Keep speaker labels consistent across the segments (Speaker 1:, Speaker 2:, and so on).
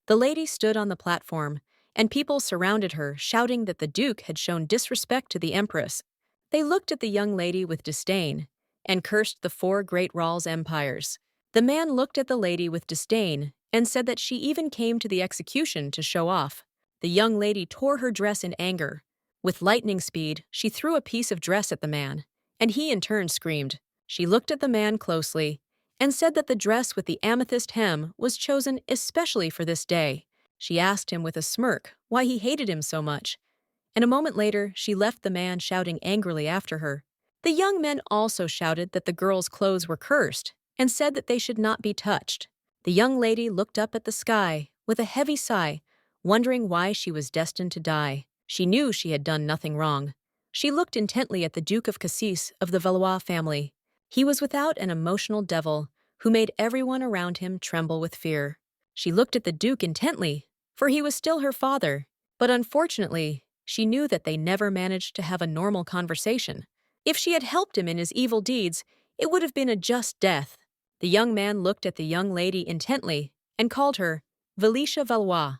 Speaker 1: The lady stood on the platform, and people surrounded her, shouting that the Duke had shown disrespect to the Empress. They looked at the young lady with disdain and cursed the four great Ral's empires. The man looked at the lady with disdain and said that she even came to the execution to show off. The young lady tore her dress in anger. With lightning speed, she threw a piece of dress at the man, and he in turn screamed. She looked at the man closely and said that the dress with the amethyst hem was chosen especially for this day. She asked him with a smirk why he hated him so much, and a moment later she left the man shouting angrily after her. The young men also shouted that the girl's clothes were cursed and said that they should not be touched. The young lady looked up at the sky with a heavy sigh, wondering why she was destined to die. She knew she had done nothing wrong. She looked intently at the Duke of Cassis of the Valois family. He was without an emotional devil who made everyone around him tremble with fear. She looked at the Duke intently, for he was still her father, but unfortunately, she knew that they never managed to have a normal conversation. If she had helped him in his evil deeds, it would have been a just death. The young man looked at the young lady intently and called her Valicia Valois,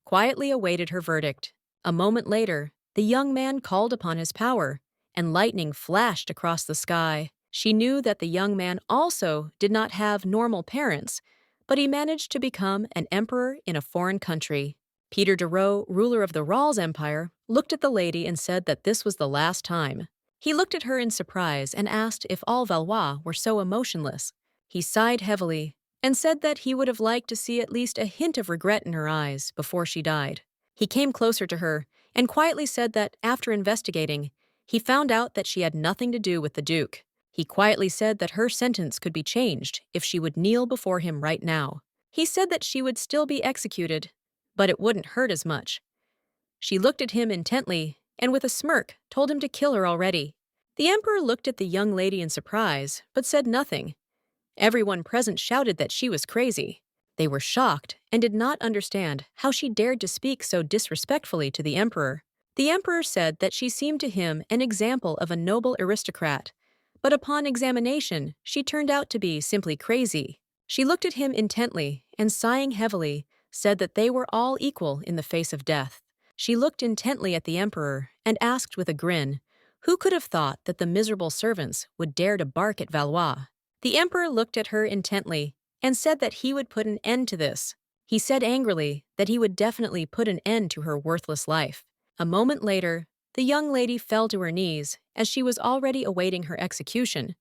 Speaker 1: quietly awaited her verdict. A moment later, the young man called upon his power, and lightning flashed across the sky. She knew that the young man also did not have normal parents, but he managed to become an emperor in a foreign country. Peter de Raux, ruler of the Ral's empire, looked at the lady and said that this was the last time. He looked at her in surprise and asked if all Valois were so emotionless. He sighed heavily and said that he would have liked to see at least a hint of regret in her eyes before she died. He came closer to her and quietly said that, after investigating, he found out that she had nothing to do with the Duke. He quietly said that her sentence could be changed if she would kneel before him right now. He said that she would still be executed, but it wouldn't hurt as much. She looked at him intently and with a smirk told him to kill her already. The emperor looked at the young lady in surprise, but said nothing. Everyone present shouted that she was crazy. They were shocked and did not understand how she dared to speak so disrespectfully to the emperor. The emperor said that she seemed to him an example of a noble aristocrat, but upon examination, she turned out to be simply crazy. She looked at him intently and, sighing heavily, said that they were all equal in the face of death. She looked intently at the emperor and asked with a grin, who could have thought that the miserable servants would dare to bark at Valois? The emperor looked at her intently and said that he would put an end to this. He said angrily that he would definitely put an end to her worthless life. A moment later, the young lady fell to her knees as she was already awaiting her execution.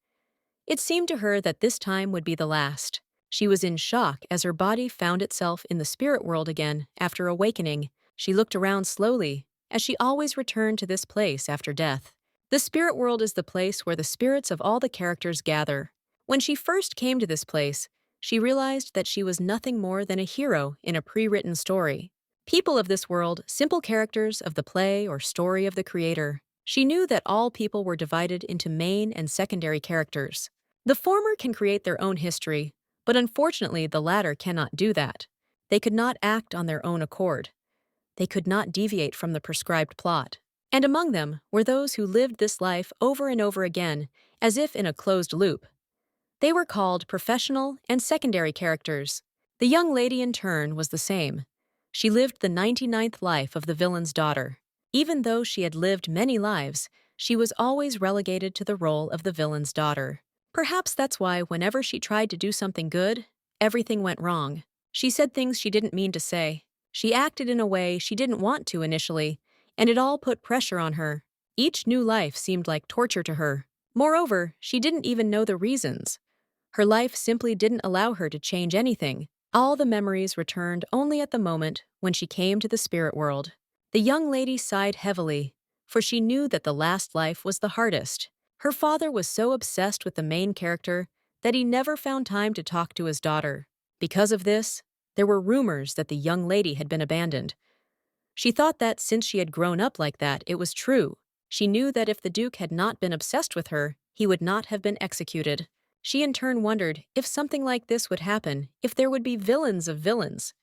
Speaker 1: It seemed to her that this time would be the last. She was in shock as her body found itself in the spirit world again after awakening. She looked around slowly, as she always returned to this place after death. The spirit world is the place where the spirits of all the characters gather. When she first came to this place, she realized that she was nothing more than a hero in a pre-written story. People of this world, simple characters of the play or story of the creator. She knew that all people were divided into main and secondary characters. The former can create their own history, but unfortunately the latter cannot do that. They could not act on their own accord. They could not deviate from the prescribed plot. And among them were those who lived this life over and over again, as if in a closed loop. They were called professional and secondary characters. The young lady in turn was the same. She lived the 99th life of the villain's daughter. Even though she had lived many lives, she was always relegated to the role of the villain's daughter. Perhaps that's why whenever she tried to do something good, everything went wrong. She said things she didn't mean to say. She acted in a way she didn't want to initially, and it all put pressure on her. Each new life seemed like torture to her. Moreover, she didn't even know the reasons. Her life simply didn't allow her to change anything. All the memories returned only at the moment when she came to the spirit world. The young lady sighed heavily, for she knew that the last life was the hardest. Her father was so obsessed with the main character that he never found time to talk to his daughter. Because of this, there were rumors that the young lady had been abandoned. She thought that since she had grown up like that, it was true. She knew that if the Duke had not been obsessed with her, he would not have been executed. She in turn wondered if something like this would happen, if there would be villains of villains.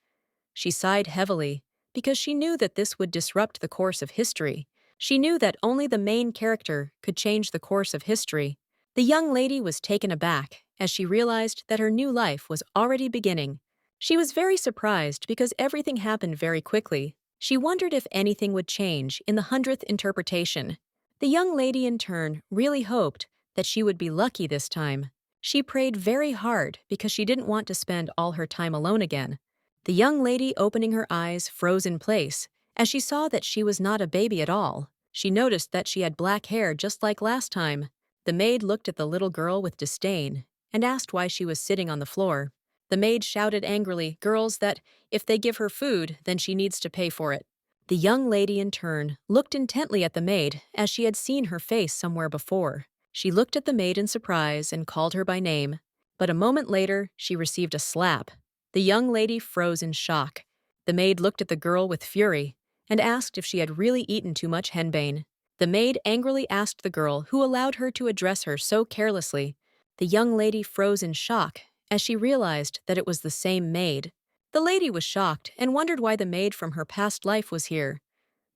Speaker 1: She sighed heavily, because she knew that this would disrupt the course of history. She knew that only the main character could change the course of history. The young lady was taken aback as she realized that her new life was already beginning. She was very surprised because everything happened very quickly. She wondered if anything would change in the 100th interpretation. The young lady, in turn, really hoped that she would be lucky this time. She prayed very hard because she didn't want to spend all her time alone again. The young lady, opening her eyes, froze in place as she saw that she was not a baby at all. She noticed that she had black hair just like last time. The maid looked at the little girl with disdain and asked why she was sitting on the floor. The maid shouted angrily, "Girls, that if they give her food, then she needs to pay for it." The young lady, in turn, looked intently at the maid as she had seen her face somewhere before. She looked at the maid in surprise and called her by name, but a moment later she received a slap. The young lady froze in shock. The maid looked at the girl with fury and asked if she had really eaten too much henbane. The maid angrily asked the girl who allowed her to address her so carelessly. The young lady froze in shock as she realized that it was the same maid. The lady was shocked and wondered why the maid from her past life was here.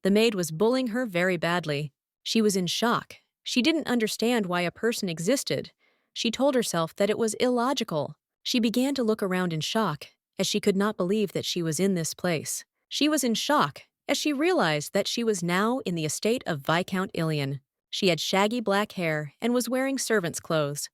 Speaker 1: The maid was bullying her very badly. She was in shock. She didn't understand why a person existed. She told herself that it was illogical. She began to look around in shock as she could not believe that she was in this place. She was in shock as she realized that she was now in the estate of Viscount Ilion. She had shaggy black hair and was wearing servant's clothes.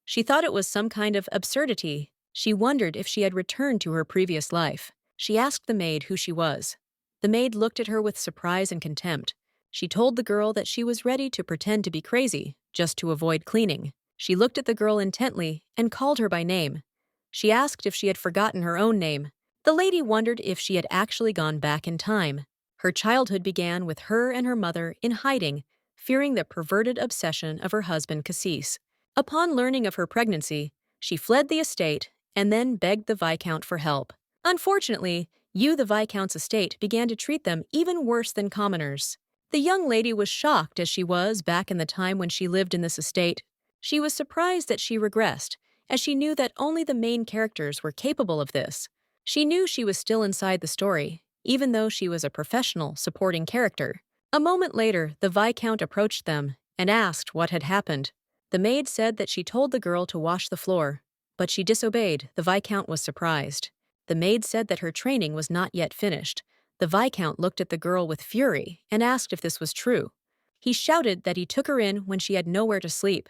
Speaker 1: She thought it was some kind of absurdity. She wondered if she had returned to her previous life. She asked the maid who she was. The maid looked at her with surprise and contempt. She told the girl that she was ready to pretend to be crazy, just to avoid cleaning. She looked at the girl intently and called her by name. She asked if she had forgotten her own name. The lady wondered if she had actually gone back in time. Her childhood began with her and her mother in hiding, fearing the perverted obsession of her husband Cassis. Upon learning of her pregnancy, she fled the estate and then begged the Viscount for help. Unfortunately, the Viscount's estate began to treat them even worse than commoners. The young lady was shocked as she was back in the time when she lived in this estate. She was surprised that she regressed, as she knew that only the main characters were capable of this. She knew she was still inside the story, even though she was a professional supporting character. A moment later, the Viscount approached them and asked what had happened. The maid said that she told the girl to wash the floor, but she disobeyed. The Viscount was surprised. The maid said that her training was not yet finished. The Viscount looked at the girl with fury and asked if this was true. He shouted that he took her in when she had nowhere to sleep.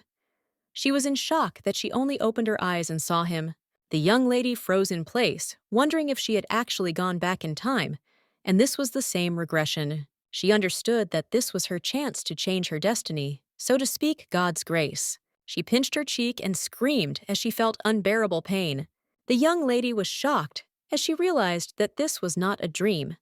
Speaker 1: She was in shock that she only opened her eyes and saw him. The young lady froze in place, wondering if she had actually gone back in time, and this was the same regression. She understood that this was her chance to change her destiny, so to speak, God's grace. She pinched her cheek and screamed as she felt unbearable pain. The young lady was shocked as she realized that this was not a dream.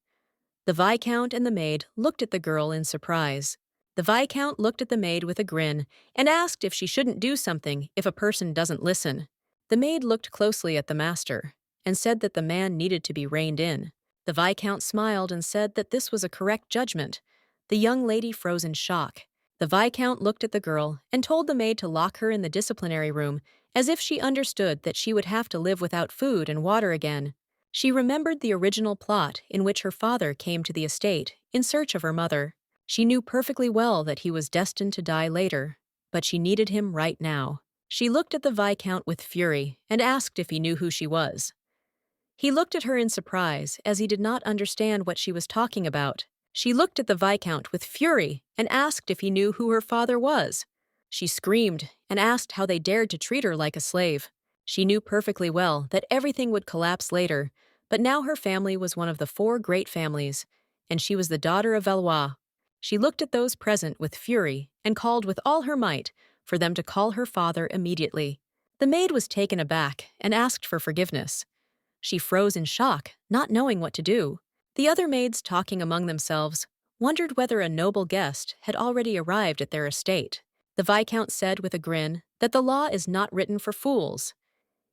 Speaker 1: The Viscount and the maid looked at the girl in surprise. The Viscount looked at the maid with a grin and asked if she shouldn't do something if a person doesn't listen. The maid looked closely at the master and said that the man needed to be reined in. The Viscount smiled and said that this was a correct judgment. The young lady froze in shock. The Viscount looked at the girl and told the maid to lock her in the disciplinary room, as if she understood that she would have to live without food and water again. She remembered the original plot in which her father came to the estate in search of her mother. She knew perfectly well that he was destined to die later, but she needed him right now. She looked at the Viscount with fury and asked if he knew who she was. He looked at her in surprise as he did not understand what she was talking about. She looked at the Viscount with fury and asked if he knew who her father was. She screamed and asked how they dared to treat her like a slave. She knew perfectly well that everything would collapse later, but now her family was one of the 4 great families, and she was the daughter of Valois. She looked at those present with fury and called with all her might for them to call her father immediately. The maid was taken aback and asked for forgiveness. She froze in shock, not knowing what to do. The other maids, talking among themselves, wondered whether a noble guest had already arrived at their estate. The Viscount said with a grin that the law is not written for fools.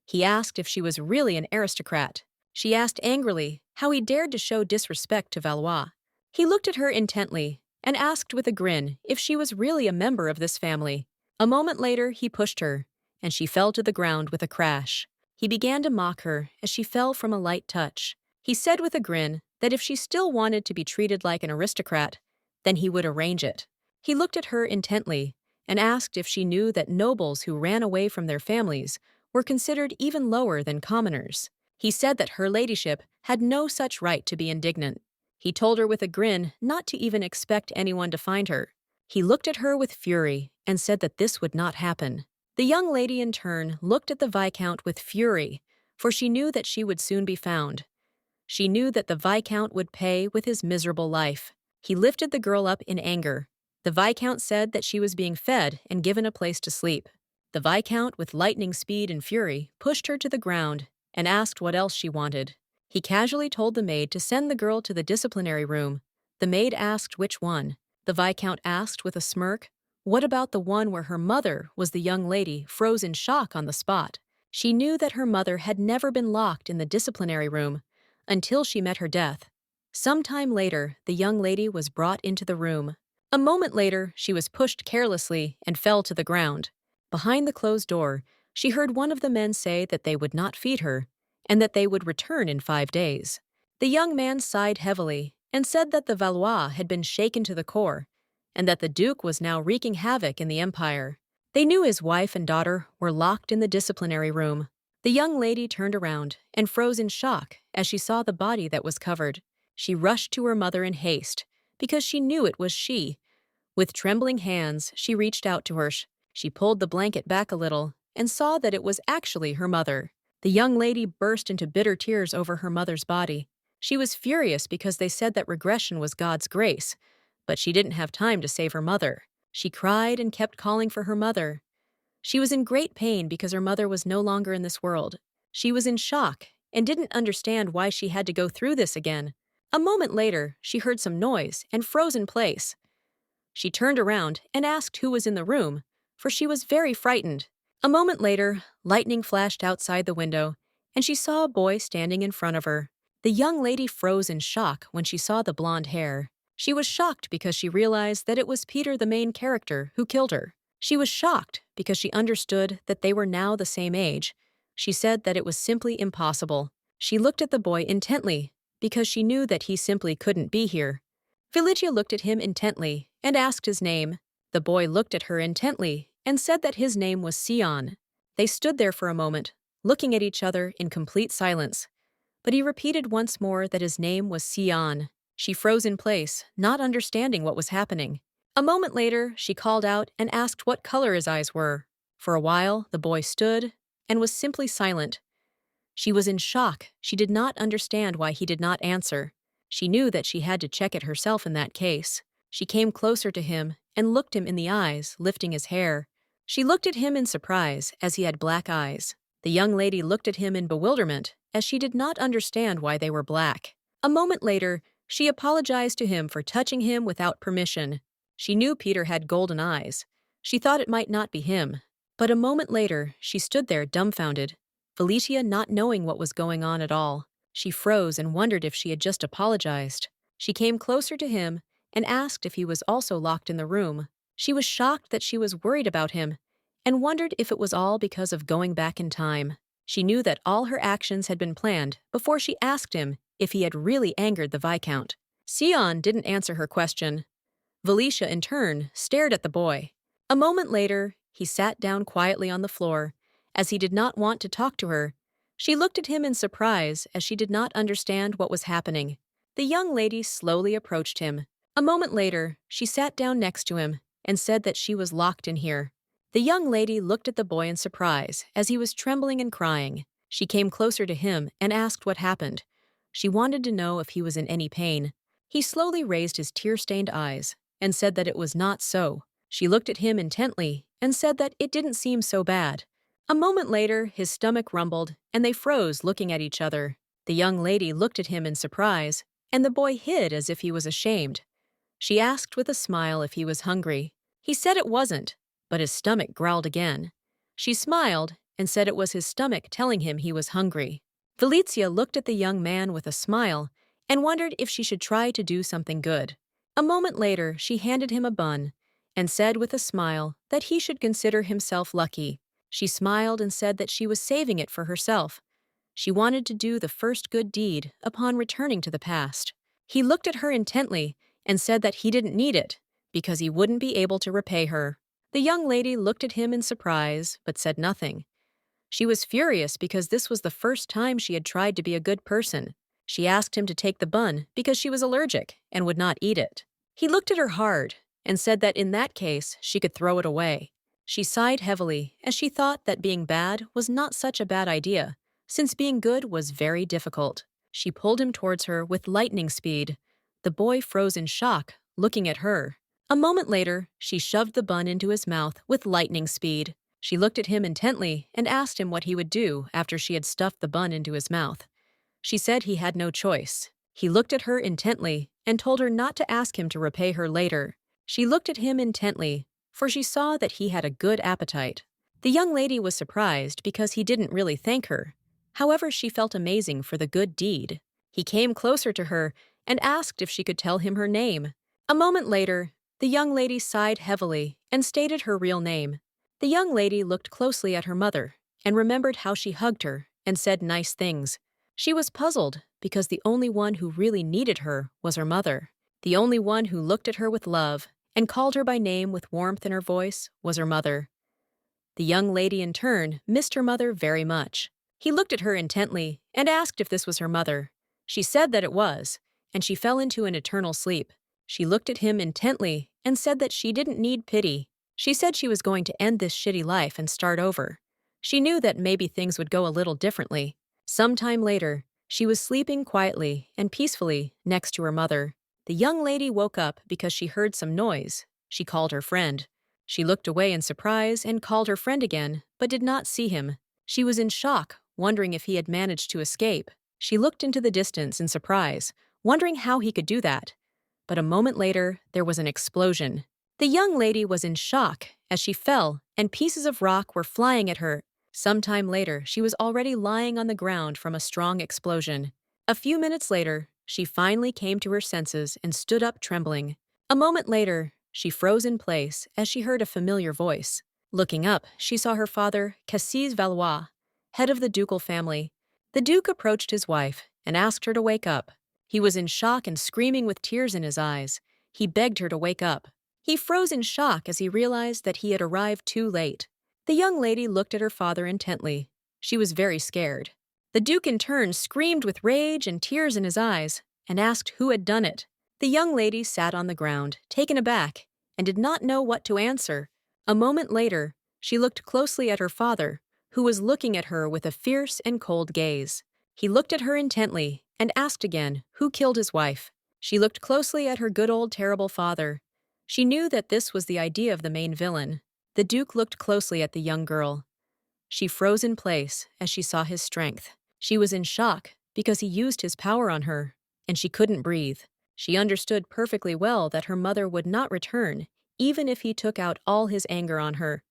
Speaker 1: He asked if she was really an aristocrat. She asked angrily how he dared to show disrespect to Valois. He looked at her intently and asked with a grin if she was really a member of this family. A moment later, he pushed her, and she fell to the ground with a crash. He began to mock her as she fell from a light touch. He said with a grin that if she still wanted to be treated like an aristocrat, then he would arrange it. He looked at her intently and asked if she knew that nobles who ran away from their families were considered even lower than commoners. He said that her ladyship had no such right to be indignant. He told her with a grin not to even expect anyone to find her. He looked at her with fury and said that this would not happen. The young lady in turn looked at the Viscount with fury, for she knew that she would soon be found. She knew that the Viscount would pay with his miserable life. He lifted the girl up in anger. The Viscount said that she was being fed and given a place to sleep. The Viscount, with lightning speed and fury, pushed her to the ground and asked what else she wanted. He casually told the maid to send the girl to the disciplinary room. The maid asked which one. The Viscount asked with a smirk, "What about the one where her mother was?" The young lady froze in shock on the spot. She knew that her mother had never been locked in the disciplinary room until she met her death. Some time later, the young lady was brought into the room. A moment later, she was pushed carelessly and fell to the ground. Behind the closed door, she heard one of the men say that they would not feed her and that they would return in 5 days. The young man sighed heavily and said that the Valois had been shaken to the core and that the Duke was now wreaking havoc in the empire. They knew his wife and daughter were locked in the disciplinary room. The young lady turned around and froze in shock as she saw the body that was covered. She rushed to her mother in haste because she knew it was she. With trembling hands, she reached out to her. She pulled the blanket back a little and saw that it was actually her mother. The young lady burst into bitter tears over her mother's body. She was furious because they said that regression was God's grace, but she didn't have time to save her mother. She cried and kept calling for her mother. She was in great pain because her mother was no longer in this world. She was in shock and didn't understand why she had to go through this again. A moment later, she heard some noise and froze in place. She turned around and asked who was in the room, for she was very frightened. A moment later, lightning flashed outside the window, and she saw a boy standing in front of her. The young lady froze in shock when she saw the blonde hair. She was shocked because she realized that it was Peter, the main character, who killed her. She was shocked because she understood that they were now the same age. She said that it was simply impossible. She looked at the boy intently because she knew that he simply couldn't be here. Felicia looked at him intently and asked his name. The boy looked at her intently and said that his name was Seon. They stood there for a moment, looking at each other in complete silence. But he repeated once more that his name was Seon. She froze in place, not understanding what was happening. A moment later, she called out and asked what color his eyes were. For a while, the boy stood and was simply silent. She was in shock. She did not understand why he did not answer. She knew that she had to check it herself in that case. She came closer to him and looked him in the eyes, lifting his hair. She looked at him in surprise, as he had black eyes. The young lady looked at him in bewilderment, as she did not understand why they were black. A moment later, she apologized to him for touching him without permission. She knew Peter had golden eyes. She thought it might not be him. But a moment later, she stood there dumbfounded. Felicia not knowing what was going on at all. She froze and wondered if she had just apologized. She came closer to him and asked if he was also locked in the room. She was shocked that she was worried about him and wondered if it was all because of going back in time. She knew that all her actions had been planned before she asked him if he had really angered the Viscount. Seon didn't answer her question. Felicia, in turn, stared at the boy. A moment later, he sat down quietly on the floor, as he did not want to talk to her. She looked at him in surprise as she did not understand what was happening. The young lady slowly approached him. A moment later, she sat down next to him and said that she was locked in here. The young lady looked at the boy in surprise as he was trembling and crying. She came closer to him and asked what happened. She wanted to know if he was in any pain. He slowly raised his tear-stained eyes and said that it was not so. She looked at him intently and said that it didn't seem so bad. A moment later, his stomach rumbled, and they froze looking at each other. The young lady looked at him in surprise, and the boy hid as if he was ashamed. She asked with a smile if he was hungry. He said it wasn't, but his stomach growled again. She smiled and said it was his stomach telling him he was hungry. Felicia looked at the young man with a smile and wondered if she should try to do something good. A moment later, she handed him a bun and said with a smile that he should consider himself lucky. She smiled and said that she was saving it for herself. She wanted to do the first good deed upon returning to the past. He looked at her intently and said that he didn't need it because he wouldn't be able to repay her. The young lady looked at him in surprise but said nothing. She was furious because this was the first time she had tried to be a good person. She asked him to take the bun because she was allergic and would not eat it. He looked at her hard and said that in that case she could throw it away. She sighed heavily as she thought that being bad was not such a bad idea, since being good was very difficult. She pulled him towards her with lightning speed. The boy froze in shock, looking at her. A moment later, she shoved the bun into his mouth with lightning speed. She looked at him intently and asked him what he would do after she had stuffed the bun into his mouth. She said he had no choice. He looked at her intently and told her not to ask him to repay her later. She looked at him intently, for she saw that he had a good appetite. The young lady was surprised because he didn't really thank her. However, she felt amazing for the good deed. He came closer to her and asked if she could tell him her name. A moment later, the young lady sighed heavily and stated her real name. The young lady looked closely at her mother and remembered how she hugged her and said nice things. She was puzzled because the only one who really needed her was her mother. The only one who looked at her with love and called her by name with warmth in her voice was her mother. The young lady in turn missed her mother very much. He looked at her intently and asked if this was her mother. She said that it was, and she fell into an eternal sleep. She looked at him intently and said that she didn't need pity. She said she was going to end this shitty life and start over. She knew that maybe things would go a little differently. Sometime later, she was sleeping quietly and peacefully next to her mother. The young lady woke up because she heard some noise. She called her friend. She looked away in surprise and called her friend again, but did not see him. She was in shock, wondering if he had managed to escape. She looked into the distance in surprise, wondering how he could do that. But a moment later, there was an explosion. The young lady was in shock as she fell, and pieces of rock were flying at her. Sometime later, she was already lying on the ground from a strong explosion. A few minutes later, she finally came to her senses and stood up trembling. A moment later, she froze in place as she heard a familiar voice. Looking up, she saw her father, Cassis Valois, head of the ducal family. The duke approached his wife and asked her to wake up. He was in shock and screaming with tears in his eyes. He begged her to wake up. He froze in shock as he realized that he had arrived too late. The young lady looked at her father intently. She was very scared. The duke in turn screamed with rage and tears in his eyes and asked who had done it. The young lady sat on the ground, taken aback, and did not know what to answer. A moment later, she looked closely at her father, who was looking at her with a fierce and cold gaze. He looked at her intently and asked again who killed his wife. She looked closely at her good old terrible father. She knew that this was the idea of the main villain. The duke looked closely at the young girl. She froze in place as she saw his strength. She was in shock because he used his power on her, and she couldn't breathe. She understood perfectly well that her mother would not return, even if he took out all his anger on her.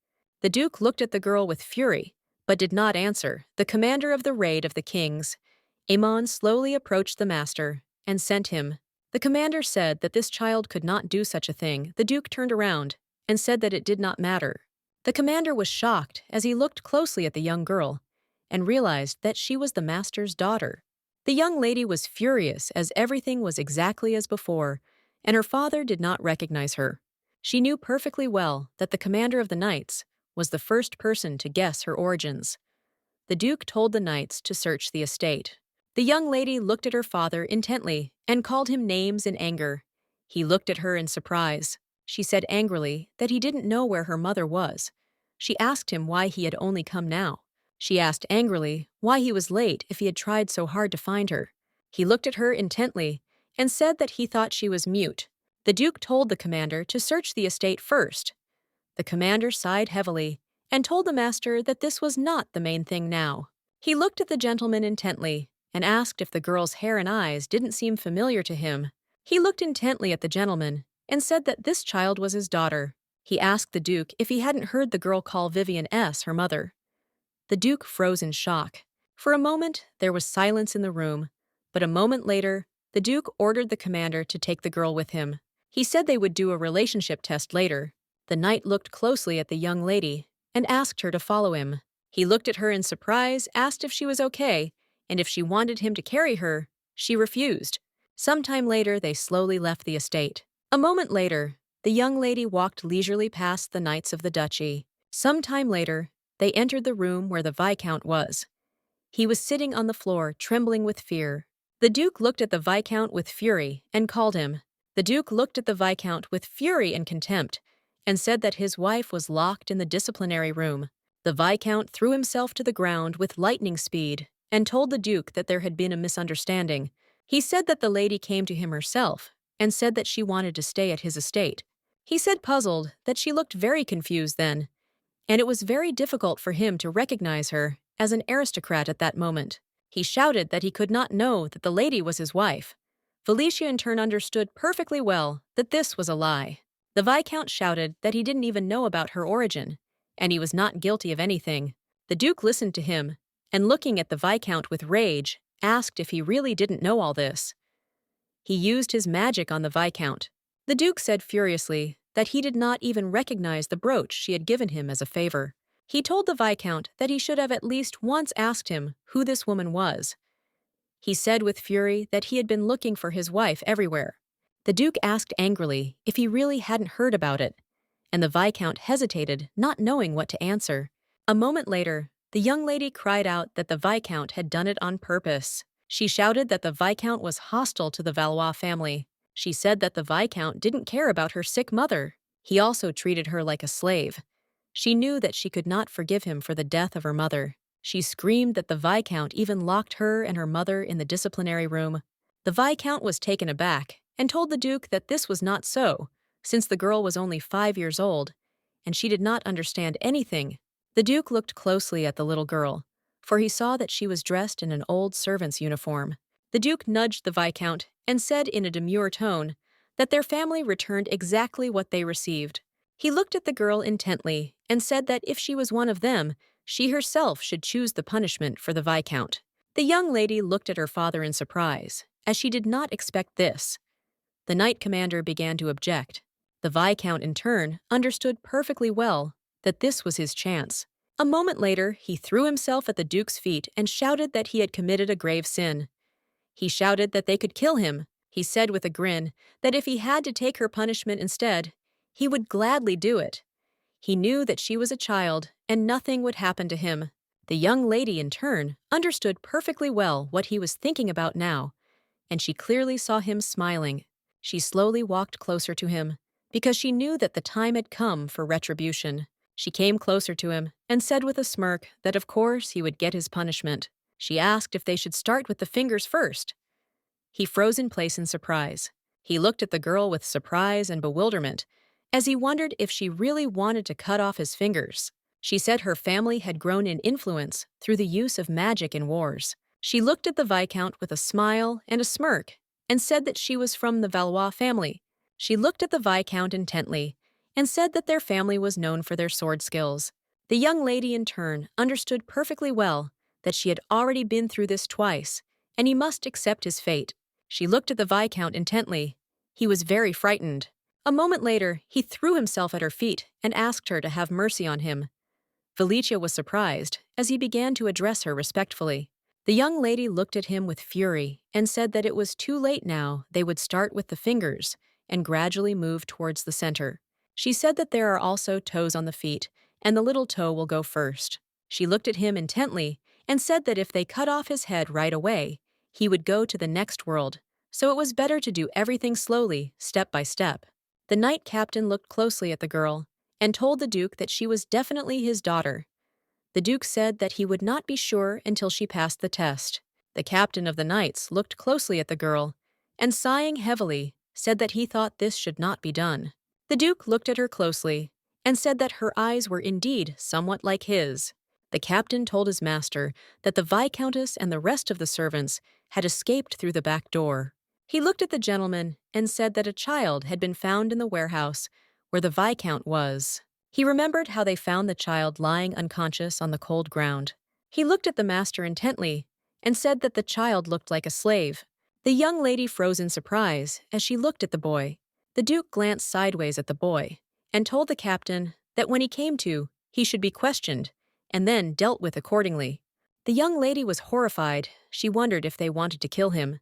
Speaker 1: The duke looked at the girl with fury, but did not answer. The commander of the raid of the kings, Amon, slowly approached the master and sent him. The commander said that this child could not do such a thing. The duke turned around and said that it did not matter. The commander was shocked as he looked closely at the young girl and realized that she was the master's daughter. The young lady was furious as everything was exactly as before, and her father did not recognize her. She knew perfectly well that the commander of the knights was the first person to guess her origins. The duke told the knights to search the estate. The young lady looked at her father intently and called him names in anger. He looked at her in surprise. She said angrily that he didn't know where her mother was. She asked him why he had only come now. She asked angrily why he was late if he had tried so hard to find her. He looked at her intently and said that he thought she was mute. The duke told the commander to search the estate first. The commander sighed heavily and told the master that this was not the main thing now. He looked at the gentleman intently and asked if the girl's hair and eyes didn't seem familiar to him. He looked intently at the gentleman and said that this child was his daughter. He asked the duke if he hadn't heard the girl call Vivian S. her mother. The duke froze in shock. For a moment, there was silence in the room, but a moment later, the duke ordered the commander to take the girl with him. He said they would do a relationship test later. The knight looked closely at the young lady and asked her to follow him. He looked at her in surprise, asked if she was okay, and if she wanted him to carry her. She refused. Sometime later, they slowly left the estate. A moment later, the young lady walked leisurely past the knights of the duchy. Some time later, They entered the room where the Viscount was. He was sitting on the floor, trembling with fear. The Duke looked at the Viscount with fury and called him. The Duke looked at the Viscount with fury and contempt and said that his wife was locked in the disciplinary room. The Viscount threw himself to the ground with lightning speed and told the Duke that there had been a misunderstanding. He said that the lady came to him herself and said that she wanted to stay at his estate. He said, puzzled, that she looked very confused then, and it was very difficult for him to recognize her as an aristocrat at that moment. He shouted that he could not know that the lady was his wife. Felicia in turn understood perfectly well that this was a lie. The Viscount shouted that he didn't even know about her origin, and he was not guilty of anything. The Duke listened to him, and looking at the Viscount with rage, asked if he really didn't know all this. He used his magic on the Viscount. The Duke said furiously that he did not even recognize the brooch she had given him as a favor. He told the Viscount that he should have at least once asked him who this woman was. He said with fury that he had been looking for his wife everywhere. The Duke asked angrily if he really hadn't heard about it, and the Viscount hesitated, not knowing what to answer. A moment later, the young lady cried out that the Viscount had done it on purpose. She shouted that the Viscount was hostile to the Valois family. She said that the Viscount didn't care about her sick mother. He also treated her like a slave. She knew that she could not forgive him for the death of her mother. She screamed that the Viscount even locked her and her mother in the disciplinary room. The Viscount was taken aback and told the Duke that this was not so, since the girl was only 5 years old, and she did not understand anything. The Duke looked closely at the little girl, for he saw that she was dressed in an old servant's uniform. The Duke nudged the Viscount and said in a demure tone that their family returned exactly what they received. He looked at the girl intently and said that if she was one of them, she herself should choose the punishment for the Viscount. The young lady looked at her father in surprise, as she did not expect this. The knight commander began to object. The Viscount, in turn, understood perfectly well that this was his chance. A moment later, he threw himself at the Duke's feet and shouted that he had committed a grave sin. He shouted that they could kill him. He said with a grin that if he had to take her punishment instead, he would gladly do it. He knew that she was a child and nothing would happen to him. The young lady, in turn, understood perfectly well what he was thinking about now, and she clearly saw him smiling. She slowly walked closer to him, because she knew that the time had come for retribution. She came closer to him and said with a smirk that of course he would get his punishment. She asked if they should start with the fingers first. He froze in place in surprise. He looked at the girl with surprise and bewilderment, as he wondered if she really wanted to cut off his fingers. She said her family had grown in influence through the use of magic in wars. She looked at the Viscount with a smile and a smirk and said that she was from the Valois family. She looked at the Viscount intently and said that their family was known for their sword skills. The young lady, in turn, understood perfectly well that she had already been through this twice, and he must accept his fate. She looked at the Viscount intently. He was very frightened. A moment later, he threw himself at her feet and asked her to have mercy on him. Felicia was surprised as he began to address her respectfully. The young lady looked at him with fury and said that it was too late now. They would start with the fingers and gradually move towards the center. She said that there are also toes on the feet, and the little toe will go first. She looked at him intently and said that if they cut off his head right away, he would go to the next world, so it was better to do everything slowly, step by step. The knight captain looked closely at the girl and told the Duke that she was definitely his daughter. The Duke said that he would not be sure until she passed the test. The captain of the knights looked closely at the girl and, sighing heavily, said that he thought this should not be done. The Duke looked at her closely and said that her eyes were indeed somewhat like his. The captain told his master that the Viscountess and the rest of the servants had escaped through the back door. He looked at the gentleman and said that a child had been found in the warehouse where the Viscount was. He remembered how they found the child lying unconscious on the cold ground. He looked at the master intently and said that the child looked like a slave. The young lady froze in surprise as she looked at the boy. The Duke glanced sideways at the boy and told the captain that when he came to, he should be questioned and then dealt with accordingly. The young lady was horrified. She wondered if they wanted to kill him.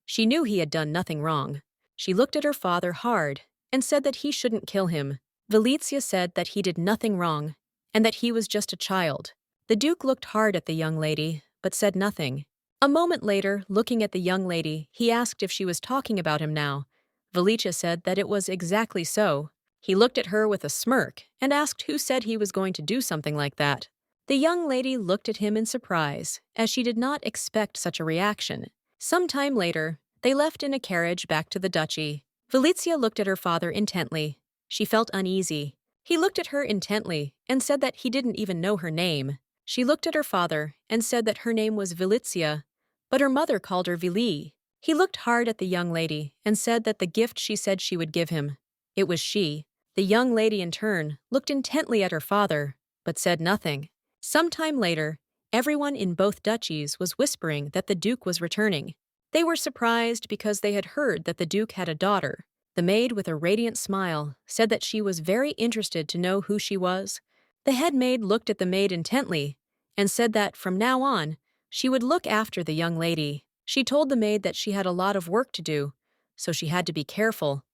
Speaker 1: She knew he had done nothing wrong. She looked at her father hard and said that he shouldn't kill him. Valizia said that he did nothing wrong and that he was just a child. The Duke looked hard at the young lady, but said nothing. A moment later, looking at the young lady, he asked if she was talking about him now. Valicia said that it was exactly so. He looked at her with a smirk and asked who said he was going to do something like that. The young lady looked at him in surprise, as she did not expect such a reaction. Some time later, they left in a carriage back to the duchy. Valicia looked at her father intently. She felt uneasy. He looked at her intently and said that he didn't even know her name. She looked at her father and said that her name was Valicia, but her mother called her Vili. He looked hard at the young lady and said that the gift she said she would give him. It was she. The young lady in turn looked intently at her father, but said nothing. Some time later, everyone in both duchies was whispering that the Duke was returning. They were surprised because they had heard that the Duke had a daughter. The maid with a radiant smile said that she was very interested to know who she was. The head maid looked at the maid intently and said that from now on, she would look after the young lady. She told the maid that she had a lot of work to do, so she had to be careful.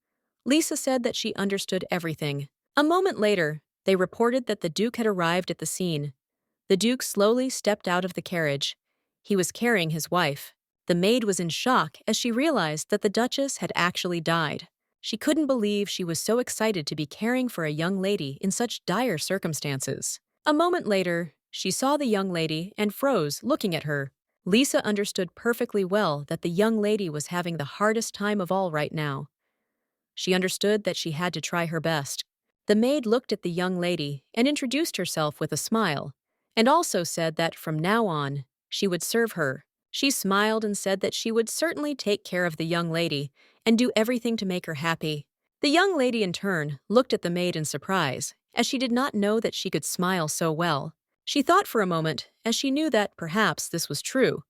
Speaker 1: Lisa said that she understood everything. A moment later, they reported that the Duke had arrived at the scene. The Duke slowly stepped out of the carriage. He was carrying his wife. The maid was in shock as she realized that the Duchess had actually died. She couldn't believe she was so excited to be caring for a young lady in such dire circumstances. A moment later, she saw the young lady and froze, looking at her. Lisa understood perfectly well that the young lady was having the hardest time of all right now. She understood that she had to try her best. The maid looked at the young lady and introduced herself with a smile, and also said that from now on, she would serve her. She smiled and said that she would certainly take care of the young lady and do everything to make her happy. The young lady in turn looked at the maid in surprise, as she did not know that she could smile so well. She thought for a moment, as she knew that perhaps this was true,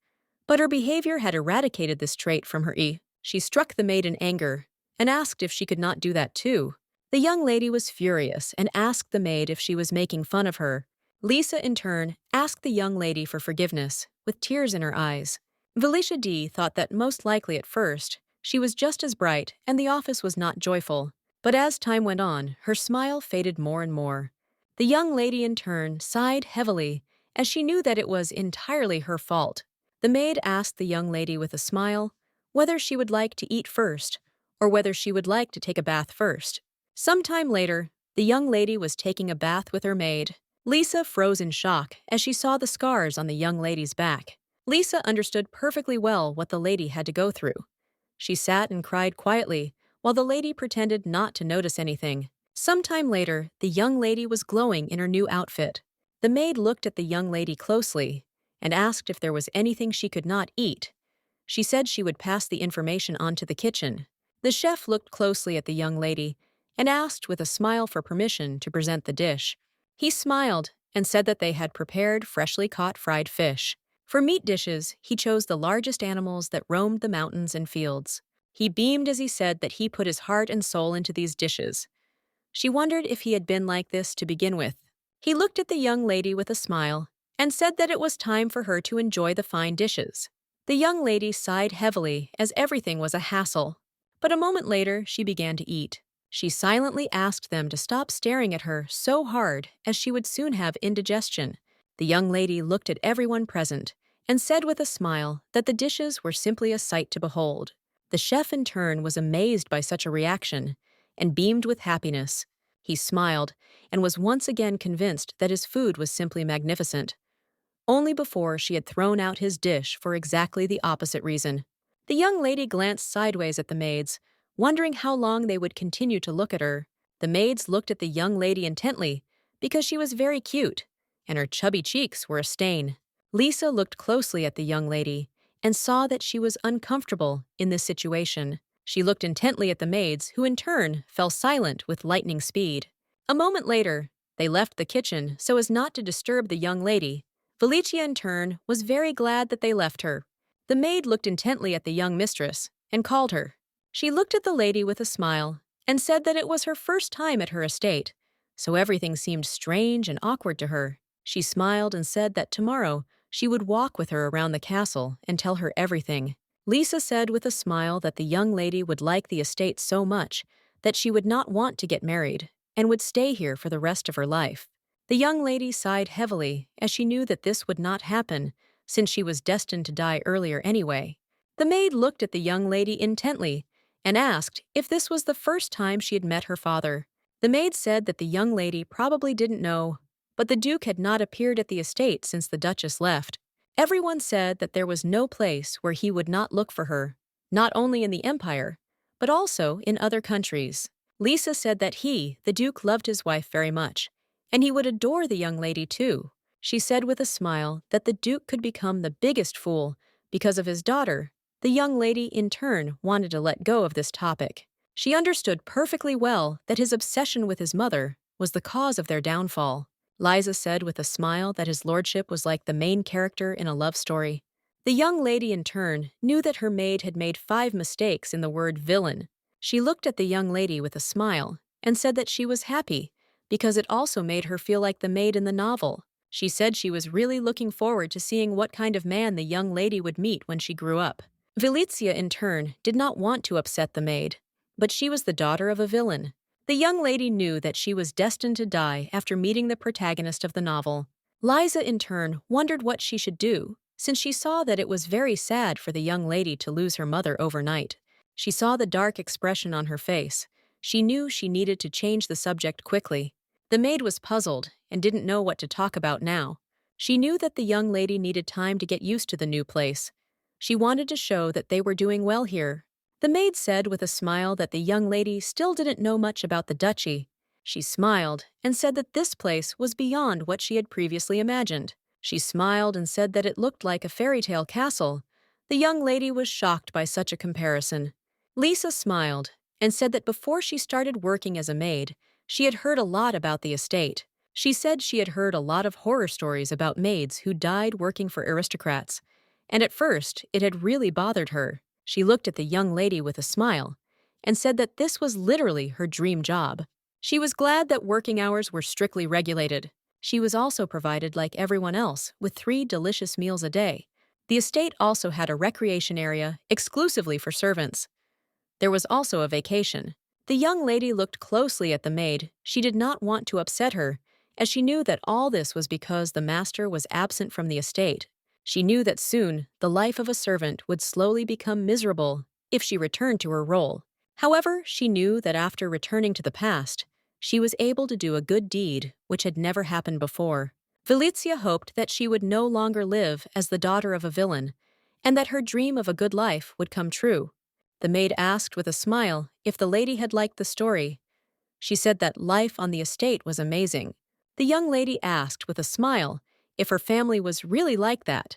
Speaker 1: but her behavior had eradicated this trait from her. She struck the maid in anger and asked if she could not do that too. The young lady was furious and asked the maid if she was making fun of her. Lisa, in turn, asked the young lady for forgiveness, with tears in her eyes. Valicia D thought that most likely at first, she was just as bright and the office was not joyful. But as time went on, her smile faded more and more. The young lady in turn sighed heavily, as she knew that it was entirely her fault. The maid asked the young lady with a smile whether she would like to eat first, or whether she would like to take a bath first. Some time later, the young lady was taking a bath with her maid. Lisa froze in shock as she saw the scars on the young lady's back. Lisa understood perfectly well what the lady had to go through. She sat and cried quietly, while the lady pretended not to notice anything. Some time later, the young lady was glowing in her new outfit. The maid looked at the young lady closely and asked if there was anything she could not eat. She said she would pass the information on to the kitchen. The chef looked closely at the young lady and asked with a smile for permission to present the dish. He smiled and said that they had prepared freshly caught fried fish. For meat dishes, he chose the largest animals that roamed the mountains and fields. He beamed as he said that he put his heart and soul into these dishes. She wondered if he had been like this to begin with. He looked at the young lady with a smile and said that it was time for her to enjoy the fine dishes. The young lady sighed heavily as everything was a hassle. But a moment later, she began to eat. She silently asked them to stop staring at her so hard, as she would soon have indigestion. The young lady looked at everyone present and said with a smile that the dishes were simply a sight to behold. The chef in turn was amazed by such a reaction and beamed with happiness. He smiled and was once again convinced that his food was simply magnificent. Only before she had thrown out his dish for exactly the opposite reason. The young lady glanced sideways at the maids, wondering how long they would continue to look at her. The maids looked at the young lady intently because she was very cute, and her chubby cheeks were a stain. Lisa looked closely at the young lady and saw that she was uncomfortable in this situation. She looked intently at the maids, who in turn fell silent with lightning speed. A moment later, they left the kitchen so as not to disturb the young lady. Valicia, in turn, was very glad that they left her. The maid looked intently at the young mistress and called her. She looked at the lady with a smile and said that it was her first time at her estate, so everything seemed strange and awkward to her. She smiled and said that tomorrow she would walk with her around the castle and tell her everything. Lisa said with a smile that the young lady would like the estate so much that she would not want to get married and would stay here for the rest of her life. The young lady sighed heavily as she knew that this would not happen, since she was destined to die earlier anyway. The maid looked at the young lady intently and asked if this was the first time she had met her father. The maid said that the young lady probably didn't know, but the Duke had not appeared at the estate since the Duchess left. Everyone said that there was no place where he would not look for her, not only in the Empire, but also in other countries. Lisa said that he, the Duke, loved his wife very much, and he would adore the young lady too. She said with a smile that the Duke could become the biggest fool because of his daughter. The young lady, in turn, wanted to let go of this topic. She understood perfectly well that his obsession with his mother was the cause of their downfall. Liza said with a smile that his lordship was like the main character in a love story. The young lady, in turn, knew that her maid had made 5 mistakes in the word villain. She looked at the young lady with a smile and said that she was happy because it also made her feel like the maid in the novel. She said she was really looking forward to seeing what kind of man the young lady would meet when she grew up. Valizia, in turn, did not want to upset the maid, but she was the daughter of a villain. The young lady knew that she was destined to die after meeting the protagonist of the novel. Liza, in turn, wondered what she should do, since she saw that it was very sad for the young lady to lose her mother overnight. She saw the dark expression on her face. She knew she needed to change the subject quickly. The maid was puzzled and didn't know what to talk about now. She knew that the young lady needed time to get used to the new place. She wanted to show that they were doing well here. The maid said with a smile that the young lady still didn't know much about the duchy. She smiled and said that this place was beyond what she had previously imagined. She smiled and said that it looked like a fairy tale castle. The young lady was shocked by such a comparison. Lisa smiled and said that before she started working as a maid, she had heard a lot about the estate. She said she had heard a lot of horror stories about maids who died working for aristocrats, and at first it had really bothered her. She looked at the young lady with a smile and said that this was literally her dream job. She was glad that working hours were strictly regulated. She was also provided, like everyone else, with 3 delicious meals a day. The estate also had a recreation area exclusively for servants. There was also a vacation. The young lady looked closely at the maid. She did not want to upset her, as she knew that all this was because the master was absent from the estate. She knew that soon the life of a servant would slowly become miserable if she returned to her role. However, she knew that after returning to the past, she was able to do a good deed which had never happened before. Valizia hoped that she would no longer live as the daughter of a villain, and that her dream of a good life would come true. The maid asked with a smile if the lady had liked the story. She said that life on the estate was amazing. The young lady asked with a smile if her family was really like that.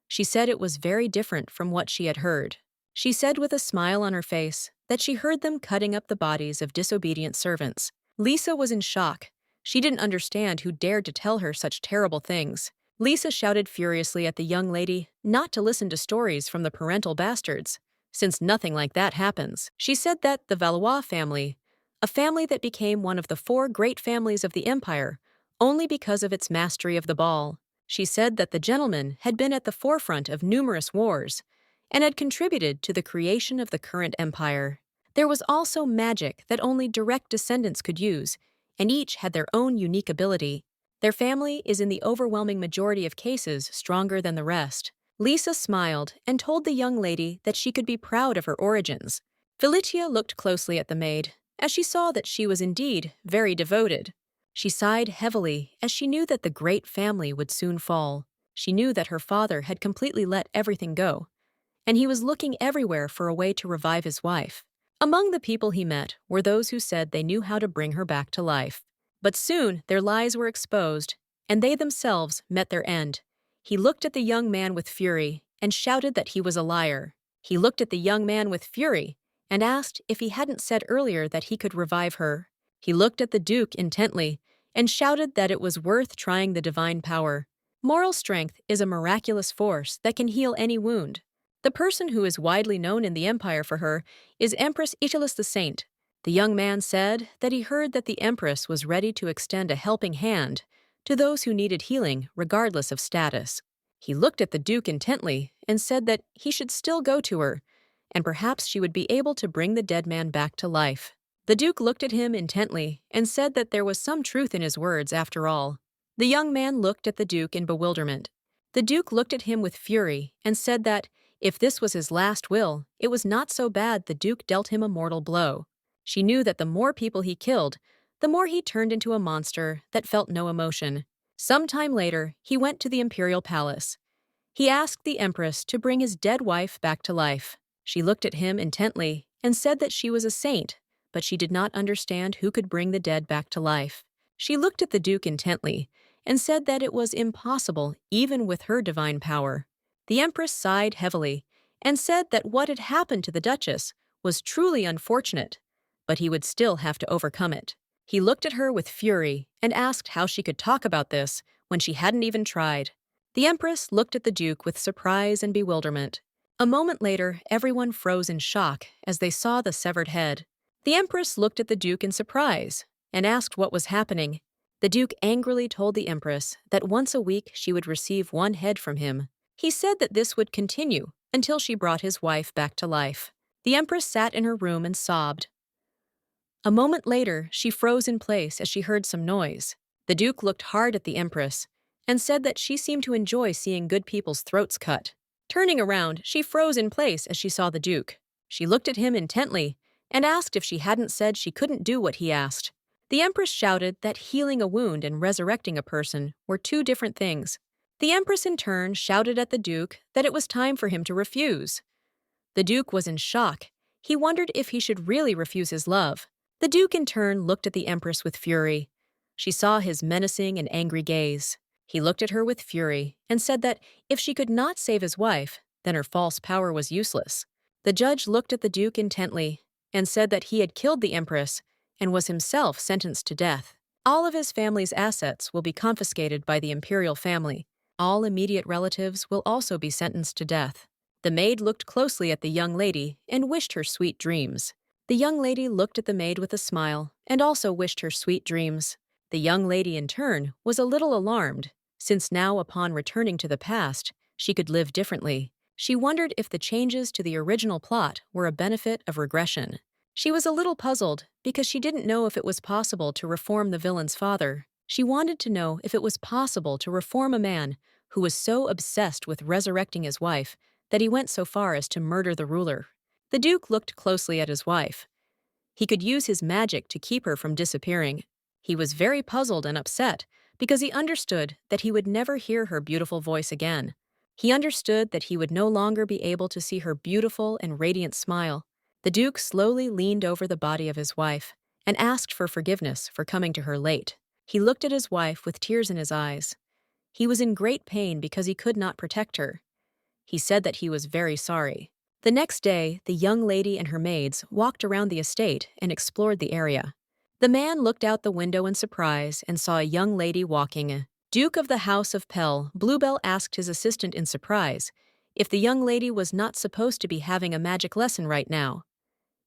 Speaker 1: She said it was very different from what she had heard. She said with a smile on her face that she heard them cutting up the bodies of disobedient servants. Lisa was in shock. She didn't understand who dared to tell her such terrible things. Lisa shouted furiously at the young lady not to listen to stories from the parental bastards, since nothing like that happens. She said that the Valois family, a family that became one of the 4 great families of the empire, only because of its mastery of the ball. She said that the gentleman had been at the forefront of numerous wars and had contributed to the creation of the current empire. There was also magic that only direct descendants could use, and each had their own unique ability. Their family is in the overwhelming majority of cases stronger than the rest. Lisa smiled and told the young lady that she could be proud of her origins. Felicia looked closely at the maid, as she saw that she was indeed very devoted. She sighed heavily as she knew that the great family would soon fall. She knew that her father had completely let everything go, and he was looking everywhere for a way to revive his wife. Among the people he met were those who said they knew how to bring her back to life. But soon their lies were exposed, and they themselves met their end. He looked at the young man with fury and shouted that he was a liar. He looked at the young man with fury and asked if he hadn't said earlier that he could revive her. He looked at the Duke intently and shouted that it was worth trying the divine power. Moral strength is a miraculous force that can heal any wound. The person who is widely known in the empire for her is Empress Italus the Saint. The young man said that he heard that the Empress was ready to extend a helping hand to those who needed healing regardless of status. He looked at the Duke intently and said that he should still go to her, and perhaps she would be able to bring the dead man back to life. The Duke looked at him intently and said that there was some truth in his words after all. The young man looked at the Duke in bewilderment. The Duke looked at him with fury and said that, if this was his last will, it was not so bad. The Duke dealt him a mortal blow. She knew that the more people he killed, the more he turned into a monster that felt no emotion. Some time later, he went to the imperial palace. He asked the Empress to bring his dead wife back to life. She looked at him intently and said that she was a saint, but she did not understand who could bring the dead back to life. She looked at the Duke intently and said that it was impossible even with her divine power. The Empress sighed heavily and said that what had happened to the Duchess was truly unfortunate, but he would still have to overcome it. He looked at her with fury and asked how she could talk about this when she hadn't even tried. The Empress looked at the Duke with surprise and bewilderment. A moment later, everyone froze in shock as they saw the severed head. The Empress looked at the Duke in surprise and asked what was happening. The Duke angrily told the Empress that once a week she would receive one head from him. He said that this would continue until she brought his wife back to life. The Empress sat in her room and sobbed. A moment later, she froze in place as she heard some noise. The Duke looked hard at the Empress and said that she seemed to enjoy seeing good people's throats cut. Turning around, she froze in place as she saw the Duke. She looked at him intently and asked if she hadn't said she couldn't do what he asked. The Empress shouted that healing a wound and resurrecting a person were two different things. The Empress in turn shouted at the Duke that it was time for him to refuse. The Duke was in shock. He wondered if he should really refuse his love. The Duke in turn looked at the Empress with fury. She saw his menacing and angry gaze. He looked at her with fury and said that if she could not save his wife, then her false power was useless. The judge looked at the Duke intently and said that he had killed the Empress and was himself sentenced to death. All of his family's assets will be confiscated by the imperial family. All immediate relatives will also be sentenced to death. The maid looked closely at the young lady and wished her sweet dreams. The young lady looked at the maid with a smile and also wished her sweet dreams. The young lady, in turn, was a little alarmed, since now, upon returning to the past, she could live differently. She wondered if the changes to the original plot were a benefit of regression. She was a little puzzled because she didn't know if it was possible to reform the villain's father. She wanted to know if it was possible to reform a man who was so obsessed with resurrecting his wife that he went so far as to murder the ruler. The Duke looked closely at his wife. He could use his magic to keep her from disappearing. He was very puzzled and upset because he understood that he would never hear her beautiful voice again. He understood that he would no longer be able to see her beautiful and radiant smile. The Duke slowly leaned over the body of his wife and asked for forgiveness for coming to her late. He looked at his wife with tears in his eyes. He was in great pain because he could not protect her. He said that he was very sorry. The next day, the young lady and her maids walked around the estate and explored the area. The man looked out the window in surprise and saw a young lady walking. Duke of the House of Pell, Bluebell asked his assistant in surprise if the young lady was not supposed to be having a magic lesson right now.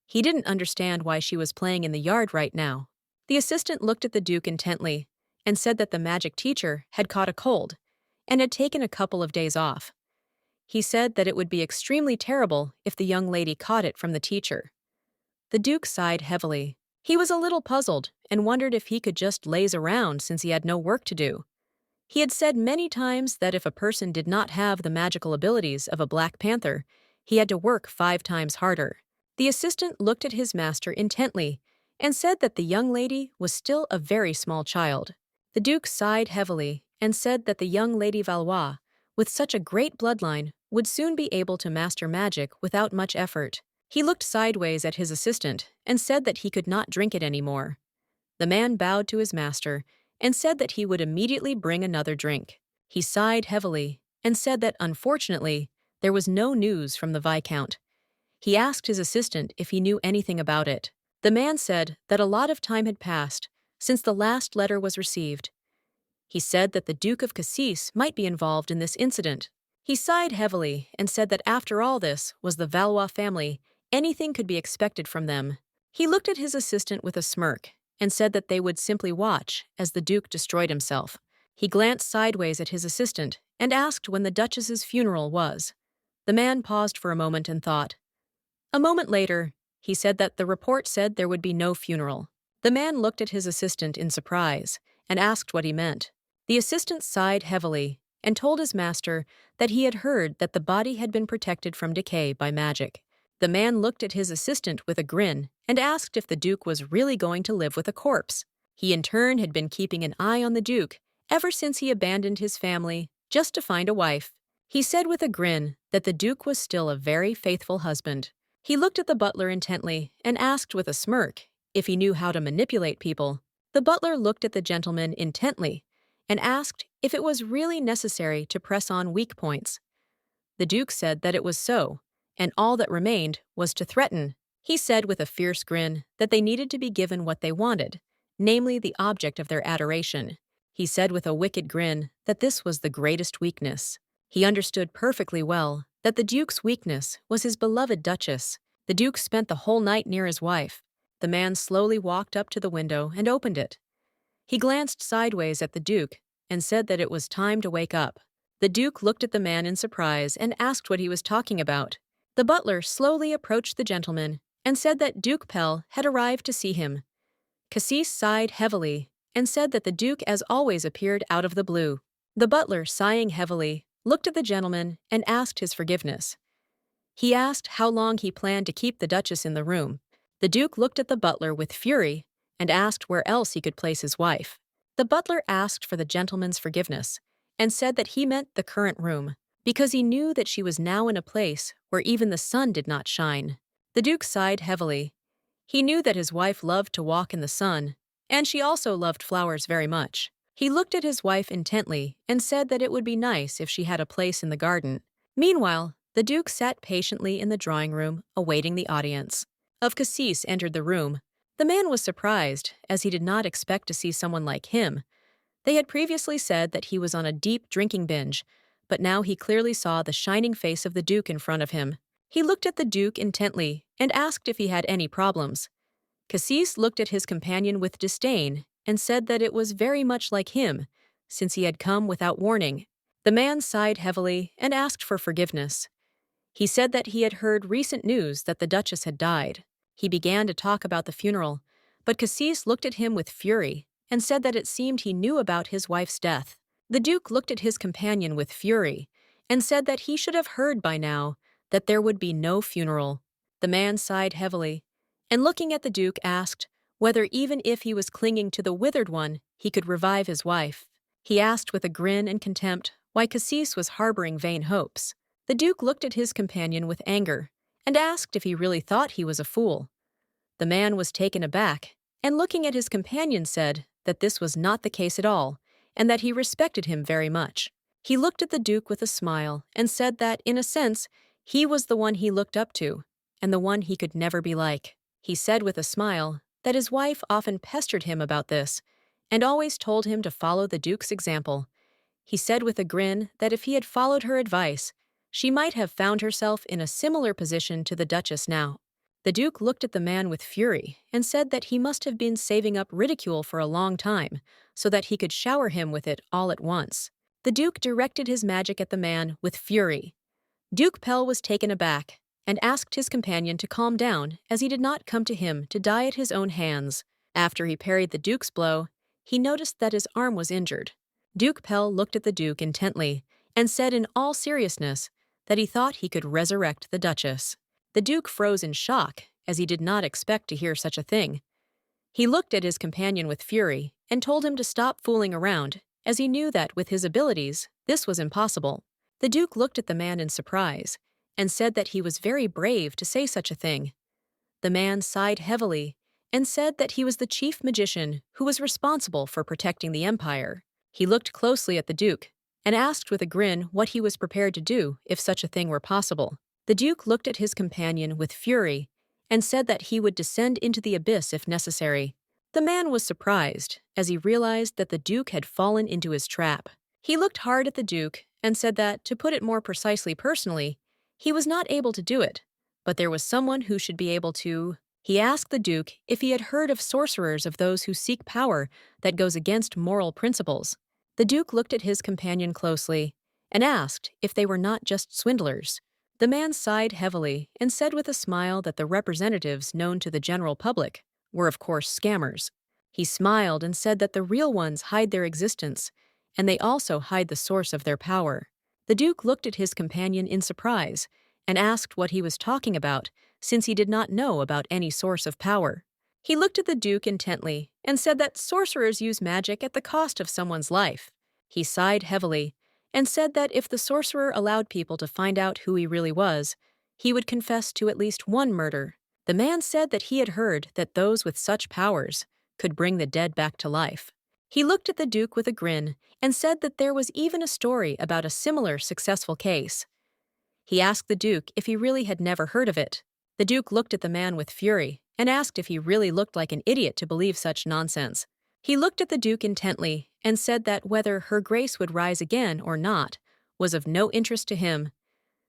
Speaker 1: He didn't understand why she was playing in the yard right now. The assistant looked at the Duke intently and said that the magic teacher had caught a cold and had taken a couple of days off. He said that it would be extremely terrible if the young lady caught it from the teacher. The Duke sighed heavily. He was a little puzzled and wondered if he could just laze around since he had no work to do. He had said many times that if a person did not have the magical abilities of a Black Panther, he had to work 5 times harder. The assistant looked at his master intently and said that the young lady was still a very small child. The Duke sighed heavily and said that the young lady Valois, with such a great bloodline, would soon be able to master magic without much effort. He looked sideways at his assistant and said that he could not drink it anymore. The man bowed to his master and said that he would immediately bring another drink. He sighed heavily and said that, unfortunately, there was no news from the Viscount. He asked his assistant if he knew anything about it. The man said that a lot of time had passed since the last letter was received. He said that the Duke of Cassis might be involved in this incident. He sighed heavily and said that after all this was the Valois family, anything could be expected from them. He looked at his assistant with a smirk and said that they would simply watch as the Duke destroyed himself. He glanced sideways at his assistant and asked when the Duchess's funeral was. The man paused for a moment and thought. A moment later, He said that the report said there would be no funeral. The man looked at his assistant in surprise and asked what he meant. The assistant sighed heavily and told his master that he had heard that the body had been protected from decay by magic. The man looked at his assistant with a grin and asked if the Duke was really going to live with a corpse. He in turn had been keeping an eye on the Duke ever since he abandoned his family just to find a wife. He said with a grin that the Duke was still a very faithful husband. He looked at the butler intently and asked with a smirk if he knew how to manipulate people. The butler looked at the gentleman intently and asked if it was really necessary to press on weak points. The Duke said that it was so, and all that remained was to threaten. He said with a fierce grin that they needed to be given what they wanted, namely the object of their adoration. He said with a wicked grin that this was the greatest weakness. He understood perfectly well that the Duke's weakness was his beloved Duchess. The Duke spent the whole night near his wife. The man slowly walked up to the window and opened it. He glanced sideways at the Duke and said that it was time to wake up. The Duke looked at the man in surprise and asked what he was talking about. The butler slowly approached the gentleman and said that Duke Pell had arrived to see him. Cassis sighed heavily and said that the Duke as always appeared out of the blue. The butler, sighing heavily, looked at the gentleman and asked his forgiveness. He asked how long he planned to keep the Duchess in the room. The Duke looked at the butler with fury and asked where else he could place his wife. The butler asked for the gentleman's forgiveness and said that he meant the current room, because he knew that she was now in a place where even the sun did not shine. The Duke sighed heavily. He knew that his wife loved to walk in the sun, and she also loved flowers very much. He looked at his wife intently and said that it would be nice if she had a place in the garden. Meanwhile, the Duke sat patiently in the drawing room, awaiting the audience. Cassis entered the room. The man was surprised, as he did not expect to see someone like him. They had previously said that he was on a deep drinking binge, but now he clearly saw the shining face of the Duke in front of him. He looked at the Duke intently and asked if he had any problems. Cassis looked at his companion with disdain and said that it was very much like him, since he had come without warning. The man sighed heavily and asked for forgiveness. He said that he had heard recent news that the Duchess had died. He began to talk about the funeral, but Cassis looked at him with fury and said that it seemed he knew about his wife's death. The Duke looked at his companion with fury and said that he should have heard by now that there would be no funeral. The man sighed heavily, and looking at the Duke asked whether even if he was clinging to the withered one, he could revive his wife. He asked with a grin and contempt why Cassis was harboring vain hopes. The Duke looked at his companion with anger and asked if he really thought he was a fool. The man was taken aback, and looking at his companion said that this was not the case at all, and that he respected him very much. He looked at the Duke with a smile and said that, in a sense, he was the one he looked up to, and the one he could never be like. He said with a smile that his wife often pestered him about this, and always told him to follow the Duke's example. He said with a grin that if he had followed her advice, she might have found herself in a similar position to the Duchess now. The Duke looked at the man with fury and said that he must have been saving up ridicule for a long time, so that he could shower him with it all at once. The Duke directed his magic at the man with fury. Duke Pell was taken aback and asked his companion to calm down, as he did not come to him to die at his own hands. After he parried the Duke's blow, he noticed that his arm was injured. Duke Pell looked at the Duke intently and said in all seriousness that he thought he could resurrect the Duchess. The Duke froze in shock, as he did not expect to hear such a thing. He looked at his companion with fury and told him to stop fooling around, as he knew that with his abilities, this was impossible. The Duke looked at the man in surprise and said that he was very brave to say such a thing. The man sighed heavily and said that he was the chief magician who was responsible for protecting the empire. He looked closely at the Duke and asked with a grin what he was prepared to do if such a thing were possible. The Duke looked at his companion with fury and said that he would descend into the abyss if necessary. The man was surprised as he realized that the Duke had fallen into his trap. He looked hard at the Duke and said that, to put it more precisely personally, he was not able to do it, but there was someone who should be able to. He asked the Duke if he had heard of sorcerers of those who seek power that goes against moral principles. The Duke looked at his companion closely and asked if they were not just swindlers. The man sighed heavily and said with a smile that the representatives known to the general public were of course scammers. He smiled and said that the real ones hide their existence, and they also hide the source of their power. The Duke looked at his companion in surprise and asked what he was talking about, since he did not know about any source of power. He looked at the Duke intently and said that sorcerers use magic at the cost of someone's life. He sighed heavily and said that if the sorcerer allowed people to find out who he really was, he would confess to at least one murder. The man said that he had heard that those with such powers could bring the dead back to life. He looked at the Duke with a grin and said that there was even a story about a similar successful case. He asked the Duke if he really had never heard of it. The Duke looked at the man with fury and asked if he really looked like an idiot to believe such nonsense. He looked at the Duke intently and said that whether Her Grace would rise again or not was of no interest to him.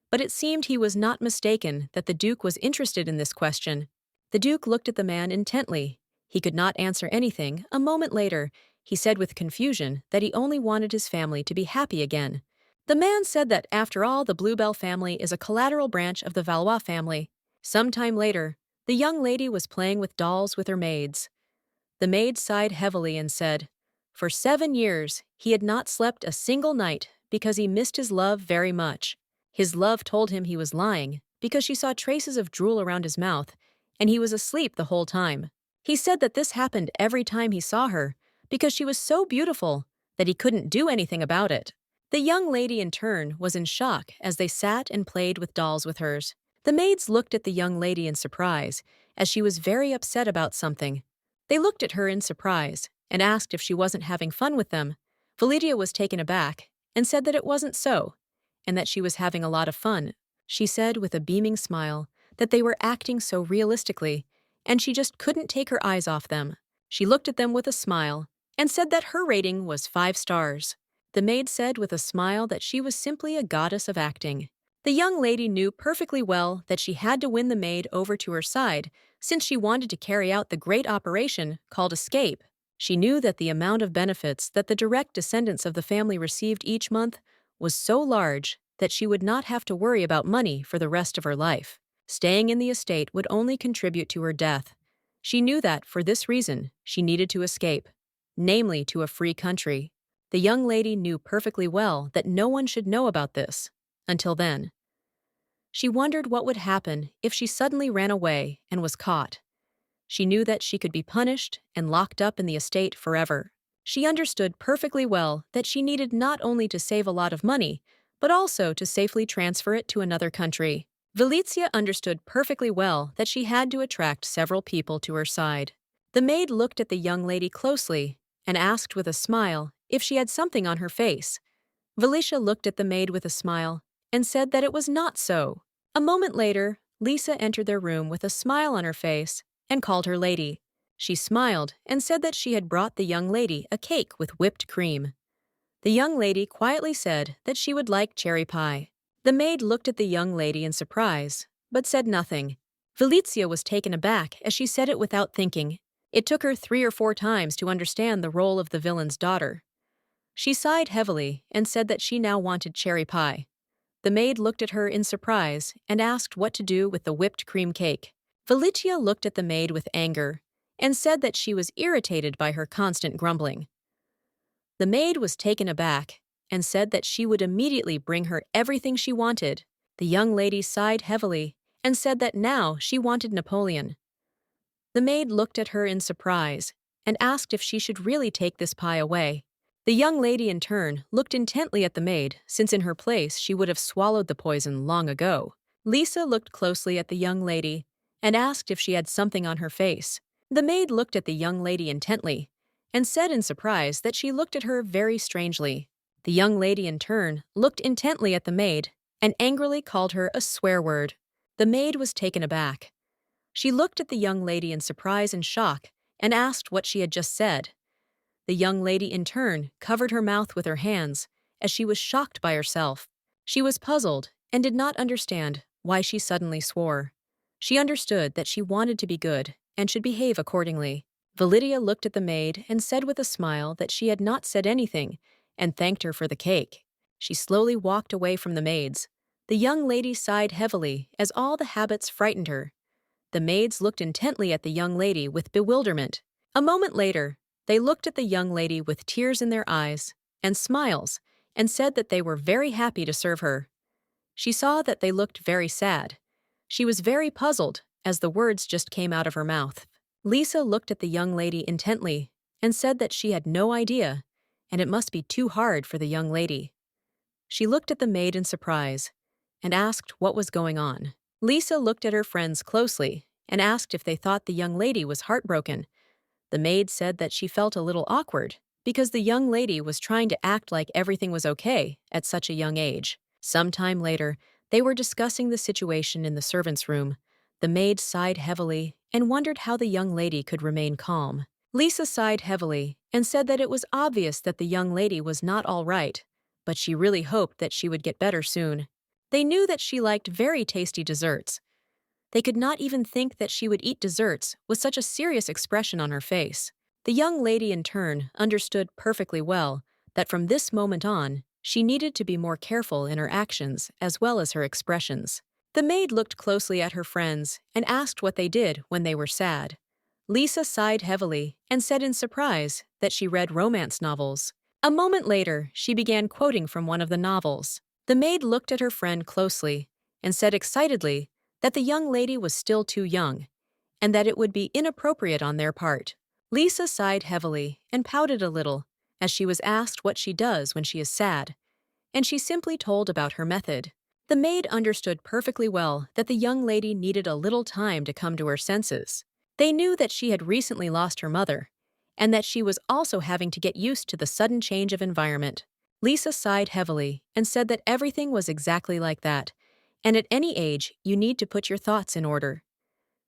Speaker 1: But it seemed he was not mistaken that the Duke was interested in this question. The Duke looked at the man intently. He could not answer anything. A moment later, he said with confusion that he only wanted his family to be happy again. The man said that after all, the Bluebell family is a collateral branch of the Valois family. Some time later, the young lady was playing with dolls with her maids. The maid sighed heavily and said, "For 7 years, he had not slept a single night because he missed his love very much. His love told him he was lying because she saw traces of drool around his mouth, and he was asleep the whole time. He said that this happened every time he saw her because she was so beautiful that he couldn't do anything about it." The young lady in turn was in shock as they sat and played with dolls with hers. The maids looked at the young lady in surprise, as she was very upset about something. They looked at her in surprise and asked if she wasn't having fun with them. Validia was taken aback and said that it wasn't so, and that she was having a lot of fun. She said with a beaming smile that they were acting so realistically, and she just couldn't take her eyes off them. She looked at them with a smile and said that her rating was 5 stars. The maid said with a smile that she was simply a goddess of acting. The young lady knew perfectly well that she had to win the maid over to her side since she wanted to carry out the great operation called escape. She knew that the amount of benefits that the direct descendants of the family received each month was so large that she would not have to worry about money for the rest of her life. Staying in the estate would only contribute to her death. She knew that, for this reason, she needed to escape, namely to a free country. The young lady knew perfectly well that no one should know about this, until then. She wondered what would happen if she suddenly ran away and was caught. She knew that she could be punished and locked up in the estate forever. She understood perfectly well that she needed not only to save a lot of money, but also to safely transfer it to another country. Valicia understood perfectly well that she had to attract several people to her side. The maid looked at the young lady closely and asked with a smile if she had something on her face. Valicia looked at the maid with a smile and said that it was not so. A moment later, Lisa entered their room with a smile on her face and called her lady. She smiled and said that she had brought the young lady a cake with whipped cream. The young lady quietly said that she would like cherry pie. The maid looked at the young lady in surprise, but said nothing. Valicia was taken aback as she said it without thinking. It took her 3 or 4 times to understand the role of the villain's daughter. She sighed heavily and said that she now wanted cherry pie. The maid looked at her in surprise and asked what to do with the whipped cream cake. Valicia looked at the maid with anger and said that she was irritated by her constant grumbling. The maid was taken aback and said that she would immediately bring her everything she wanted. The young lady sighed heavily and said that now she wanted Napoleon. The maid looked at her in surprise and asked if she should really take this pie away. The young lady in turn looked intently at the maid, since in her place she would have swallowed the poison long ago. Lisa looked closely at the young lady and asked if she had something on her face. The maid looked at the young lady intently and said in surprise that she looked at her very strangely. The young lady in turn looked intently at the maid and angrily called her a swear word. The maid was taken aback. She looked at the young lady in surprise and shock and asked what she had just said. The young lady in turn covered her mouth with her hands as she was shocked by herself. She was puzzled and did not understand why she suddenly swore. She understood that she wanted to be good and should behave accordingly. Validia looked at the maid and said with a smile that she had not said anything and thanked her for the cake. She slowly walked away from the maids. The young lady sighed heavily as all the habits frightened her. The maids looked intently at the young lady with bewilderment. A moment later, they looked at the young lady with tears in their eyes and smiles and said that they were very happy to serve her. She saw that they looked very sad. She was very puzzled as the words just came out of her mouth. Lisa looked at the young lady intently and said that she had no idea, and it must be too hard for the young lady. She looked at the maid in surprise and asked what was going on. Lisa looked at her friends closely and asked if they thought the young lady was heartbroken. The maid said that she felt a little awkward because the young lady was trying to act like everything was okay at such a young age. Sometime later, they were discussing the situation in the servants' room. The maid sighed heavily and wondered how the young lady could remain calm. Lisa sighed heavily and said that it was obvious that the young lady was not all right, but she really hoped that she would get better soon. They knew that she liked very tasty desserts. They could not even think that she would eat desserts with such a serious expression on her face. The young lady in turn understood perfectly well that from this moment on, she needed to be more careful in her actions as well as her expressions. The maid looked closely at her friends and asked what they did when they were sad. Lisa sighed heavily and said in surprise that she read romance novels. A moment later, she began quoting from one of the novels. The maid looked at her friend closely and said excitedly that the young lady was still too young and that it would be inappropriate on their part. Lisa sighed heavily and pouted a little as she was asked what she does when she is sad, and she simply told about her method. The maid understood perfectly well that the young lady needed a little time to come to her senses. They knew that she had recently lost her mother, and that she was also having to get used to the sudden change of environment. Lisa sighed heavily and said that everything was exactly like that, and at any age you need to put your thoughts in order.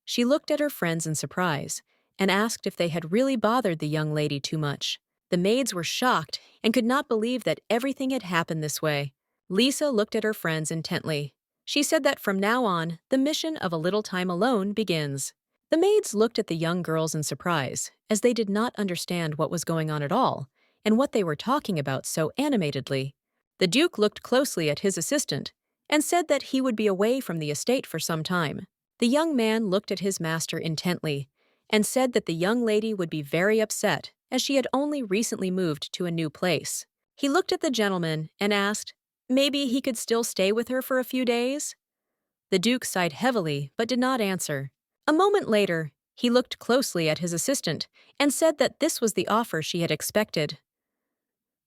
Speaker 1: She looked at her friends in surprise and asked if they had really bothered the young lady too much. The maids were shocked and could not believe that everything had happened this way. Lisa looked at her friends intently. She said that from now on, the mission of a little time alone begins. The maids looked at the young girls in surprise, as they did not understand what was going on at all, and what they were talking about so animatedly. The Duke looked closely at his assistant and said that he would be away from the estate for some time. The young man looked at his master intently and said that the young lady would be very upset as she had only recently moved to a new place. He looked at the gentleman and asked, maybe he could still stay with her for a few days? The Duke sighed heavily but did not answer. A moment later, he looked closely at his assistant and said that this was the offer she had expected.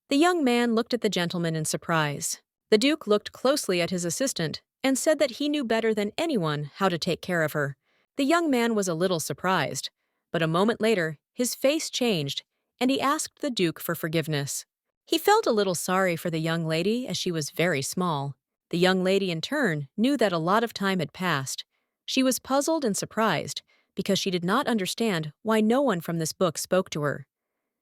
Speaker 1: The young man looked at the gentleman in surprise. The Duke looked closely at his assistant and said that he knew better than anyone how to take care of her. The young man was a little surprised, but a moment later, his face changed and he asked the Duke for forgiveness. He felt a little sorry for the young lady as she was very small. The young lady in turn knew that a lot of time had passed. She was puzzled and surprised because she did not understand why no one from this book spoke to her.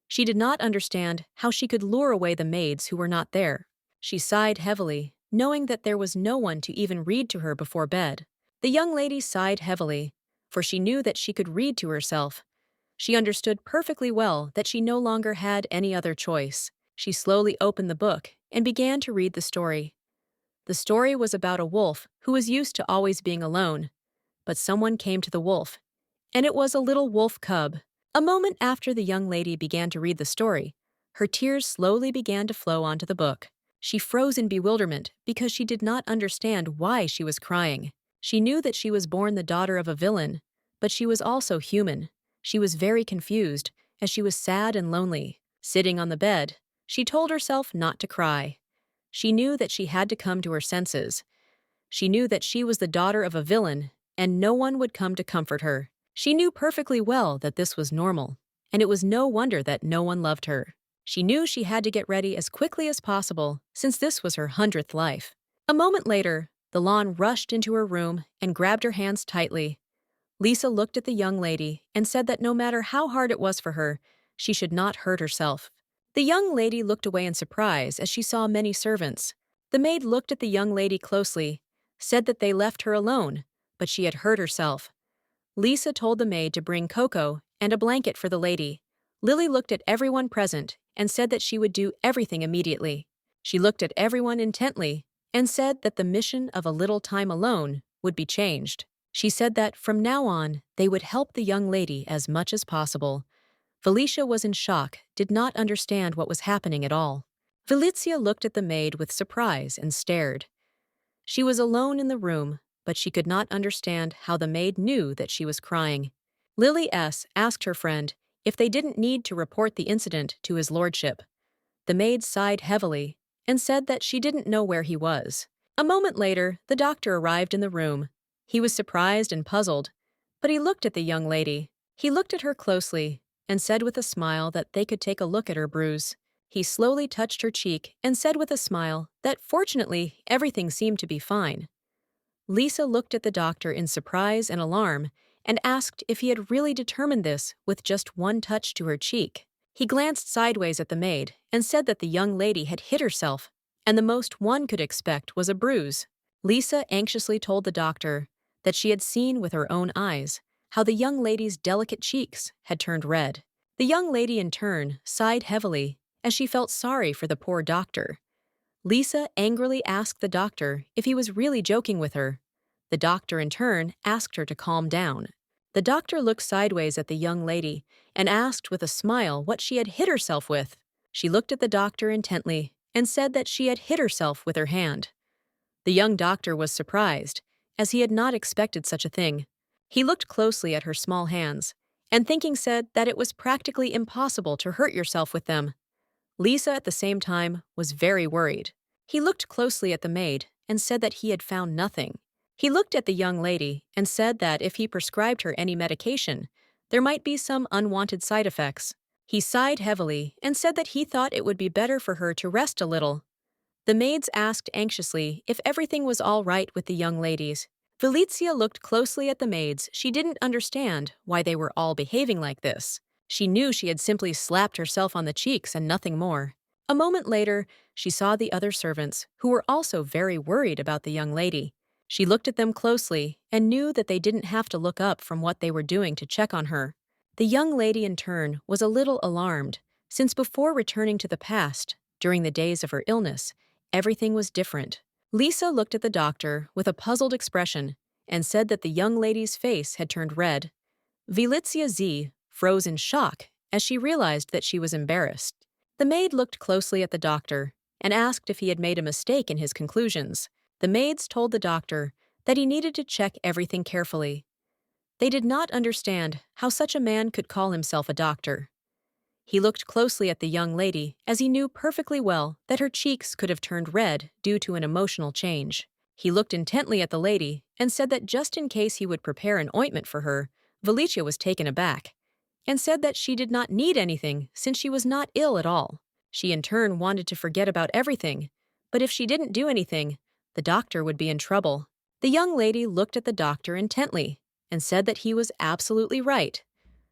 Speaker 1: She did not understand how she could lure away the maids who were not there. She sighed heavily, knowing that there was no one to even read to her before bed. The young lady sighed heavily, for she knew that she could read to herself. She understood perfectly well that she no longer had any other choice. She slowly opened the book and began to read the story. The story was about a wolf who was used to always being alone, but someone came to the wolf, and it was a little wolf cub. A moment after the young lady began to read the story, her tears slowly began to flow onto the book. She froze in bewilderment because she did not understand why she was crying. She knew that she was born the daughter of a villain, but she was also human. She was very confused as she was sad and lonely. Sitting on the bed, she told herself not to cry. She knew that she had to come to her senses. She knew that she was the daughter of a villain, and no one would come to comfort her. She knew perfectly well that this was normal, and it was no wonder that no one loved her. She knew she had to get ready as quickly as possible, since this was her 100th life. A moment later, the Lawn rushed into her room and grabbed her hands tightly. Lisa looked at the young lady and said that no matter how hard it was for her, she should not hurt herself. The young lady looked away in surprise as she saw many servants. The maid looked at the young lady closely, said that they left her alone, but she had hurt herself. Lisa told the maid to bring cocoa and a blanket for the lady. Lily looked at everyone present and said that she would do everything immediately. She looked at everyone intently and said that the mission of a little time alone would be changed. She said that from now on, they would help the young lady as much as possible. Felicia was in shock, did not understand what was happening at all. Felicia looked at the maid with surprise and stared. She was alone in the room, but she could not understand how the maid knew that she was crying. Lily S. asked her friend if they didn't need to report the incident to his lordship. The maid sighed heavily and said that she didn't know where he was. A moment later, the doctor arrived in the room. He was surprised and puzzled, but he looked at the young lady. He looked at her closely and said with a smile that they could take a look at her bruise. He slowly touched her cheek and said with a smile that fortunately everything seemed to be fine. Lisa looked at the doctor in surprise and alarm and asked if he had really determined this with just one touch to her cheek. He glanced sideways at the maid and said that the young lady had hit herself, and the most one could expect was a bruise. Lisa anxiously told the doctor that she had seen with her own eyes how the young lady's delicate cheeks had turned red. The young lady in turn sighed heavily as she felt sorry for the poor doctor. Lisa angrily asked the doctor if he was really joking with her. The doctor in turn asked her to calm down. The doctor looked sideways at the young lady and asked with a smile what she had hit herself with. She looked at the doctor intently and said that she had hit herself with her hand. The young doctor was surprised, as he had not expected such a thing. He looked closely at her small hands, and thinking said that it was practically impossible to hurt yourself with them. Lisa, at the same time, was very worried. He looked closely at the maid and said that he had found nothing. He looked at the young lady and said that if he prescribed her any medication, there might be some unwanted side effects. He sighed heavily and said that he thought it would be better for her to rest a little. The maids asked anxiously if everything was all right with the young ladies. Felicia looked closely at the maids. She didn't understand why they were all behaving like this. She knew she had simply slapped herself on the cheeks and nothing more. A moment later, she saw the other servants, who were also very worried about the young lady. She looked at them closely and knew that they didn't have to look up from what they were doing to check on her. The young lady, in turn, was a little alarmed, since before returning to the past, during the days of her illness, everything was different. Lisa looked at the doctor with a puzzled expression and said that the young lady's face had turned red. Felicia Z froze in shock as she realized that she was embarrassed. The maid looked closely at the doctor and asked if he had made a mistake in his conclusions. The maids told the doctor that he needed to check everything carefully. They did not understand how such a man could call himself a doctor. He looked closely at the young lady as he knew perfectly well that her cheeks could have turned red due to an emotional change. He looked intently at the lady and said that just in case he would prepare an ointment for her, Felicia was taken aback and said that she did not need anything since she was not ill at all. She in turn wanted to forget about everything, but if she didn't do anything, the doctor would be in trouble. The young lady looked at the doctor intently and said that he was absolutely right.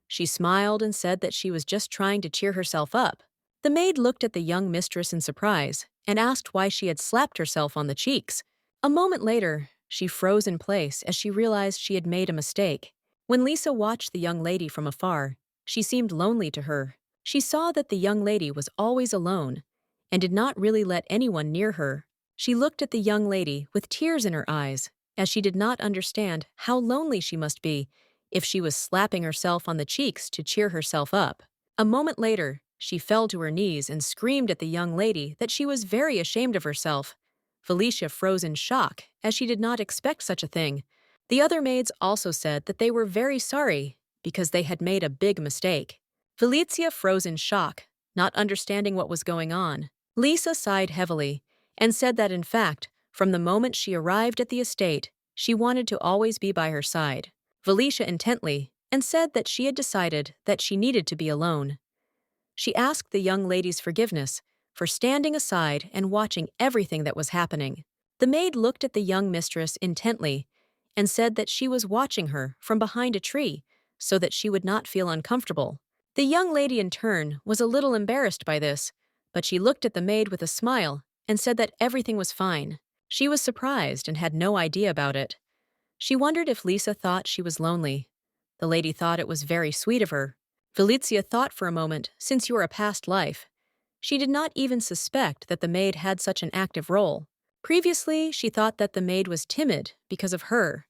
Speaker 1: She smiled and said that she was just trying to cheer herself up. The maid looked at the young mistress in surprise and asked why she had slapped herself on the cheeks. A moment later, she froze in place as she realized she had made a mistake. When Lisa watched the young lady from afar, she seemed lonely to her. She saw that the young lady was always alone and did not really let anyone near her. She looked at the young lady with tears in her eyes, as she did not understand how lonely she must be if she was slapping herself on the cheeks to cheer herself up. A moment later, she fell to her knees and screamed at the young lady that she was very ashamed of herself. Felicia froze in shock, as she did not expect such a thing. The other maids also said that they were very sorry because they had made a big mistake. Felicia froze in shock, not understanding what was going on. Lisa sighed heavily and said that in fact, from the moment she arrived at the estate, she wanted to always be by her side. Felicia intently and said that she had decided that she needed to be alone. She asked the young lady's forgiveness for standing aside and watching everything that was happening. The maid looked at the young mistress intently and said that she was watching her from behind a tree so that she would not feel uncomfortable. The young lady in turn was a little embarrassed by this, but she looked at the maid with a smile and said that everything was fine. She was surprised and had no idea about it. She wondered if Lisa thought she was lonely. The lady thought it was very sweet of her. Felicia thought for a moment, since you were a past life. She did not even suspect that the maid had such an active role. Previously, she thought that the maid was timid because of her.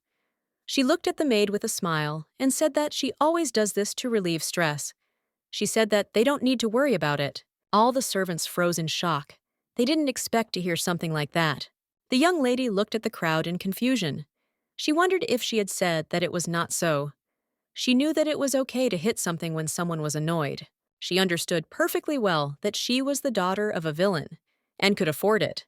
Speaker 1: She looked at the maid with a smile and said that she always does this to relieve stress. She said that they don't need to worry about it. All the servants froze in shock. They didn't expect to hear something like that. The young lady looked at the crowd in confusion. She wondered if she had said that it was not so. She knew that it was okay to hit something when someone was annoyed. She understood perfectly well that she was the daughter of a villain and could afford it.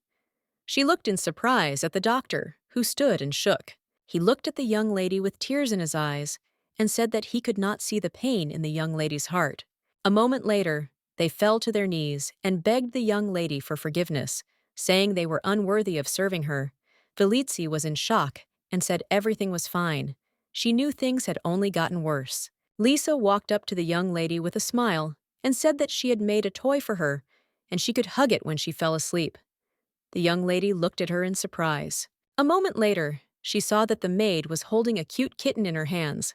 Speaker 1: She looked in surprise at the doctor, who stood and shook. He looked at the young lady with tears in his eyes and said that he could not see the pain in the young lady's heart. A moment later, they fell to their knees and begged the young lady for forgiveness, saying they were unworthy of serving her. Felicia was in shock and said everything was fine. She knew things had only gotten worse. Lisa walked up to the young lady with a smile and said that she had made a toy for her and she could hug it when she fell asleep. The young lady looked at her in surprise. A moment later, she saw that the maid was holding a cute kitten in her hands.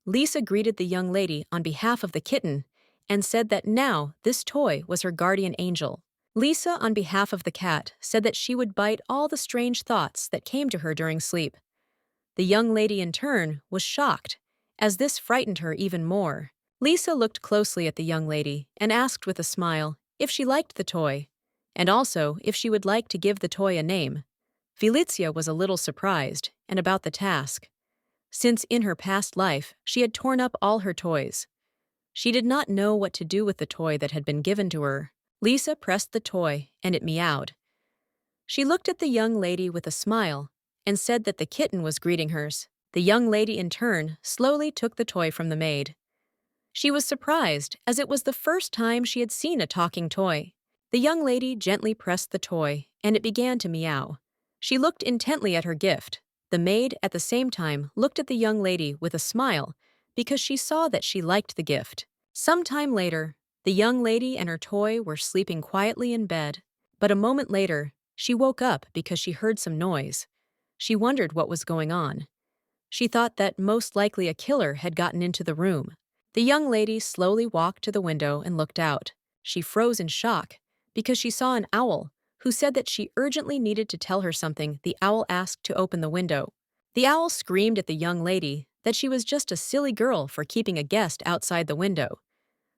Speaker 1: Lisa greeted the young lady on behalf of the kitten and said that now this toy was her guardian angel. Lisa, on behalf of the cat, said that she would bite all the strange thoughts that came to her during sleep. The young lady, in turn, was shocked, as this frightened her even more. Lisa looked closely at the young lady and asked with a smile if she liked the toy, and also if she would like to give the toy a name. Felicia was a little surprised and about the task, since in her past life she had torn up all her toys. She did not know what to do with the toy that had been given to her. Lisa pressed the toy, and it meowed. She looked at the young lady with a smile and said that the kitten was greeting hers. The young lady, in turn, slowly took the toy from the maid. She was surprised, as it was the first time she had seen a talking toy. The young lady gently pressed the toy, and it began to meow. She looked intently at her gift. The maid, at the same time, looked at the young lady with a smile because she saw that she liked the gift. Some time later, the young lady and her toy were sleeping quietly in bed, but a moment later, she woke up because she heard some noise. She wondered what was going on. She thought that most likely a killer had gotten into the room. The young lady slowly walked to the window and looked out. She froze in shock because she saw an owl who said that she urgently needed to tell her something. The owl asked to open the window. The owl screamed at the young lady that she was just a silly girl for keeping a guest outside the window.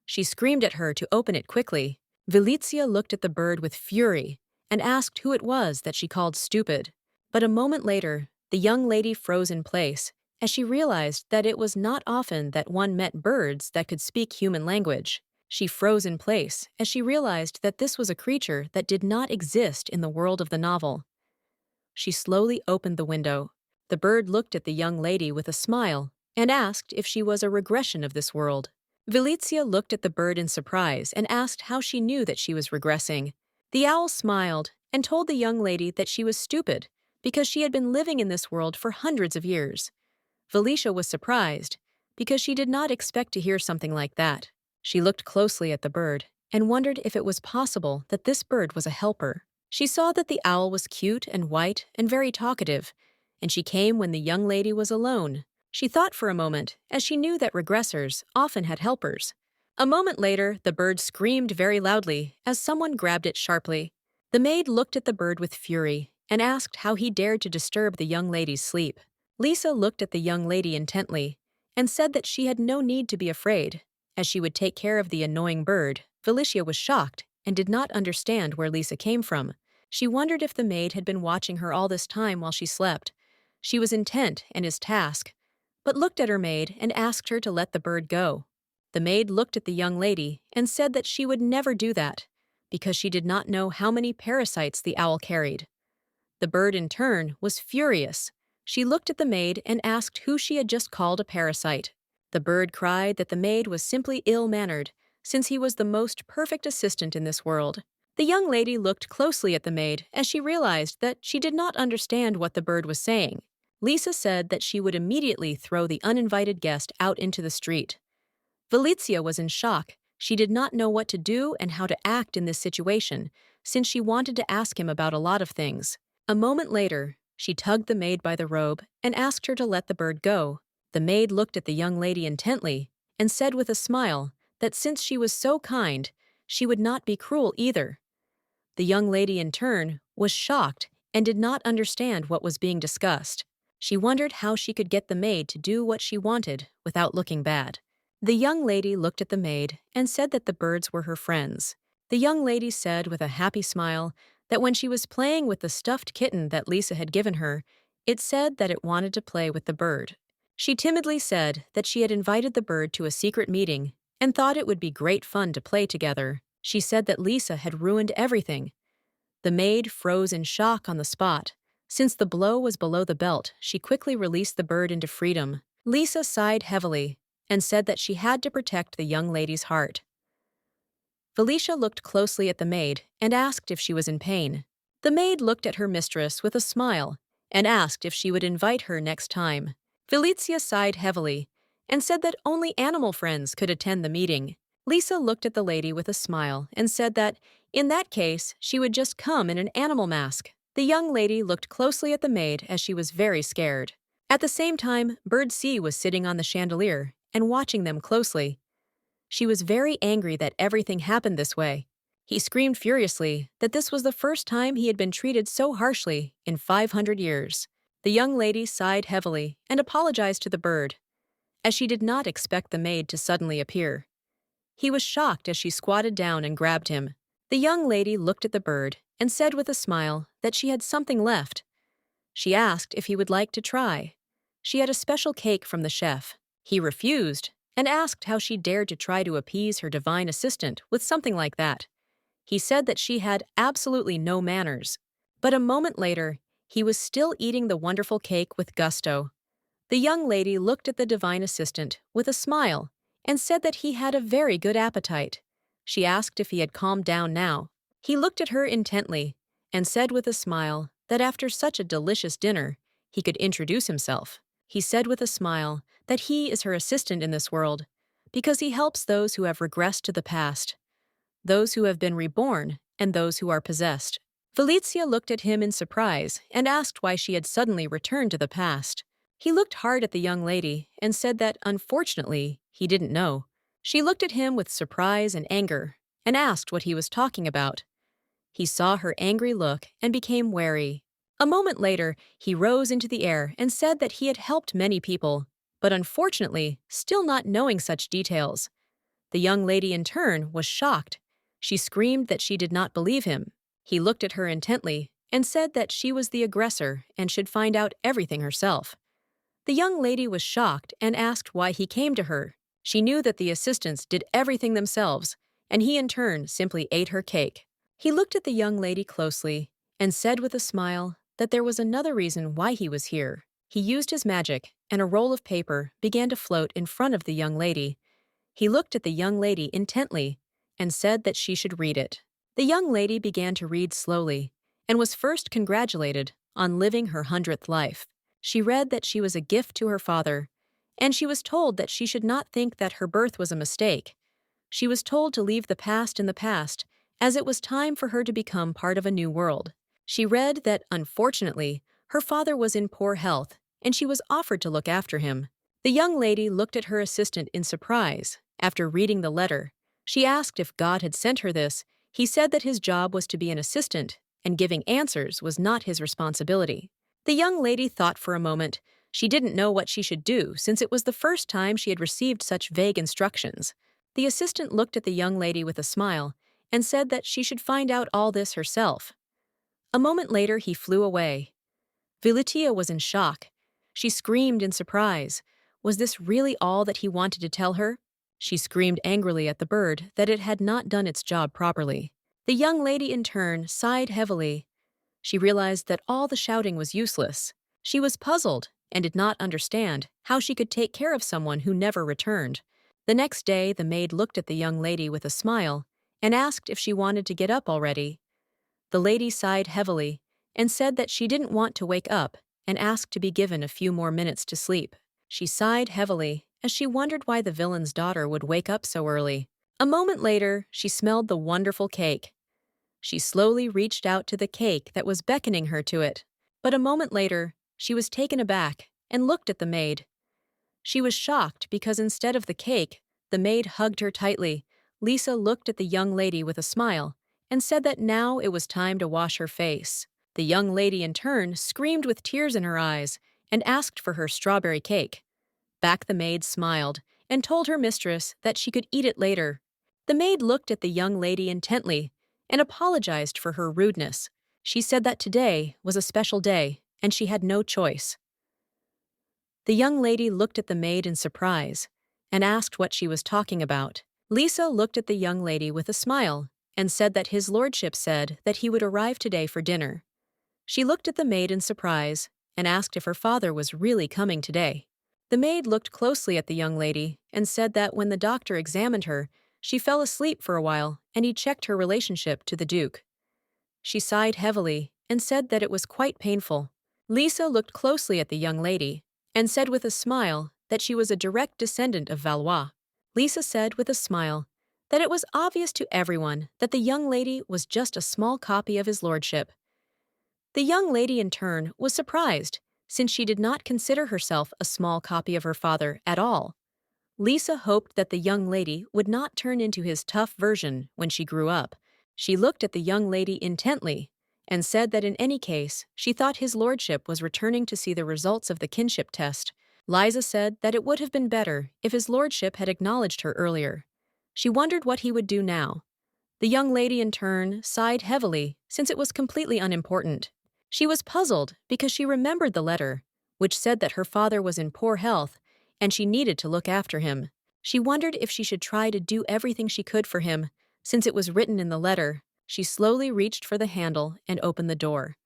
Speaker 1: She screamed at her to open it quickly. Felicia looked at the bird with fury and asked who it was that she called stupid. But a moment later, the young lady froze in place as she realized that it was not often that one met birds that could speak human language. She froze in place as she realized that this was a creature that did not exist in the world of the novel. She slowly opened the window. The bird looked at the young lady with a smile and asked if she was a regression of this world. Felicia looked at the bird in surprise and asked how she knew that she was regressing. The owl smiled and told the young lady that she was stupid because she had been living in this world for hundreds of years. Felicia was surprised because she did not expect to hear something like that. She looked closely at the bird and wondered if it was possible that this bird was a helper. She saw that the owl was cute and white and very talkative, and she came when the young lady was alone. She thought for a moment, as she knew that regressors often had helpers. A moment later, the bird screamed very loudly as someone grabbed it sharply. The maid looked at the bird with fury and asked how he dared to disturb the young lady's sleep. Lisa looked at the young lady intently and said that she had no need to be afraid, as she would take care of the annoying bird. Felicia was shocked and did not understand where Lisa came from. She wondered if the maid had been watching her all this time while she slept. She was intent in his task, but looked at her maid and asked her to let the bird go. The maid looked at the young lady and said that she would never do that, because she did not know how many parasites the owl carried. The bird, in turn, was furious. She looked at the maid and asked who she had just called a parasite. The bird cried that the maid was simply ill-mannered, since he was the most perfect assistant in this world. The young lady looked closely at the maid as she realized that she did not understand what the bird was saying. Lisa said that she would immediately throw the uninvited guest out into the street. Felicia was in shock. She did not know what to do and how to act in this situation, since she wanted to ask him about a lot of things. A moment later, she tugged the maid by the robe and asked her to let the bird go. The maid looked at the young lady intently and said with a smile that since she was so kind, she would not be cruel either. The young lady, in turn, was shocked and did not understand what was being discussed. She wondered how she could get the maid to do what she wanted without looking bad. The young lady looked at the maid and said that the birds were her friends. The young lady said with a happy smile that when she was playing with the stuffed kitten that Lisa had given her, it said that it wanted to play with the bird. She timidly said that she had invited the bird to a secret meeting and thought it would be great fun to play together. She said that Lisa had ruined everything. The maid froze in shock on the spot. Since the blow was below the belt, she quickly released the bird into freedom. Lisa sighed heavily and said that she had to protect the young lady's heart. Felicia looked closely at the maid and asked if she was in pain. The maid looked at her mistress with a smile and asked if she would invite her next time. Felicia sighed heavily and said that only animal friends could attend the meeting. Lisa looked at the lady with a smile and said that, in that case, she would just come in an animal mask. The young lady looked closely at the maid as she was very scared. At the same time, Bird C was sitting on the chandelier and watching them closely. She was very angry that everything happened this way. He screamed furiously that this was the first time he had been treated so harshly in 500 years. The young lady sighed heavily and apologized to the bird, as she did not expect the maid to suddenly appear. He was shocked as she squatted down and grabbed him. The young lady looked at the bird and said with a smile that she had something left. She asked if he would like to try. She had a special cake from the chef. He refused and asked how she dared to try to appease her divine assistant with something like that. He said that she had absolutely no manners. But a moment later, he was still eating the wonderful cake with gusto. The young lady looked at the divine assistant with a smile and said that he had a very good appetite. She asked if he had calmed down now. He looked at her intently and said with a smile that after such a delicious dinner, he could introduce himself. He said with a smile that he is her assistant in this world because he helps those who have regressed to the past, those who have been reborn, and those who are possessed. Felicia looked at him in surprise and asked why she had suddenly returned to the past. He looked hard at the young lady and said that, unfortunately, he didn't know. She looked at him with surprise and anger and asked what he was talking about. He saw her angry look and became wary. A moment later, he rose into the air and said that he had helped many people, but unfortunately, still not knowing such details. The young lady in turn was shocked. She screamed that she did not believe him. He looked at her intently and said that she was the aggressor and should find out everything herself. The young lady was shocked and asked why he came to her. She knew that the assistants did everything themselves, and he in turn simply ate her cake. He looked at the young lady closely and said with a smile that there was another reason why he was here. He used his magic, and a roll of paper began to float in front of the young lady. He looked at the young lady intently and said that she should read it. The young lady began to read slowly and was first congratulated on living her 100th life. She read that she was a gift to her father, and she was told that she should not think that her birth was a mistake. She was told to leave the past in the past, as it was time for her to become part of a new world. She read that, unfortunately, her father was in poor health, and she was offered to look after him. The young lady looked at her assistant in surprise. After reading the letter, she asked if God had sent her this. He said that his job was to be an assistant, and giving answers was not his responsibility. The young lady thought for a moment. She didn't know what she should do since it was the first time she had received such vague instructions. The assistant looked at the young lady with a smile and said that she should find out all this herself. A moment later, he flew away. Felicia was in shock. She screamed in surprise. Was this really all that he wanted to tell her? She screamed angrily at the bird that it had not done its job properly. The young lady in turn sighed heavily. She realized that all the shouting was useless. She was puzzled and did not understand how she could take care of someone who never returned. The next day, the maid looked at the young lady with a smile and asked if she wanted to get up already. The lady sighed heavily and said that she didn't want to wake up and asked to be given a few more minutes to sleep. She sighed heavily as she wondered why the villain's daughter would wake up so early. A moment later, she smelled the wonderful cake. She slowly reached out to the cake that was beckoning her to it. But a moment later, she was taken aback and looked at the maid. She was shocked because instead of the cake, the maid hugged her tightly. Lisa looked at the young lady with a smile and said that now it was time to wash her face. The young lady in turn screamed with tears in her eyes and asked for her strawberry cake. Back the maid smiled and told her mistress that she could eat it later. The maid looked at the young lady intently and apologized for her rudeness. She said that today was a special day and she had no choice. The young lady looked at the maid in surprise and asked what she was talking about. Lisa looked at the young lady with a smile and said that his lordship said that he would arrive today for dinner. She looked at the maid in surprise and asked if her father was really coming today. The maid looked closely at the young lady and said that when the doctor examined her, she fell asleep for a while and he checked her relationship to the Duke. She sighed heavily and said that it was quite painful. Lisa looked closely at the young lady and said with a smile that she was a direct descendant of Valois. Lisa said with a smile that it was obvious to everyone that the young lady was just a small copy of his lordship. The young lady in turn was surprised, since she did not consider herself a small copy of her father at all. Lisa hoped that the young lady would not turn into his tough version when she grew up. She looked at the young lady intently and said that in any case, she thought his lordship was returning to see the results of the kinship test. Liza said that it would have been better if his lordship had acknowledged her earlier. She wondered what he would do now. The young lady in turn sighed heavily, since it was completely unimportant. She was puzzled because she remembered the letter, which said that her father was in poor health and she needed to look after him. She wondered if she should try to do everything she could for him, since it was written in the letter. She slowly reached for the handle and opened the door.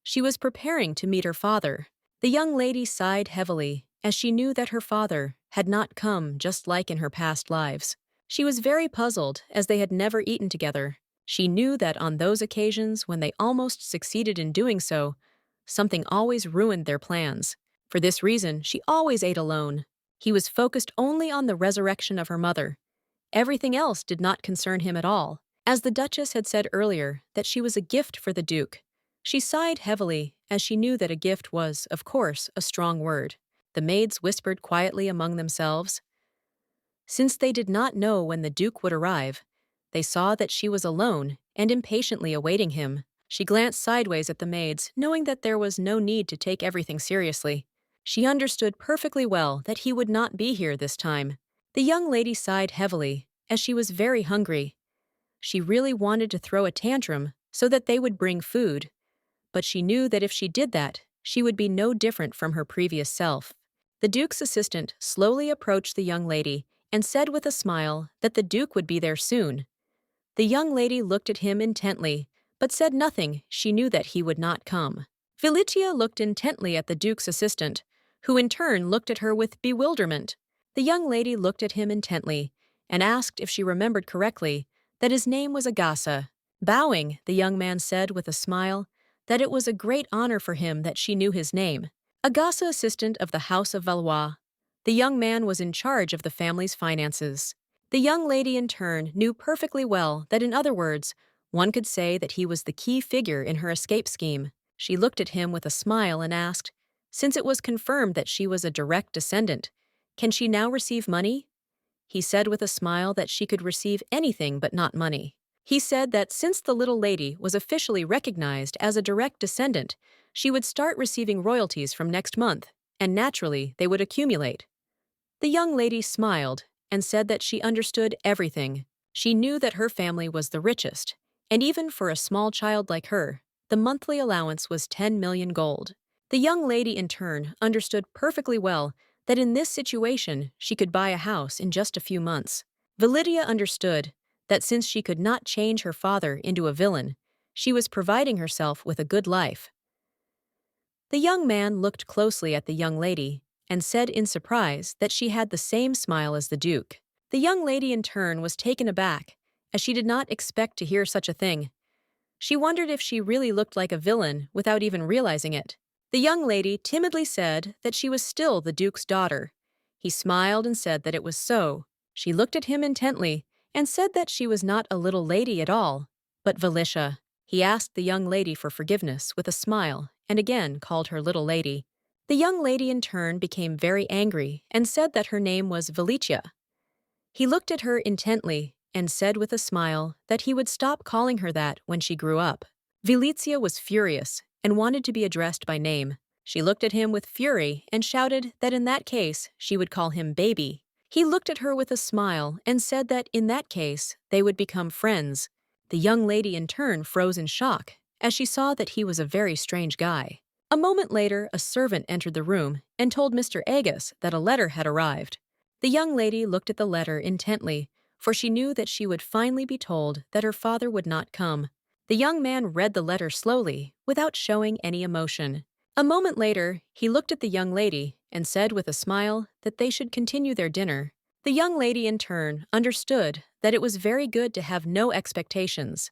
Speaker 1: She was preparing to meet her father. The young lady sighed heavily, as she knew that her father had not come just like in her past lives. She was very puzzled, as they had never eaten together. She knew that on those occasions when they almost succeeded in doing so, something always ruined their plans. For this reason, she always ate alone. He was focused only on the resurrection of her mother. Everything else did not concern him at all. As the Duchess had said earlier that she was a gift for the Duke, she sighed heavily as she knew that a gift was, of course, a strong word. The maids whispered quietly among themselves. Since they did not know when the Duke would arrive, they saw that she was alone and impatiently awaiting him. She glanced sideways at the maids, knowing that there was no need to take everything seriously. She understood perfectly well that he would not be here this time. The young lady sighed heavily, as she was very hungry. She really wanted to throw a tantrum so that they would bring food, but she knew that if she did that, she would be no different from her previous self. The Duke's assistant slowly approached the young lady and said with a smile that the Duke would be there soon. The young lady looked at him intently, but said nothing. She knew that he would not come. Felicia looked intently at the Duke's assistant, who in turn looked at her with bewilderment. The young lady looked at him intently and asked if she remembered correctly that his name was Agasa. Bowing, the young man said with a smile that it was a great honor for him that she knew his name. Agasa, assistant of the House of Valois. The young man was in charge of the family's finances. The young lady in turn knew perfectly well that, in other words, one could say that he was the key figure in her escape scheme. She looked at him with a smile and asked, since it was confirmed that she was a direct descendant, can she now receive money? He said with a smile that she could receive anything but not money. He said that since the little lady was officially recognized as a direct descendant, she would start receiving royalties from next month, and naturally they would accumulate. The young lady smiled and said that she understood everything. She knew that her family was the richest, and even for a small child like her, the monthly allowance was 10 million gold. The young lady in turn understood perfectly well that in this situation she could buy a house in just a few months. Validia understood that since she could not change her father into a villain, she was providing herself with a good life. The young man looked closely at the young lady and said in surprise that she had the same smile as the Duke. The young lady in turn was taken aback, as she did not expect to hear such a thing. She wondered if she really looked like a villain without even realizing it. The young lady timidly said that she was still the Duke's daughter. He smiled and said that it was so. She looked at him intently and said that she was not a little lady at all, but Valicia. He asked the young lady for forgiveness with a smile and again called her little lady. The young lady in turn became very angry and said that her name was Valicia. He looked at her intently and said with a smile that he would stop calling her that when she grew up. Vilizia was furious and wanted to be addressed by name. She looked at him with fury and shouted that in that case she would call him baby. He looked at her with a smile and said that in that case they would become friends. The young lady in turn froze in shock as she saw that he was a very strange guy. A moment later, a servant entered the room and told Mr. Agasa that a letter had arrived. The young lady looked at the letter intently, for she knew that she would finally be told that her father would not come. The young man read the letter slowly, without showing any emotion. A moment later, he looked at the young lady and said with a smile that they should continue their dinner. The young lady in turn understood that it was very good to have no expectations.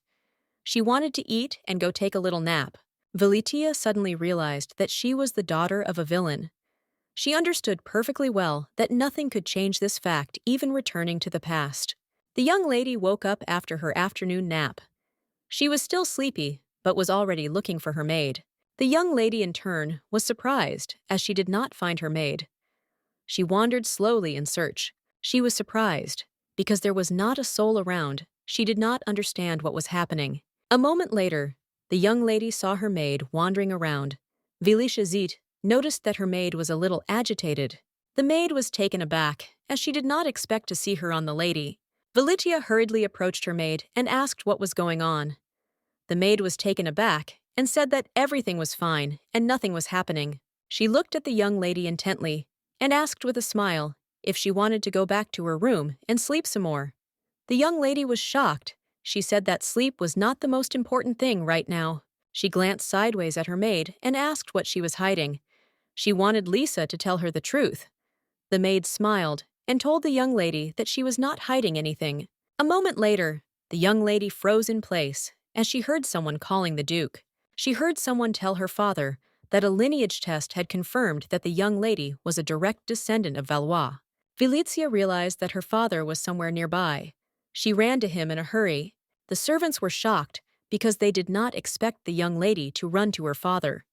Speaker 1: She wanted to eat and go take a little nap. Velitia suddenly realized that she was the daughter of a villain. She understood perfectly well that nothing could change this fact, even returning to the past. The young lady woke up after her afternoon nap. She was still sleepy, but was already looking for her maid. The young lady in turn was surprised as she did not find her maid. She wandered slowly in search. She was surprised because there was not a soul around. She did not understand what was happening. A moment later, the young lady saw her maid wandering around. Velitia noticed that her maid was a little agitated. The maid was taken aback, as she did not expect to see her on the lady. Velitia hurriedly approached her maid and asked what was going on. The maid was taken aback and said that everything was fine and nothing was happening. She looked at the young lady intently and asked with a smile if she wanted to go back to her room and sleep some more. The young lady was shocked. She said that sleep was not the most important thing right now. She glanced sideways at her maid and asked what she was hiding. She wanted Lisa to tell her the truth. The maid smiled and told the young lady that she was not hiding anything. A moment later, the young lady froze in place as she heard someone calling the Duke. She heard someone tell her father that a lineage test had confirmed that the young lady was a direct descendant of Valois. Velitia realized that her father was somewhere nearby. She ran to him in a hurry. The servants were shocked because they did not expect the young lady to run to her father.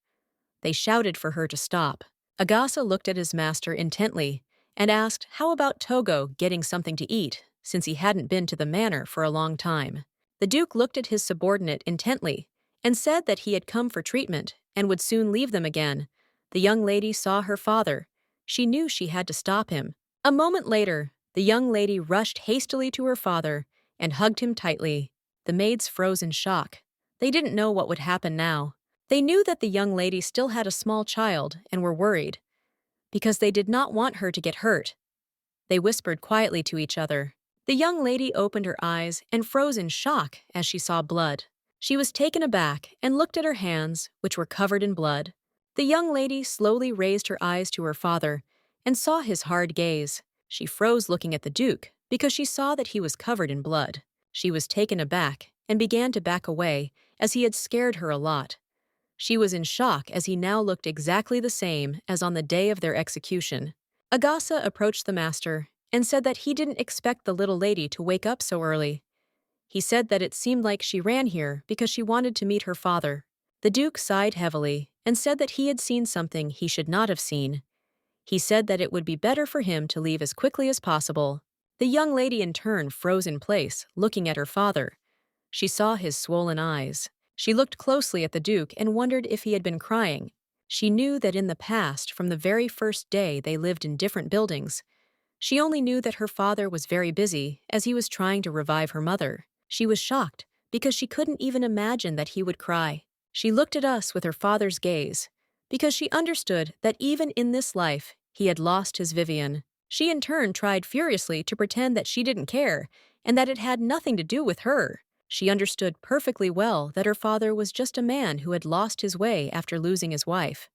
Speaker 1: They shouted for her to stop. Agasa looked at his master intently and asked how about Togo getting something to eat, since he hadn't been to the manor for a long time. The Duke looked at his subordinate intently and said that he had come for treatment and would soon leave them again. The young lady saw her father. She knew she had to stop him. A moment later, the young lady rushed hastily to her father and hugged him tightly. The maids froze in shock. They didn't know what would happen now. They knew that the young lady still had a small child and were worried, because they did not want her to get hurt. They whispered quietly to each other. The young lady opened her eyes and froze in shock as she saw blood. She was taken aback and looked at her hands, which were covered in blood. The young lady slowly raised her eyes to her father and saw his hard gaze. She froze looking at the Duke because she saw that he was covered in blood. She was taken aback and began to back away as he had scared her a lot. She was in shock as he now looked exactly the same as on the day of their execution. Agasa approached the master and said that he didn't expect the little lady to wake up so early. He said that it seemed like she ran here because she wanted to meet her father. The Duke sighed heavily and said that he had seen something he should not have seen. He said that it would be better for him to leave as quickly as possible. The young lady in turn froze in place, looking at her father. She saw his swollen eyes. She looked closely at the Duke and wondered if he had been crying. She knew that in the past, from the very first day they lived in different buildings, she only knew that her father was very busy as he was trying to revive her mother. She was shocked because she couldn't even imagine that he would cry. She looked at us with her father's gaze because she understood that even in this life, he had lost his Vivian. She in turn tried furiously to pretend that she didn't care and that it had nothing to do with her. She understood perfectly well that her father was just a man who had lost his way after losing his wife.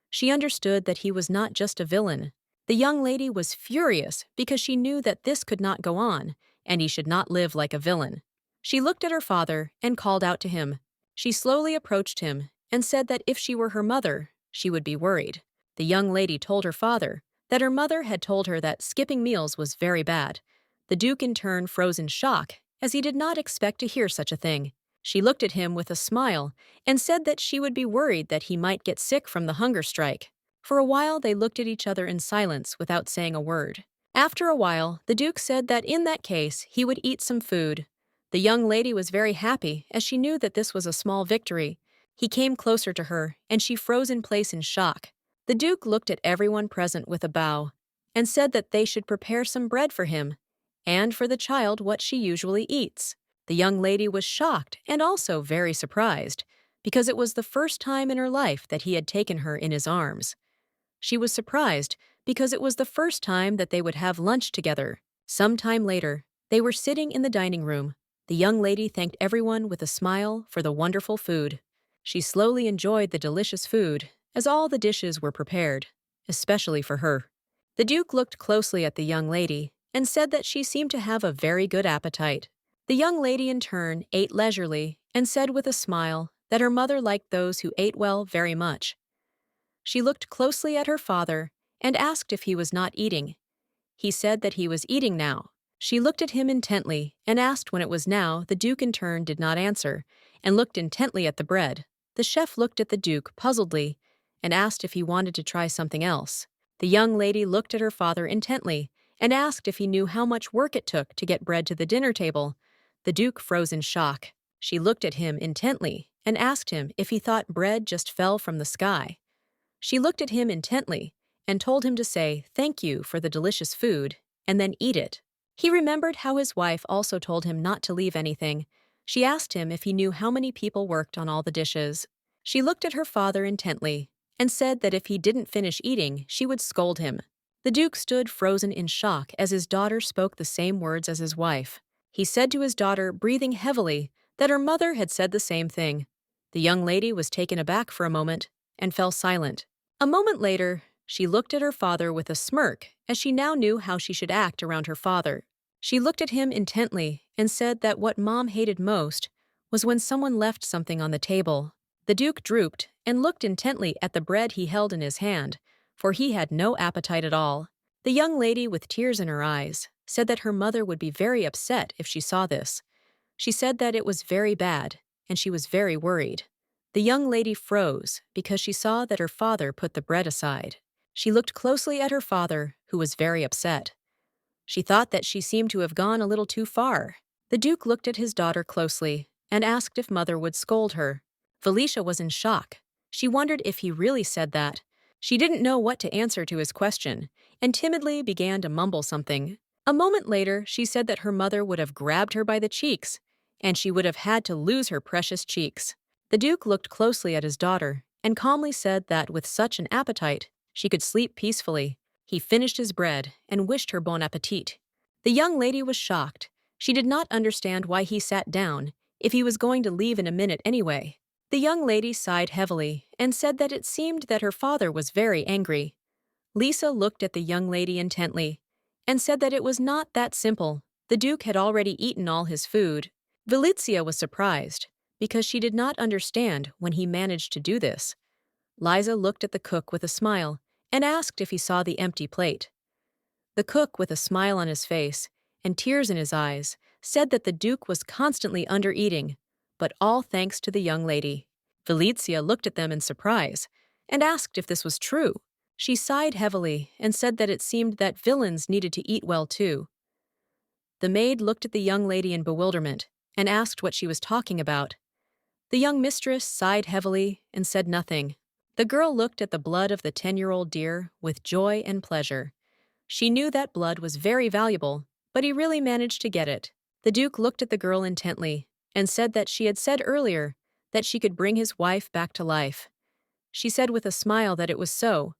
Speaker 1: She understood that he was not just a villain. The young lady was furious because she knew that this could not go on, and he should not live like a villain. She looked at her father and called out to him. She slowly approached him and said that if she were her mother, she would be worried. The young lady told her father that her mother had told her that skipping meals was very bad. The Duke in turn froze in shock, as he did not expect to hear such a thing. She looked at him with a smile and said that she would be worried that he might get sick from the hunger strike. For a while they looked at each other in silence without saying a word. After a while, the Duke said that in that case he would eat some food. The young lady was very happy as she knew that this was a small victory. He came closer to her, and she froze in place in shock. The Duke looked at everyone present with a bow and said that they should prepare some bread for him and for the child what she usually eats. The young lady was shocked and also very surprised because it was the first time in her life that he had taken her in his arms. She was surprised because it was the first time that they would have lunch together. Some time later, they were sitting in the dining room. The young lady thanked everyone with a smile for the wonderful food. She slowly enjoyed the delicious food as all the dishes were prepared, especially for her. The Duke looked closely at the young lady and said that she seemed to have a very good appetite. The young lady in turn ate leisurely and said with a smile that her mother liked those who ate well very much. She looked closely at her father and asked if he was not eating. He said that he was eating now. She looked at him intently and asked when it was now. The Duke in turn did not answer and looked intently at the bread. The chef looked at the Duke puzzledly and asked if he wanted to try something else. The young lady looked at her father intently and asked if he knew how much work it took to get bread to the dinner table. The Duke froze in shock. She looked at him intently and asked him if he thought bread just fell from the sky. She looked at him intently and told him to say thank you for the delicious food and then eat it. He remembered how his wife also told him not to leave anything. She asked him if he knew how many people worked on all the dishes. She looked at her father intently and said that if he didn't finish eating, she would scold him. The Duke stood frozen in shock as his daughter spoke the same words as his wife. He said to his daughter, breathing heavily, that her mother had said the same thing. The young lady was taken aback for a moment and fell silent. A moment later, she looked at her father with a smirk as she now knew how she should act around her father. She looked at him intently and said that what Mom hated most was when someone left something on the table. The Duke drooped and looked intently at the bread he held in his hand, for he had no appetite at all. The young lady, with tears in her eyes, said that her mother would be very upset if she saw this. She said that it was very bad, and she was very worried. The young lady froze because she saw that her father put the bread aside. She looked closely at her father, who was very upset. She thought that she seemed to have gone a little too far. The Duke looked at his daughter closely and asked if mother would scold her. Felicia was in shock. She wondered if he really said that. She didn't know what to answer to his question and timidly began to mumble something. A moment later, she said that her mother would have grabbed her by the cheeks, and she would have had to lose her precious cheeks. The Duke looked closely at his daughter and calmly said that with such an appetite, she could sleep peacefully. He finished his bread and wished her bon appetit. The young lady was shocked. She did not understand why he sat down if he was going to leave in a minute anyway. The young lady sighed heavily and said that it seemed that her father was very angry. Lisa looked at the young lady intently and said that it was not that simple. The Duke had already eaten all his food. Valizia was surprised because she did not understand when he managed to do this. Liza looked at the cook with a smile and asked if he saw the empty plate. The cook, with a smile on his face and tears in his eyes, said that the Duke was constantly under-eating, but all thanks to the young lady. Valizia looked at them in surprise and asked if this was true. She sighed heavily and said that it seemed that villains needed to eat well too. The maid looked at the young lady in bewilderment and asked what she was talking about. The young mistress sighed heavily and said nothing. The girl looked at the blood of the 10-year-old deer with joy and pleasure. She knew that blood was very valuable, but he really managed to get it. The Duke looked at the girl intently and said that she had said earlier that she could bring his wife back to life. She said with a smile that it was so,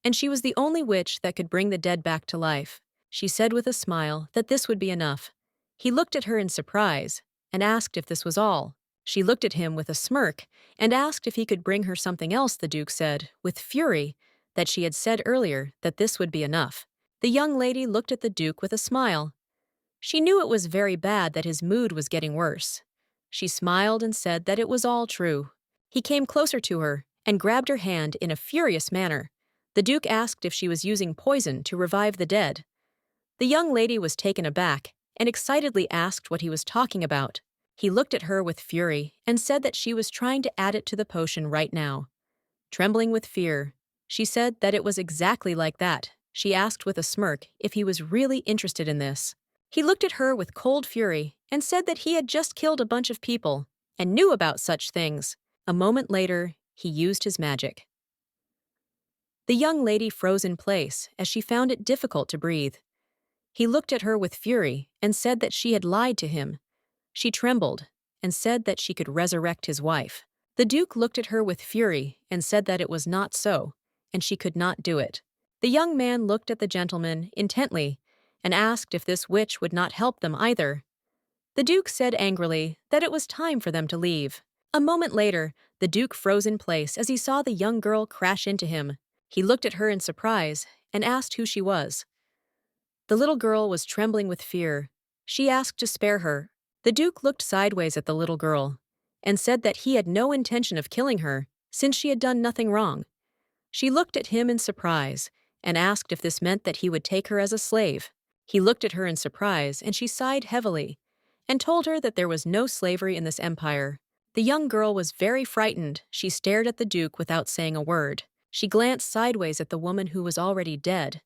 Speaker 1: and she was the only witch that could bring the dead back to life. She said with a smile that this would be enough. He looked at her in surprise and asked if this was all. She looked at him with a smirk and asked if he could bring her something else. The Duke said, with fury, that she had said earlier that this would be enough. The young lady looked at the Duke with a smile. She knew it was very bad that his mood was getting worse. She smiled and said that it was all true. He came closer to her and grabbed her hand in a furious manner. The Duke asked if she was using poison to revive the dead. The young lady was taken aback and excitedly asked what he was talking about. He looked at her with fury and said that she was trying to add it to the potion right now. Trembling with fear, she said that it was exactly like that. She asked with a smirk if he was really interested in this. He looked at her with cold fury and said that he had just killed a bunch of people and knew about such things. A moment later, he used his magic. The young lady froze in place as she found it difficult to breathe. He looked at her with fury and said that she had lied to him. She trembled and said that she could resurrect his wife. The Duke looked at her with fury and said that it was not so, and she could not do it. The young man looked at the gentleman intently and asked if this witch would not help them either. The Duke said angrily that it was time for them to leave. A moment later, the Duke froze in place as he saw the young girl crash into him. He looked at her in surprise and asked who she was. The little girl was trembling with fear. She asked to spare her. The Duke looked sideways at the little girl and said that he had no intention of killing her since she had done nothing wrong. She looked at him in surprise and asked if this meant that he would take her as a slave. He looked at her in surprise and she sighed heavily and told her that there was no slavery in this empire. The young girl was very frightened. She stared at the Duke without saying a word. She glanced sideways at the woman who was already dead.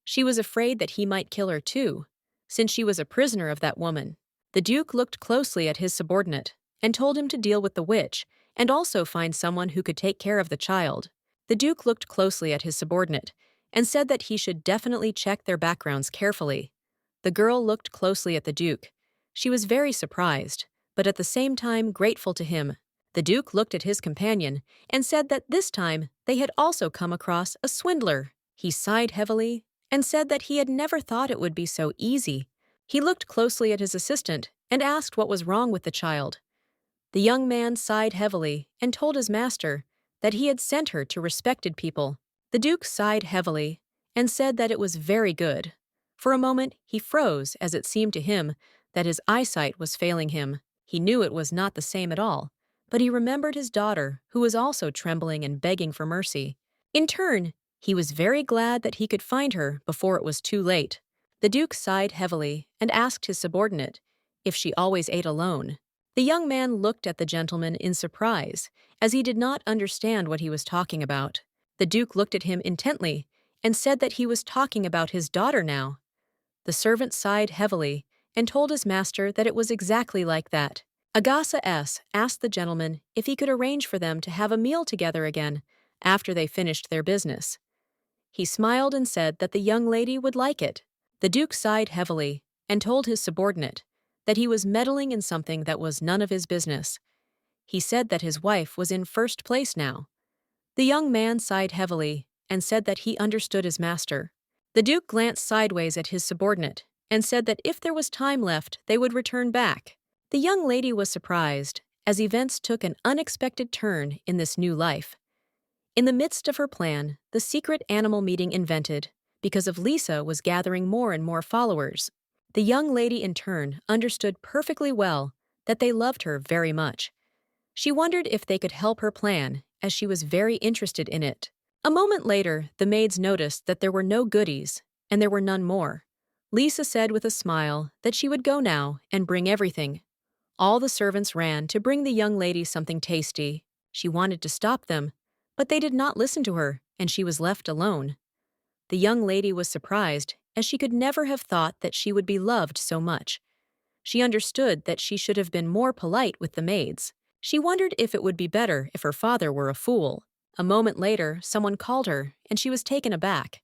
Speaker 1: She was afraid that he might kill her too, since she was a prisoner of that woman. The Duke looked closely at his subordinate and told him to deal with the witch and also find someone who could take care of the child. The Duke looked closely at his subordinate and said that he should definitely check their backgrounds carefully. The girl looked closely at the Duke. She was very surprised, but at the same time grateful to him. The Duke looked at his companion and said that this time they had also come across a swindler. He sighed heavily and said that he had never thought it would be so easy. He looked closely at his assistant and asked what was wrong with the child. The young man sighed heavily and told his master that he had sent her to respected people. The Duke sighed heavily and said that it was very good. For a moment, he froze as it seemed to him that his eyesight was failing him. He knew it was not the same at all, but he remembered his daughter, who was also trembling and begging for mercy. In turn, he was very glad that he could find her before it was too late. The Duke sighed heavily and asked his subordinate if she always ate alone. The young man looked at the gentleman in surprise, as he did not understand what he was talking about. The Duke looked at him intently and said that he was talking about his daughter now. The servant sighed heavily and told his master that it was exactly like that. Agasa asked the gentleman if he could arrange for them to have a meal together again after they finished their business. He smiled and said that the young lady would like it. The Duke sighed heavily and told his subordinate that he was meddling in something that was none of his business. He said that his wife was in first place now. The young man sighed heavily and said that he understood his master. The Duke glanced sideways at his subordinate and said that if there was time left, they would return back. The young lady was surprised, as events took an unexpected turn in this new life. In the midst of her plan, the secret animal meeting invented, because of Lisa was gathering more and more followers. The young lady in turn understood perfectly well that they loved her very much. She wondered if they could help her plan, as she was very interested in it. A moment later, the maids noticed that there were no goodies, and there were none more. Lisa said with a smile that she would go now and bring everything. All the servants ran to bring the young lady something tasty. She wanted to stop them, but they did not listen to her, and she was left alone. The young lady was surprised, as she could never have thought that she would be loved so much. She understood that she should have been more polite with the maids. She wondered if it would be better if her father were a fool. A moment later, someone called her, and she was taken aback.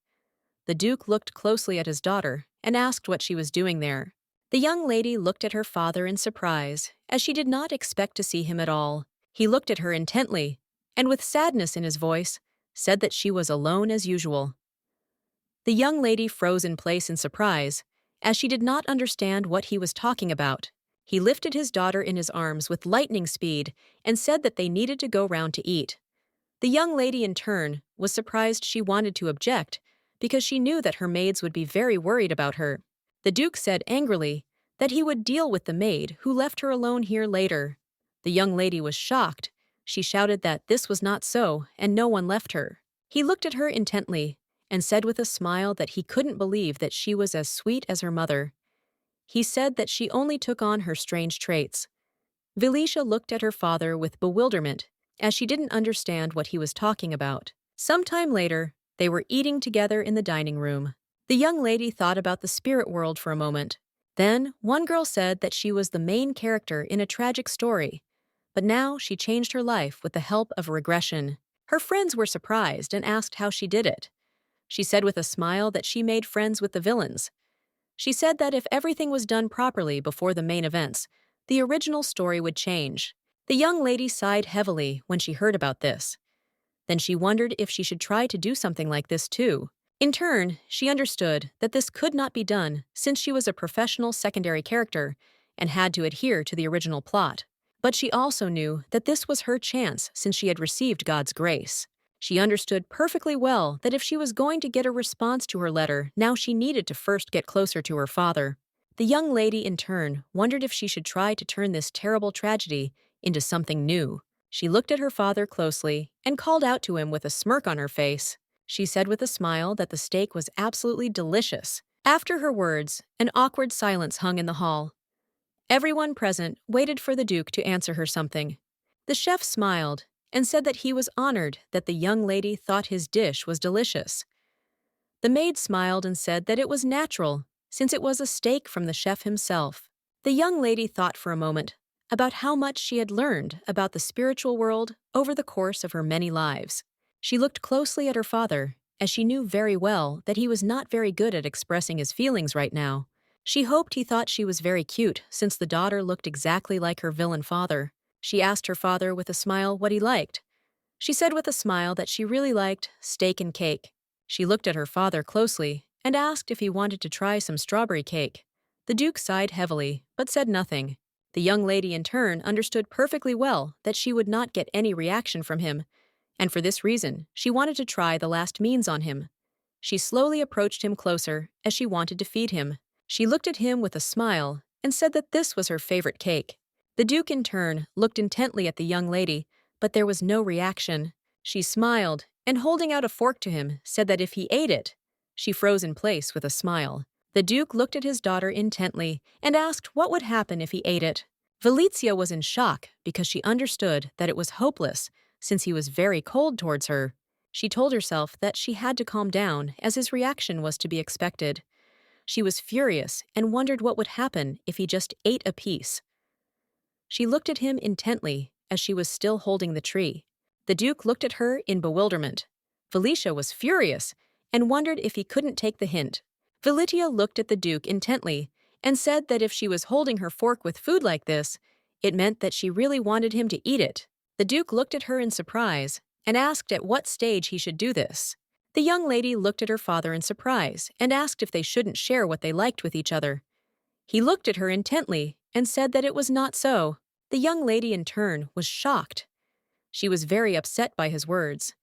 Speaker 1: The Duke looked closely at his daughter and asked what she was doing there. The young lady looked at her father in surprise, as she did not expect to see him at all. He looked at her intently, and with sadness in his voice, said that she was alone as usual. The young lady froze in place in surprise, as she did not understand what he was talking about. He lifted his daughter in his arms with lightning speed and said that they needed to go round to eat. The young lady, in turn, was surprised she wanted to object, because she knew that her maids would be very worried about her. The Duke said angrily that he would deal with the maid who left her alone here later. The young lady was shocked. She shouted that this was not so, and no one left her. He looked at her intently and said with a smile that he couldn't believe that she was as sweet as her mother. He said that she only took on her strange traits. Vilisha looked at her father with bewilderment, as she didn't understand what he was talking about. Sometime later, they were eating together in the dining room. The young lady thought about the spirit world for a moment. Then, one girl said that she was the main character in a tragic story, but now she changed her life with the help of a regression. Her friends were surprised and asked how she did it. She said with a smile that she made friends with the villains. She said that if everything was done properly before the main events, the original story would change. The young lady sighed heavily when she heard about this. Then she wondered if she should try to do something like this too. In turn, she understood that this could not be done since she was a professional secondary character and had to adhere to the original plot. But she also knew that this was her chance since she had received God's grace. She understood perfectly well that if she was going to get a response to her letter, now she needed to first get closer to her father. The young lady, in turn, wondered if she should try to turn this terrible tragedy into something new. She looked at her father closely and called out to him with a smirk on her face. She said with a smile that the steak was absolutely delicious. After her words, an awkward silence hung in the hall. Everyone present waited for the Duke to answer her something. The chef smiled and said that he was honored that the young lady thought his dish was delicious. The maid smiled and said that it was natural, since it was a steak from the chef himself. The young lady thought for a moment about how much she had learned about the spiritual world over the course of her many lives. She looked closely at her father, as she knew very well that he was not very good at expressing his feelings right now. She hoped he thought she was very cute, since the daughter looked exactly like her villain father. She asked her father with a smile what he liked. She said with a smile that she really liked steak and cake. She looked at her father closely and asked if he wanted to try some strawberry cake. The Duke sighed heavily, but said nothing. The young lady in turn understood perfectly well that she would not get any reaction from him, and for this reason, she wanted to try the last means on him. She slowly approached him closer as she wanted to feed him. She looked at him with a smile and said that this was her favorite cake. The Duke in turn looked intently at the young lady, but there was no reaction. She smiled and holding out a fork to him said that if he ate it, she froze in place with a smile. The Duke looked at his daughter intently and asked what would happen if he ate it. Valizia was in shock because she understood that it was hopeless since he was very cold towards her. She told herself that she had to calm down as his reaction was to be expected. She was furious and wondered what would happen if he just ate a piece. She looked at him intently as she was still holding the tree. The Duke looked at her in bewilderment. Valicia was furious and wondered if he couldn't take the hint. Valitia looked at the Duke intently and said that if she was holding her fork with food like this, it meant that she really wanted him to eat it. The Duke looked at her in surprise and asked at what stage he should do this. The young lady looked at her father in surprise and asked if they shouldn't share what they liked with each other. He looked at her intently and said that it was not so. The young lady in turn was shocked. She was very upset by his words.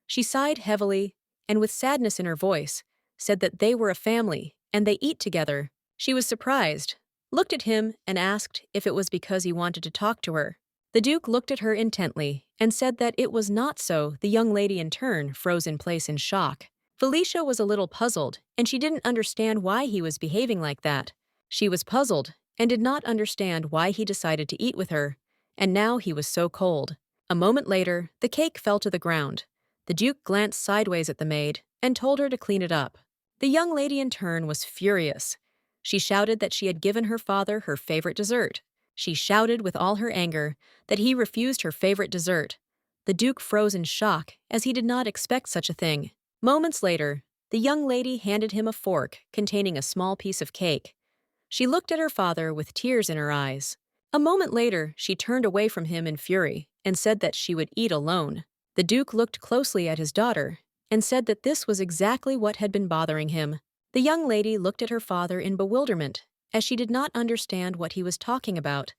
Speaker 1: She sighed heavily and with sadness in her voice, said that they were a family and they eat together. She was surprised, looked at him and asked if it was because he wanted to talk to her. The Duke looked at her intently and said that it was not so. The young lady in turn froze in place in shock. Felicia was a little puzzled and she didn't understand why he was behaving like that. She was puzzled and did not understand why he decided to eat with her, and now he was so cold. A moment later, the cake fell to the ground. The Duke glanced sideways at the maid and told her to clean it up. The young lady in turn was furious. She shouted that she had given her father her favorite dessert. She shouted with all her anger that he refused her favorite dessert. The Duke froze in shock as he did not expect such a thing. Moments later, the young lady handed him a fork containing a small piece of cake. She looked at her father with tears in her eyes. A moment later, she turned away from him in fury and said that she would eat alone. The Duke looked closely at his daughter and said that this was exactly what had been bothering him. The young lady looked at her father in bewilderment, as she did not understand what he was talking about.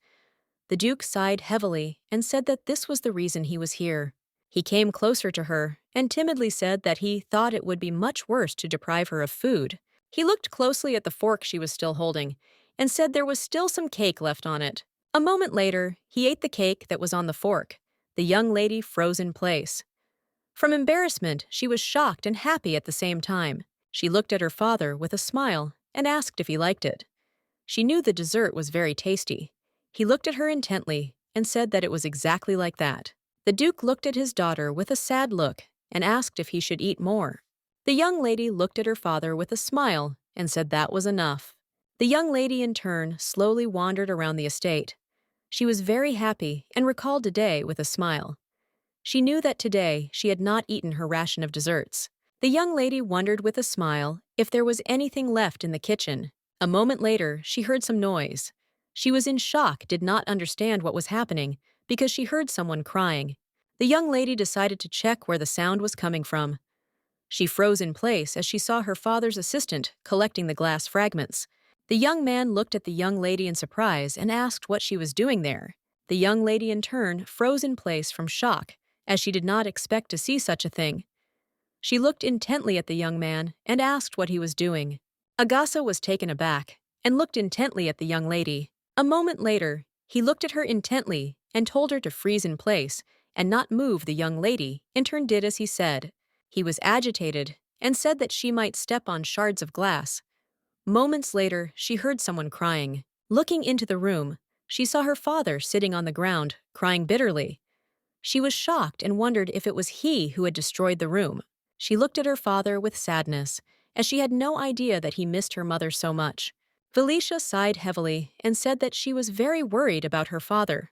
Speaker 1: The Duke sighed heavily and said that this was the reason he was here. He came closer to her and timidly said that he thought it would be much worse to deprive her of food. He looked closely at the fork she was still holding and said there was still some cake left on it. A moment later, he ate the cake that was on the fork. The young lady froze in place. From embarrassment, she was shocked and happy at the same time. She looked at her father with a smile and asked if he liked it. She knew the dessert was very tasty. He looked at her intently and said that it was exactly like that. The Duke looked at his daughter with a sad look and asked if he should eat more. The young lady looked at her father with a smile and said that was enough. The young lady in turn slowly wandered around the estate. She was very happy and recalled today with a smile. She knew that today she had not eaten her ration of desserts. The young lady wondered with a smile if there was anything left in the kitchen. A moment later, she heard some noise. She was in shock, did not understand what was happening, because she heard someone crying. The young lady decided to check where the sound was coming from. She froze in place as she saw her father's assistant collecting the glass fragments. The young man looked at the young lady in surprise and asked what she was doing there. The young lady in turn froze in place from shock, as she did not expect to see such a thing. She looked intently at the young man and asked what he was doing. Agasa was taken aback and looked intently at the young lady. A moment later, he looked at her intently and told her to freeze in place and not move. The young lady in turn did as he said. He was agitated and said that she might step on shards of glass. Moments later, she heard someone crying. Looking into the room, she saw her father sitting on the ground, crying bitterly. She was shocked and wondered if it was he who had destroyed the room. She looked at her father with sadness, as she had no idea that he missed her mother so much. Felicia sighed heavily and said that she was very worried about her father.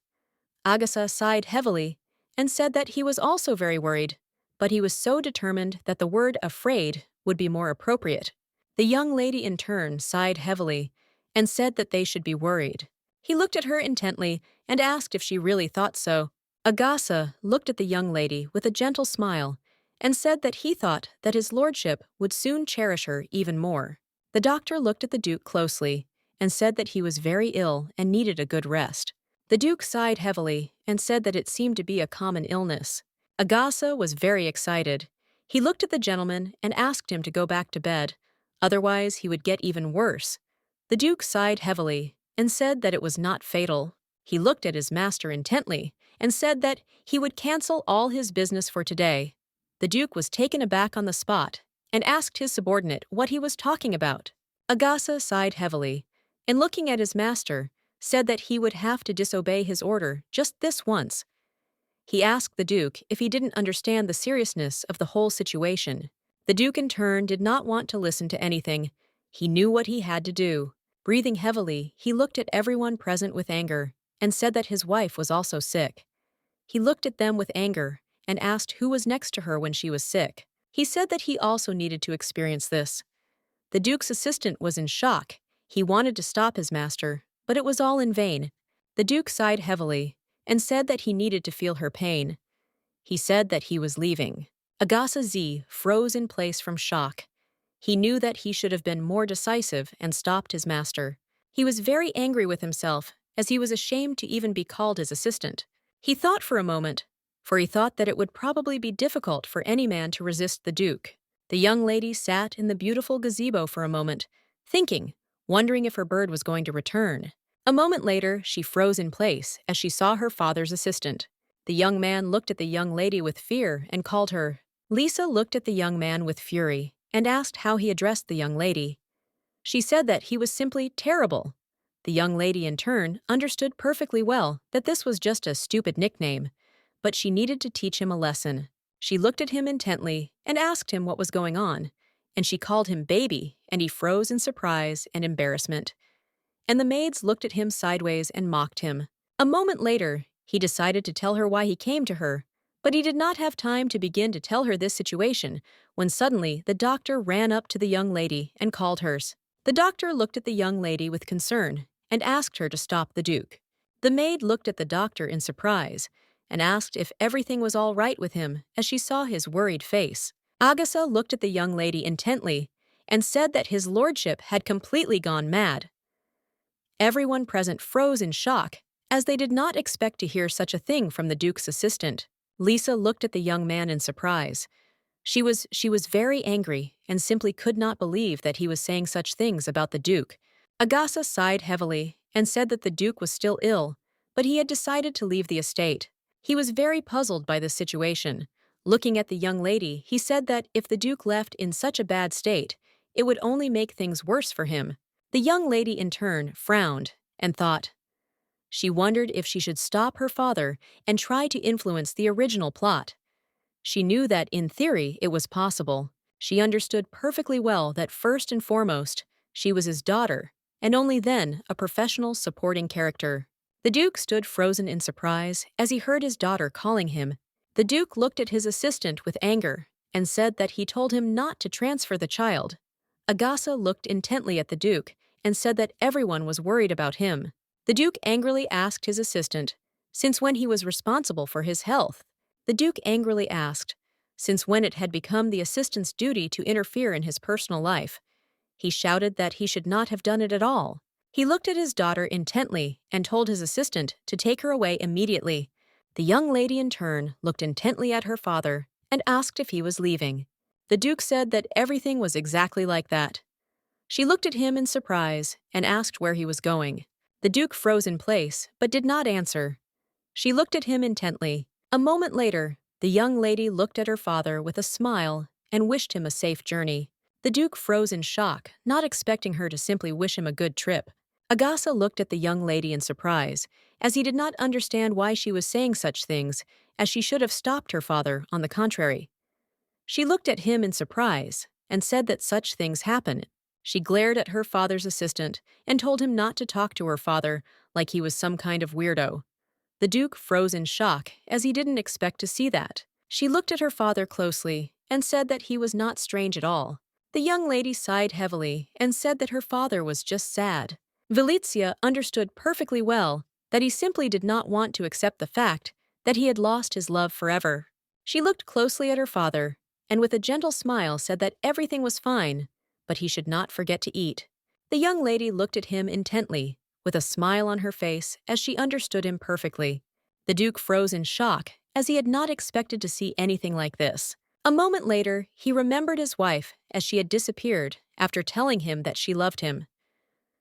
Speaker 1: Agasa sighed heavily and said that he was also very worried, but he was so determined that the word afraid would be more appropriate. The young lady in turn sighed heavily and said that they should be worried. He looked at her intently and asked if she really thought so. Agasa looked at the young lady with a gentle smile and said that he thought that his lordship would soon cherish her even more. The doctor looked at the Duke closely and said that he was very ill and needed a good rest. The Duke sighed heavily and said that it seemed to be a common illness. Agasa was very excited. He looked at the gentleman and asked him to go back to bed, otherwise he would get even worse. The Duke sighed heavily and said that it was not fatal. He looked at his master intently and said that he would cancel all his business for today. The Duke was taken aback on the spot and asked his subordinate what he was talking about. Agasa sighed heavily and, looking at his master, said that he would have to disobey his order just this once. He asked the Duke if he didn't understand the seriousness of the whole situation. The Duke in turn did not want to listen to anything. He knew what he had to do. Breathing heavily, he looked at everyone present with anger and said that his wife was also sick. He looked at them with anger and asked who was next to her when she was sick. He said that he also needed to experience this. The Duke's assistant was in shock. He wanted to stop his master, but it was all in vain. The Duke sighed heavily and said that he needed to feel her pain. He said that he was leaving. Agasa Z froze in place from shock. He knew that he should have been more decisive and stopped his master. He was very angry with himself, as he was ashamed to even be called his assistant. He thought for a moment, for he thought that it would probably be difficult for any man to resist the Duke. The young lady sat in the beautiful gazebo for a moment, thinking, wondering if her bird was going to return. A moment later, she froze in place as she saw her father's assistant. The young man looked at the young lady with fear and called her. Lisa looked at the young man with fury and asked how he addressed the young lady. She said that he was simply terrible. The young lady in turn understood perfectly well that this was just a stupid nickname, but she needed to teach him a lesson. She looked at him intently and asked him what was going on, and she called him baby, and he froze in surprise and embarrassment. And the maids looked at him sideways and mocked him. A moment later, he decided to tell her why he came to her, but he did not have time to begin to tell her this situation when suddenly the doctor ran up to the young lady and called hers. The doctor looked at the young lady with concern and asked her to stop the Duke. The maid looked at the doctor in surprise and asked if everything was all right with him as she saw his worried face. Agasa looked at the young lady intently and said that his lordship had completely gone mad. Everyone present froze in shock, as they did not expect to hear such a thing from the Duke's assistant. Lisa looked at the young man in surprise. She was very angry and simply could not believe that he was saying such things about the Duke. Agasa sighed heavily and said that the Duke was still ill, but he had decided to leave the estate. He was very puzzled by this situation. Looking at the young lady, he said that if the Duke left in such a bad state, it would only make things worse for him. The young lady in turn frowned and thought. She wondered if she should stop her father and try to influence the original plot. She knew that, in theory, it was possible. She understood perfectly well that first and foremost, she was his daughter, and only then a professional supporting character. The Duke stood frozen in surprise as he heard his daughter calling him. The Duke looked at his assistant with anger and said that he told him not to transfer the child. Agasa looked intently at the Duke and said that everyone was worried about him. The Duke angrily asked his assistant, since when he was responsible for his health. The Duke angrily asked, since when it had become the assistant's duty to interfere in his personal life. He shouted that he should not have done it at all. He looked at his daughter intently and told his assistant to take her away immediately. The young lady in turn looked intently at her father and asked if he was leaving. The Duke said that everything was exactly like that. She looked at him in surprise and asked where he was going. The Duke froze in place but did not answer. She looked at him intently. A moment later, the young lady looked at her father with a smile and wished him a safe journey. The Duke froze in shock, not expecting her to simply wish him a good trip. Agasa looked at the young lady in surprise, as he did not understand why she was saying such things, as she should have stopped her father, on the contrary. She looked at him in surprise and said that such things happen. She glared at her father's assistant and told him not to talk to her father like he was some kind of weirdo. The Duke froze in shock, as he didn't expect to see that. She looked at her father closely and said that he was not strange at all. The young lady sighed heavily and said that her father was just sad. Valizia understood perfectly well that he simply did not want to accept the fact that he had lost his love forever. She looked closely at her father and with a gentle smile said that everything was fine, but he should not forget to eat. The young lady looked at him intently, with a smile on her face as she understood him perfectly. The Duke froze in shock, as he had not expected to see anything like this. A moment later, he remembered his wife as she had disappeared after telling him that she loved him.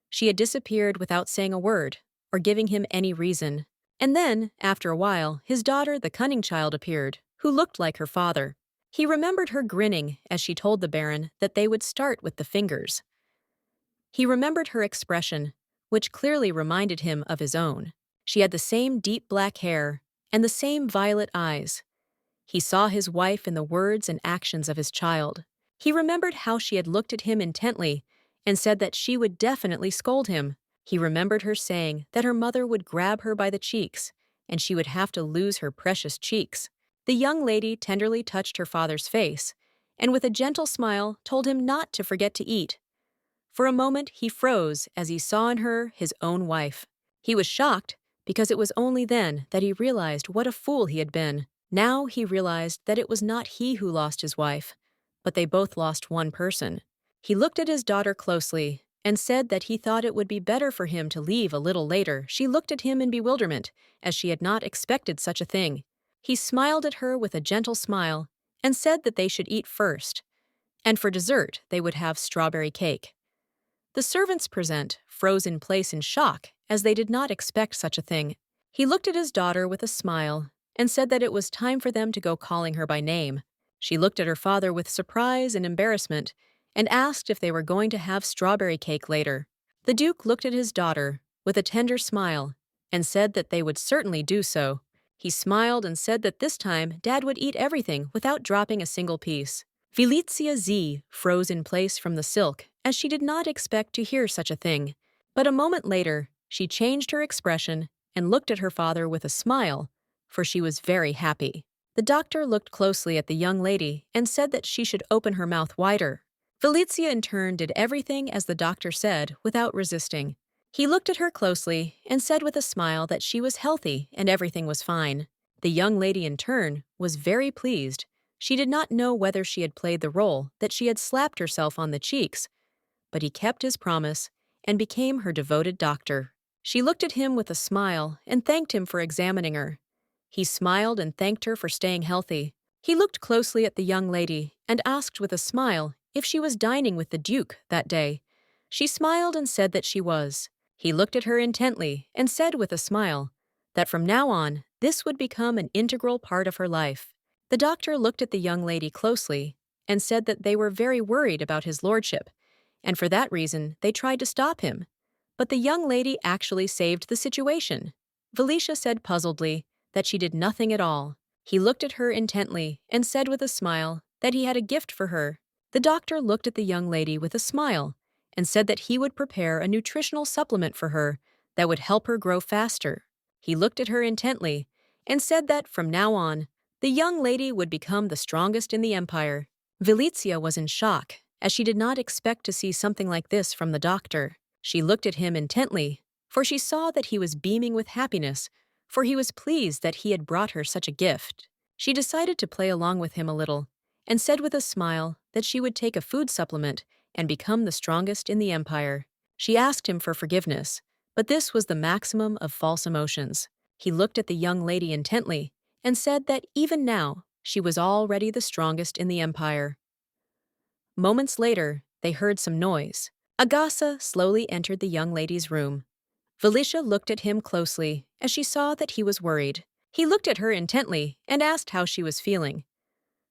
Speaker 1: She had disappeared without saying a word or giving him any reason. And then, after a while, his daughter, the cunning child, appeared, who looked like her father. He remembered her grinning as she told the Baron that they would start with the fingers. He remembered her expression, which clearly reminded him of his own. She had the same deep black hair and the same violet eyes. He saw his wife in the words and actions of his child. He remembered how she had looked at him intently and said that she would definitely scold him. He remembered her saying that her mother would grab her by the cheeks, and she would have to lose her precious cheeks. The young lady tenderly touched her father's face, and with a gentle smile told him not to forget to eat. For a moment he froze as he saw in her his own wife. He was shocked because it was only then that he realized what a fool he had been. Now he realized that it was not he who lost his wife, but they both lost one person. He looked at his daughter closely and said that he thought it would be better for him to leave a little later. She looked at him in bewilderment, as she had not expected such a thing. He smiled at her with a gentle smile and said that they should eat first, and for dessert they would have strawberry cake. The servants present froze in place in shock, as they did not expect such a thing. He looked at his daughter with a smile and said that it was time for them to go calling her by name. She looked at her father with surprise and embarrassment and asked if they were going to have strawberry cake later. The Duke looked at his daughter with a tender smile and said that they would certainly do so. He smiled and said that this time Dad would eat everything without dropping a single piece. Valizia Z froze in place from the silk, as she did not expect to hear such a thing. But a moment later, she changed her expression and looked at her father with a smile, for she was very happy. The doctor looked closely at the young lady and said that she should open her mouth wider. Valizia in turn did everything as the doctor said without resisting. He looked at her closely and said with a smile that she was healthy and everything was fine. The young lady in turn was very pleased. She did not know whether she had played the role that she had slapped herself on the cheeks, but he kept his promise and became her devoted doctor. She looked at him with a smile and thanked him for examining her. He smiled and thanked her for staying healthy. He looked closely at the young lady and asked with a smile if she was dining with the Duke that day. She smiled and said that she was. He looked at her intently and said with a smile that from now on, this would become an integral part of her life. The doctor looked at the young lady closely and said that they were very worried about his lordship, and for that reason they tried to stop him. But the young lady actually saved the situation. Valicia said puzzledly that she did nothing at all. He looked at her intently and said with a smile that he had a gift for her. The doctor looked at the young lady with a smile and said that he would prepare a nutritional supplement for her that would help her grow faster. He looked at her intently and said that from now on, the young lady would become the strongest in the empire. Valicia was in shock, as she did not expect to see something like this from the doctor. She looked at him intently, for she saw that he was beaming with happiness, for he was pleased that he had brought her such a gift. She decided to play along with him a little, and said with a smile that she would take a food supplement and become the strongest in the empire. She asked him for forgiveness, but this was the maximum of false emotions. He looked at the young lady intently and said that even now, she was already the strongest in the empire. Moments later, they heard some noise. Agasa slowly entered the young lady's room. Valicia looked at him closely as she saw that he was worried. He looked at her intently and asked how she was feeling.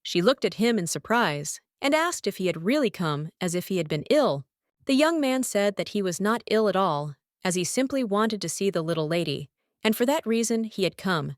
Speaker 1: She looked at him in surprise and asked if he had really come as if he had been ill. The young man said that he was not ill at all, as he simply wanted to see the little lady, and for that reason he had come.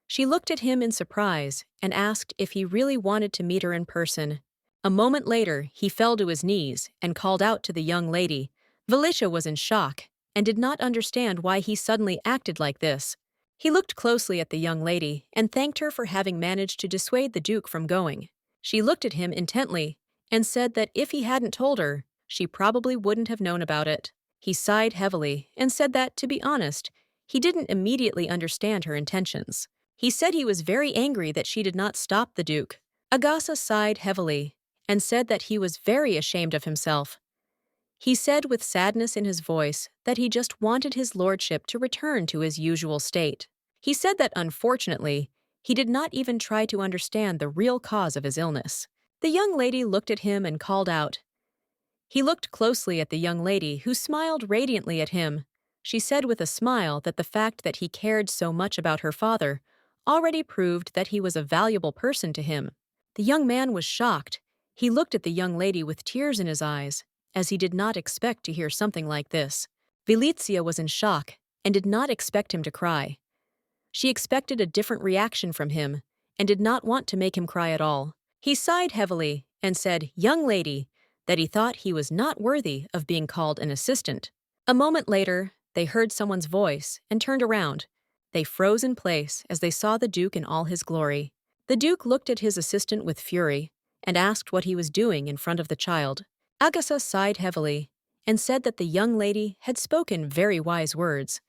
Speaker 1: She looked at him in surprise and asked if he really wanted to meet her in person. A moment later, he fell to his knees and called out to the young lady. Valicia was in shock and did not understand why he suddenly acted like this. He looked closely at the young lady and thanked her for having managed to dissuade the Duke from going. She looked at him intently and said that if he hadn't told her, she probably wouldn't have known about it. He sighed heavily and said that, to be honest, he didn't immediately understand her intentions. He said he was very angry that she did not stop the Duke. Agasa sighed heavily and said that he was very ashamed of himself. He said with sadness in his voice that he just wanted his lordship to return to his usual state. He said that, unfortunately, he did not even try to understand the real cause of his illness. The young lady looked at him and called out. He looked closely at the young lady, who smiled radiantly at him. She said with a smile that the fact that he cared so much about her father already proved that he was a valuable person to him. The young man was shocked. He looked at the young lady with tears in his eyes, as he did not expect to hear something like this. Valicia was in shock and did not expect him to cry. She expected a different reaction from him and did not want to make him cry at all. He sighed heavily and said, "Young lady," that he thought he was not worthy of being called an assistant. A moment later, they heard someone's voice and turned around. They froze in place as they saw the Duke in all his glory. The Duke looked at his assistant with fury and asked what he was doing in front of the child. Agasa sighed heavily and said that the young lady had spoken very wise words.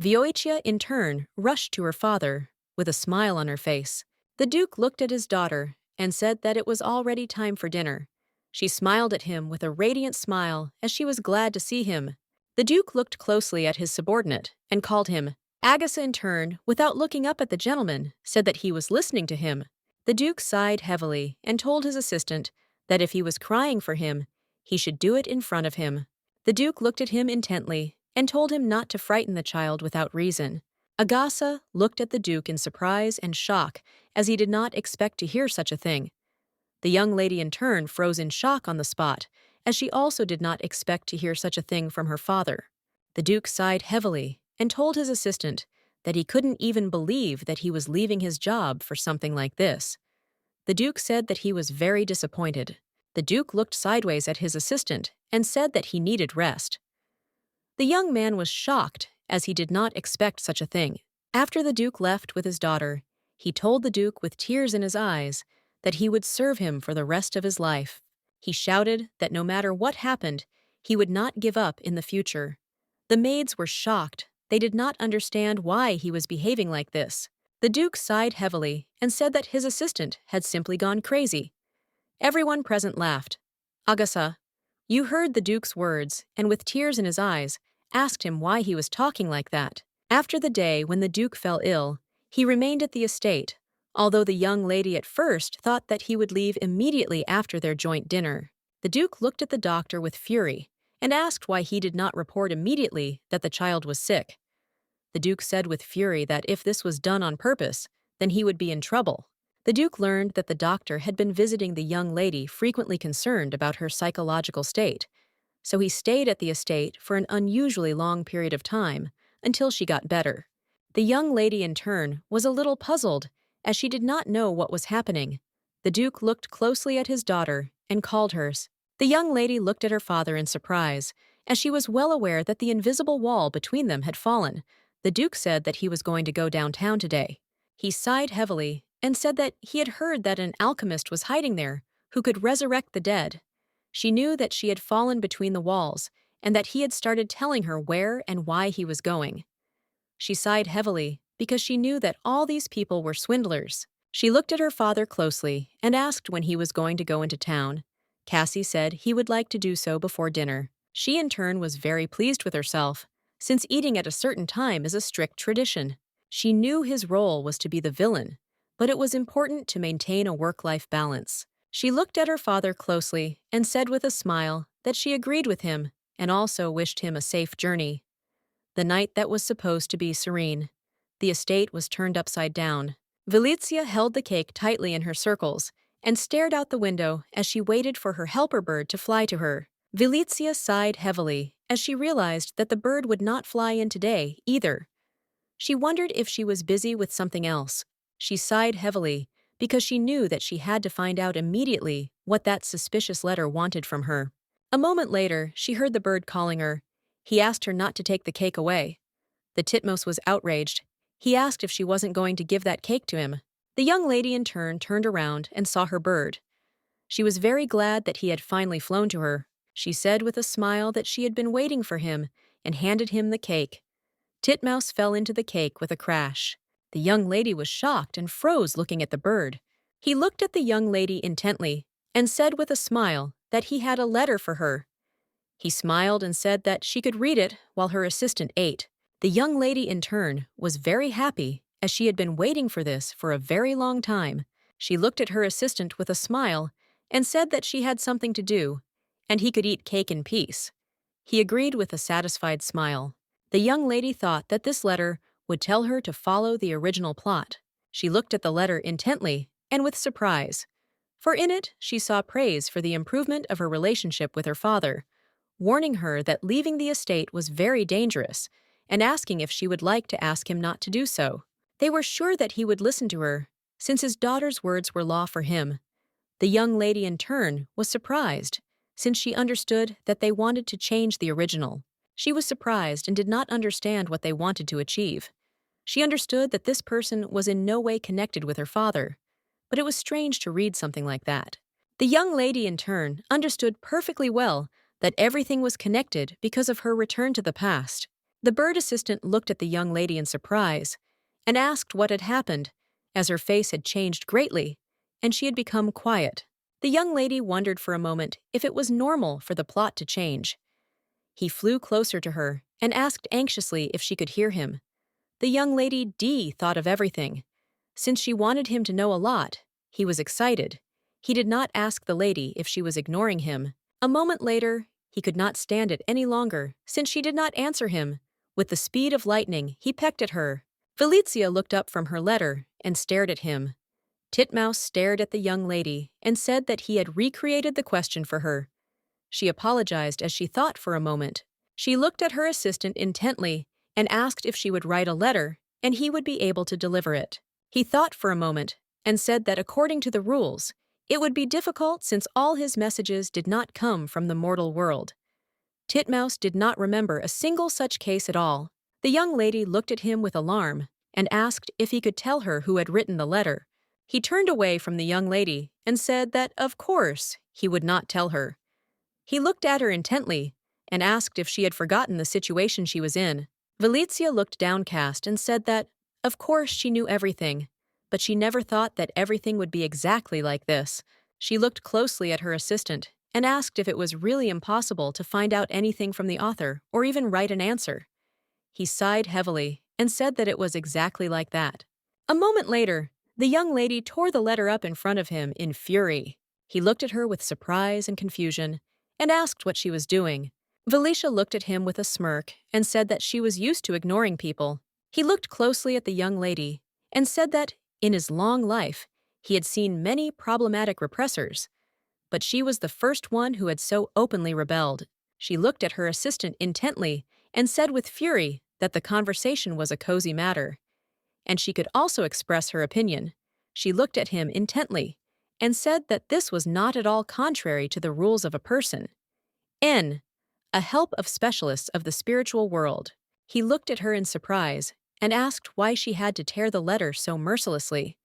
Speaker 1: Vioitia, in turn, rushed to her father with a smile on her face. The Duke looked at his daughter and said that it was already time for dinner. She smiled at him with a radiant smile as she was glad to see him. The Duke looked closely at his subordinate and called him. Agasa, in turn, without looking up at the gentleman, said that he was listening to him. The Duke sighed heavily and told his assistant that if he was crying for him, he should do it in front of him. The Duke looked at him intently and told him not to frighten the child without reason. Agasa looked at the Duke in surprise and shock, as he did not expect to hear such a thing. The young lady in turn froze in shock on the spot, as she also did not expect to hear such a thing from her father. The Duke sighed heavily and told his assistant that he couldn't even believe that he was leaving his job for something like this. The Duke said that he was very disappointed. The Duke looked sideways at his assistant and said that he needed rest. The young man was shocked, as he did not expect such a thing. After the Duke left with his daughter, he told the Duke with tears in his eyes that he would serve him for the rest of his life. He shouted that no matter what happened, he would not give up in the future. The maids were shocked. They did not understand why he was behaving like this. The Duke sighed heavily and said that his assistant had simply gone crazy. Everyone present laughed. Agasa, you heard the Duke's words, and with tears in his eyes, asked him why he was talking like that. After the day when the Duke fell ill, he remained at the estate, although the young lady at first thought that he would leave immediately after their joint dinner. The Duke looked at the doctor with fury and asked why he did not report immediately that the child was sick. The Duke said with fury that if this was done on purpose, then he would be in trouble. The Duke learned that the doctor had been visiting the young lady, frequently concerned about her psychological state, so he stayed at the estate for an unusually long period of time until she got better. The young lady, in turn, was a little puzzled, as she did not know what was happening. The Duke looked closely at his daughter and called her. The young lady looked at her father in surprise, as she was well aware that the invisible wall between them had fallen. The Duke said that he was going to go downtown today. He sighed heavily and said that he had heard that an alchemist was hiding there who could resurrect the dead. She knew that she had fallen between the walls and that he had started telling her where and why he was going. She sighed heavily because she knew that all these people were swindlers. She looked at her father closely and asked when he was going to go into town. Cassie said he would like to do so before dinner. She in turn was very pleased with herself, since eating at a certain time is a strict tradition. She knew his role was to be the villain, but it was important to maintain a work-life balance. She looked at her father closely and said with a smile that she agreed with him and also wished him a safe journey. The night that was supposed to be serene. The estate was turned upside down. Valizia held the cake tightly in her circles and stared out the window as she waited for her helper bird to fly to her. Valizia sighed heavily as she realized that the bird would not fly in today either. She wondered if she was busy with something else. She sighed heavily because she knew that she had to find out immediately what that suspicious letter wanted from her. A moment later, she heard the bird calling her. He asked her not to take the cake away. The titmouse was outraged. He asked if she wasn't going to give that cake to him. The young lady in turn turned around and saw her bird. She was very glad that he had finally flown to her. She said with a smile that she had been waiting for him and handed him the cake. Titmouse fell into the cake with a crash. The young lady was shocked and froze looking at the bird. He looked at the young lady intently and said with a smile that he had a letter for her. He smiled and said that she could read it while her assistant ate. The young lady in turn was very happy as she had been waiting for this for a very long time. She looked at her assistant with a smile and said that she had something to do and he could eat cake in peace. He agreed with a satisfied smile. The young lady thought that this letter would tell her to follow the original plot. She looked at the letter intently and with surprise, for in it she saw praise for the improvement of her relationship with her father, warning her that leaving the estate was very dangerous and asking if she would like to ask him not to do so. They were sure that he would listen to her, since his daughter's words were law for him. The young lady in turn was surprised, since she understood that they wanted to change the original. She was surprised and did not understand what they wanted to achieve. She understood that this person was in no way connected with her father, but it was strange to read something like that. The young lady in turn understood perfectly well that everything was connected because of her return to the past. The bird assistant looked at the young lady in surprise and asked what had happened, as her face had changed greatly and she had become quiet. The young lady wondered for a moment if it was normal for the plot to change. He flew closer to her and asked anxiously if she could hear him. The young lady thought of everything. Since she wanted him to know a lot, he was excited. He did not ask the lady if she was ignoring him. A moment later, he could not stand it any longer, since she did not answer him. With the speed of lightning, he pecked at her. Valizia looked up from her letter and stared at him. Titmouse stared at the young lady and said that he had recreated the question for her. She apologized as she thought for a moment. She looked at her assistant intently and asked if she would write a letter and he would be able to deliver it. He thought for a moment and said that according to the rules, it would be difficult since all his messages did not come from the mortal world. Titmouse did not remember a single such case at all. The young lady looked at him with alarm and asked if he could tell her who had written the letter. He turned away from the young lady and said that, of course, he would not tell her. He looked at her intently and asked if she had forgotten the situation she was in. Valizia looked downcast and said that, of course, she knew everything, but she never thought that everything would be exactly like this. She looked closely at her assistant and asked if it was really impossible to find out anything from the author or even write an answer. He sighed heavily and said that it was exactly like that. A moment later, the young lady tore the letter up in front of him in fury. He looked at her with surprise and confusion and asked what she was doing. Valicia looked at him with a smirk and said that she was used to ignoring people. He looked closely at the young lady and said that, in his long life, he had seen many problematic repressors, but she was the first one who had so openly rebelled. She looked at her assistant intently and said with fury that the conversation was a cozy matter, and she could also express her opinion. She looked at him intently and said that this was not at all contrary to the rules of a person. N. A help of specialists of the spiritual world. He looked at her in surprise and asked why she had to tear the letter so mercilessly.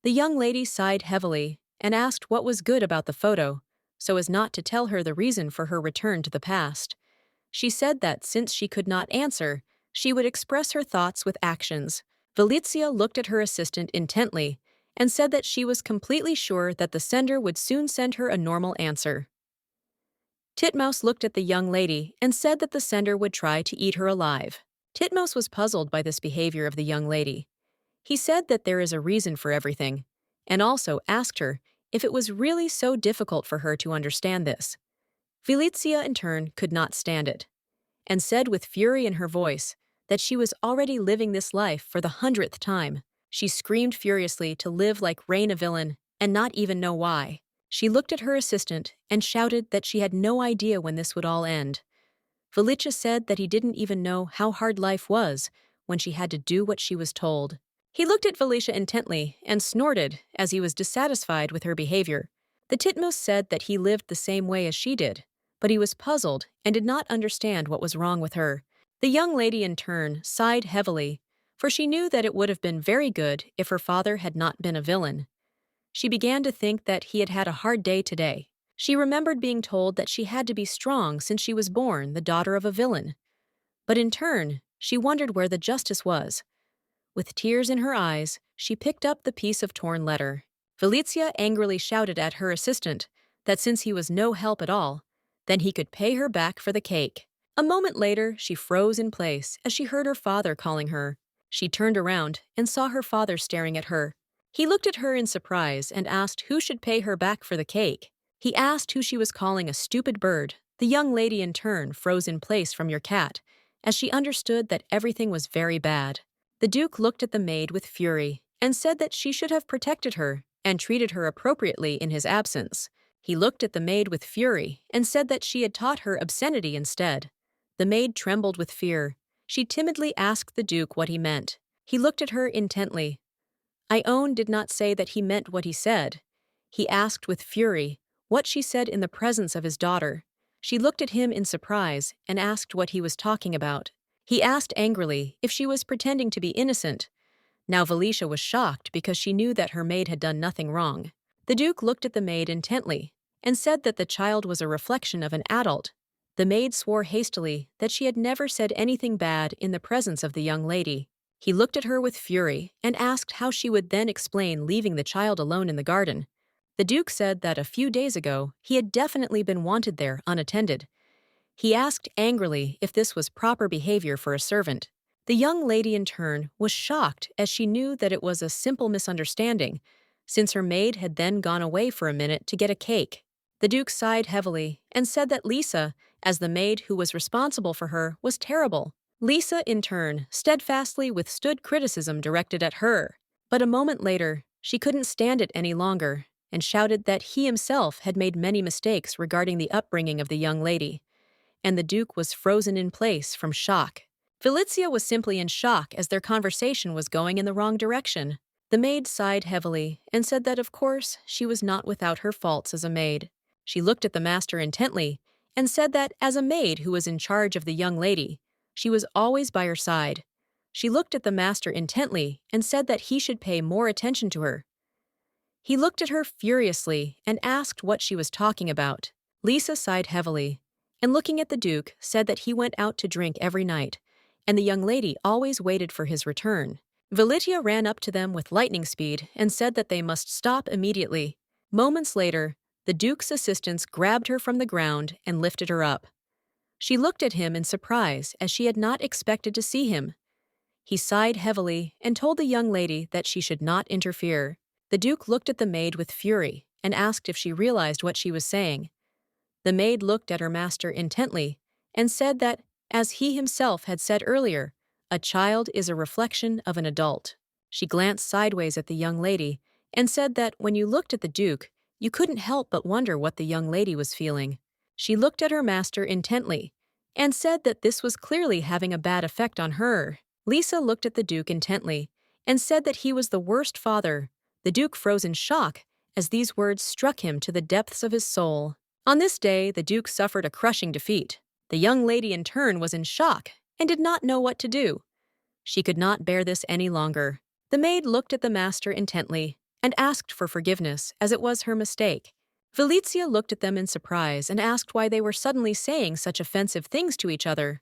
Speaker 1: The young lady sighed heavily and asked what was good about the photo, so as not to tell her the reason for her return to the past. She said that since she could not answer, she would express her thoughts with actions. Valizia looked at her assistant intently and said that she was completely sure that the sender would soon send her a normal answer. Titmouse looked at the young lady and said that the sender would try to eat her alive. Titmouse was puzzled by this behavior of the young lady. He said that there is a reason for everything, and also asked her if it was really so difficult for her to understand this. Valizia, in turn, could not stand it, and said with fury in her voice that she was already living this life for the 100th time. She screamed furiously to live like Rain a villain and not even know why. She looked at her assistant and shouted that she had no idea when this would all end. Valicia said that he didn't even know how hard life was when she had to do what she was told. He looked at Valicia intently and snorted as he was dissatisfied with her behavior. The Titmouse said that he lived the same way as she did, but he was puzzled and did not understand what was wrong with her. The young lady, in turn, sighed heavily, for she knew that it would have been very good if her father had not been a villain. She began to think that he had had a hard day today. She remembered being told that she had to be strong since she was born the daughter of a villain. But in turn, she wondered where the justice was. With tears in her eyes, she picked up the piece of torn letter. Valizia angrily shouted at her assistant that since he was no help at all, then he could pay her back for the cake. A moment later, she froze in place as she heard her father calling her. She turned around and saw her father staring at her. He looked at her in surprise and asked who should pay her back for the cake. He asked who she was calling a stupid bird. The young lady, in turn, froze in place from your cat, as she understood that everything was very bad. The Duke looked at the maid with fury and said that she should have protected her and treated her appropriately in his absence. He looked at the maid with fury and said that she had taught her obscenity instead. The maid trembled with fear. She timidly asked the Duke what he meant. He looked at her intently. Ione did not say that he meant what he said. He asked with fury what she said in the presence of his daughter. She looked at him in surprise and asked what he was talking about. He asked angrily if she was pretending to be innocent. Now Valicia was shocked because she knew that her maid had done nothing wrong. The Duke looked at the maid intently and said that the child was a reflection of an adult. The maid swore hastily that she had never said anything bad in the presence of the young lady. He looked at her with fury and asked how she would then explain leaving the child alone in the garden. The Duke said that a few days ago he had definitely been wanted there unattended. He asked angrily if this was proper behavior for a servant. The young lady, in turn, was shocked as she knew that it was a simple misunderstanding, since her maid had then gone away for a minute to get a cake. The Duke sighed heavily and said that Lisa, as the maid who was responsible for her, was terrible. Lisa, in turn, steadfastly withstood criticism directed at her. But a moment later, she couldn't stand it any longer and shouted that he himself had made many mistakes regarding the upbringing of the young lady, and the Duke was frozen in place from shock. Valizia was simply in shock as their conversation was going in the wrong direction. The maid sighed heavily and said that, of course, she was not without her faults as a maid. She looked at the master intently and said that, as a maid who was in charge of the young lady, she was always by her side. She looked at the master intently and said that he should pay more attention to her. He looked at her furiously and asked what she was talking about. Lisa sighed heavily, and looking at the Duke, said that he went out to drink every night, and the young lady always waited for his return. Valicia ran up to them with lightning speed and said that they must stop immediately. Moments later, the Duke's assistants grabbed her from the ground and lifted her up. She looked at him in surprise as she had not expected to see him. He sighed heavily and told the young lady that she should not interfere. The Duke looked at the maid with fury and asked if she realized what she was saying. The maid looked at her master intently and said that, as he himself had said earlier, a child is a reflection of an adult. She glanced sideways at the young lady and said that when you looked at the Duke, you couldn't help but wonder what the young lady was feeling. She looked at her master intently and said that this was clearly having a bad effect on her. Lisa looked at the Duke intently and said that he was the worst father. The Duke froze in shock as these words struck him to the depths of his soul. On this day, the Duke suffered a crushing defeat. The young lady in turn was in shock and did not know what to do. She could not bear this any longer. The maid looked at the master intently and asked for forgiveness, as it was her mistake. Valizia looked at them in surprise and asked why they were suddenly saying such offensive things to each other.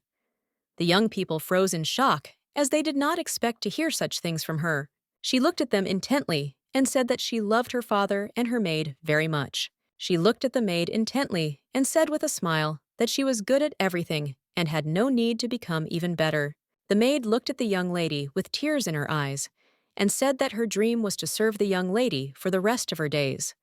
Speaker 1: The young people froze in shock, as they did not expect to hear such things from her. She looked at them intently and said that she loved her father and her maid very much. She looked at the maid intently and said with a smile that she was good at everything and had no need to become even better. The maid looked at the young lady with tears in her eyes and said that her dream was to serve the young lady for the rest of her days.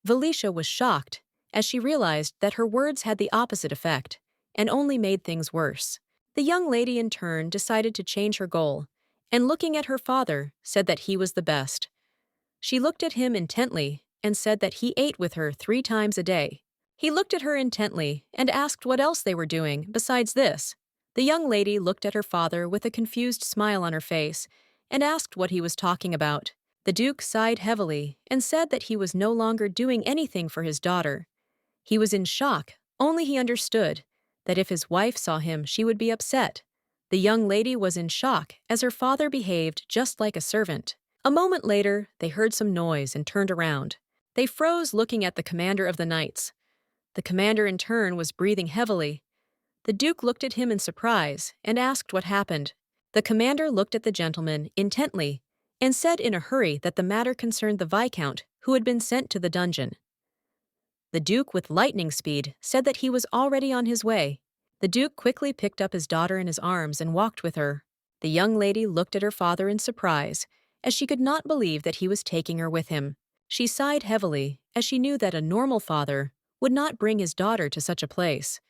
Speaker 1: Valicia was shocked as she realized that her words had the opposite effect and only made things worse. The young lady in turn decided to change her goal and, looking at her father, said that he was the best. She looked at him intently and said that he ate with her 3 times a day. He looked at her intently and asked what else they were doing besides this. The young lady looked at her father with a confused smile on her face and asked what he was talking about. The Duke sighed heavily and said that he was no longer doing anything for his daughter. He was in shock, only he understood that if his wife saw him, she would be upset. The young lady was in shock as her father behaved just like a servant. A moment later, they heard some noise and turned around. They froze looking at the commander of the knights. The commander in turn was breathing heavily. The Duke looked at him in surprise and asked what happened. The commander looked at the gentleman intently and said in a hurry that the matter concerned the Viscount, who had been sent to the dungeon. The Duke, with lightning speed, said that he was already on his way. The Duke quickly picked up his daughter in his arms and walked with her. The young lady looked at her father in surprise, as she could not believe that he was taking her with him. She sighed heavily, as she knew that a normal father would not bring his daughter to such a place.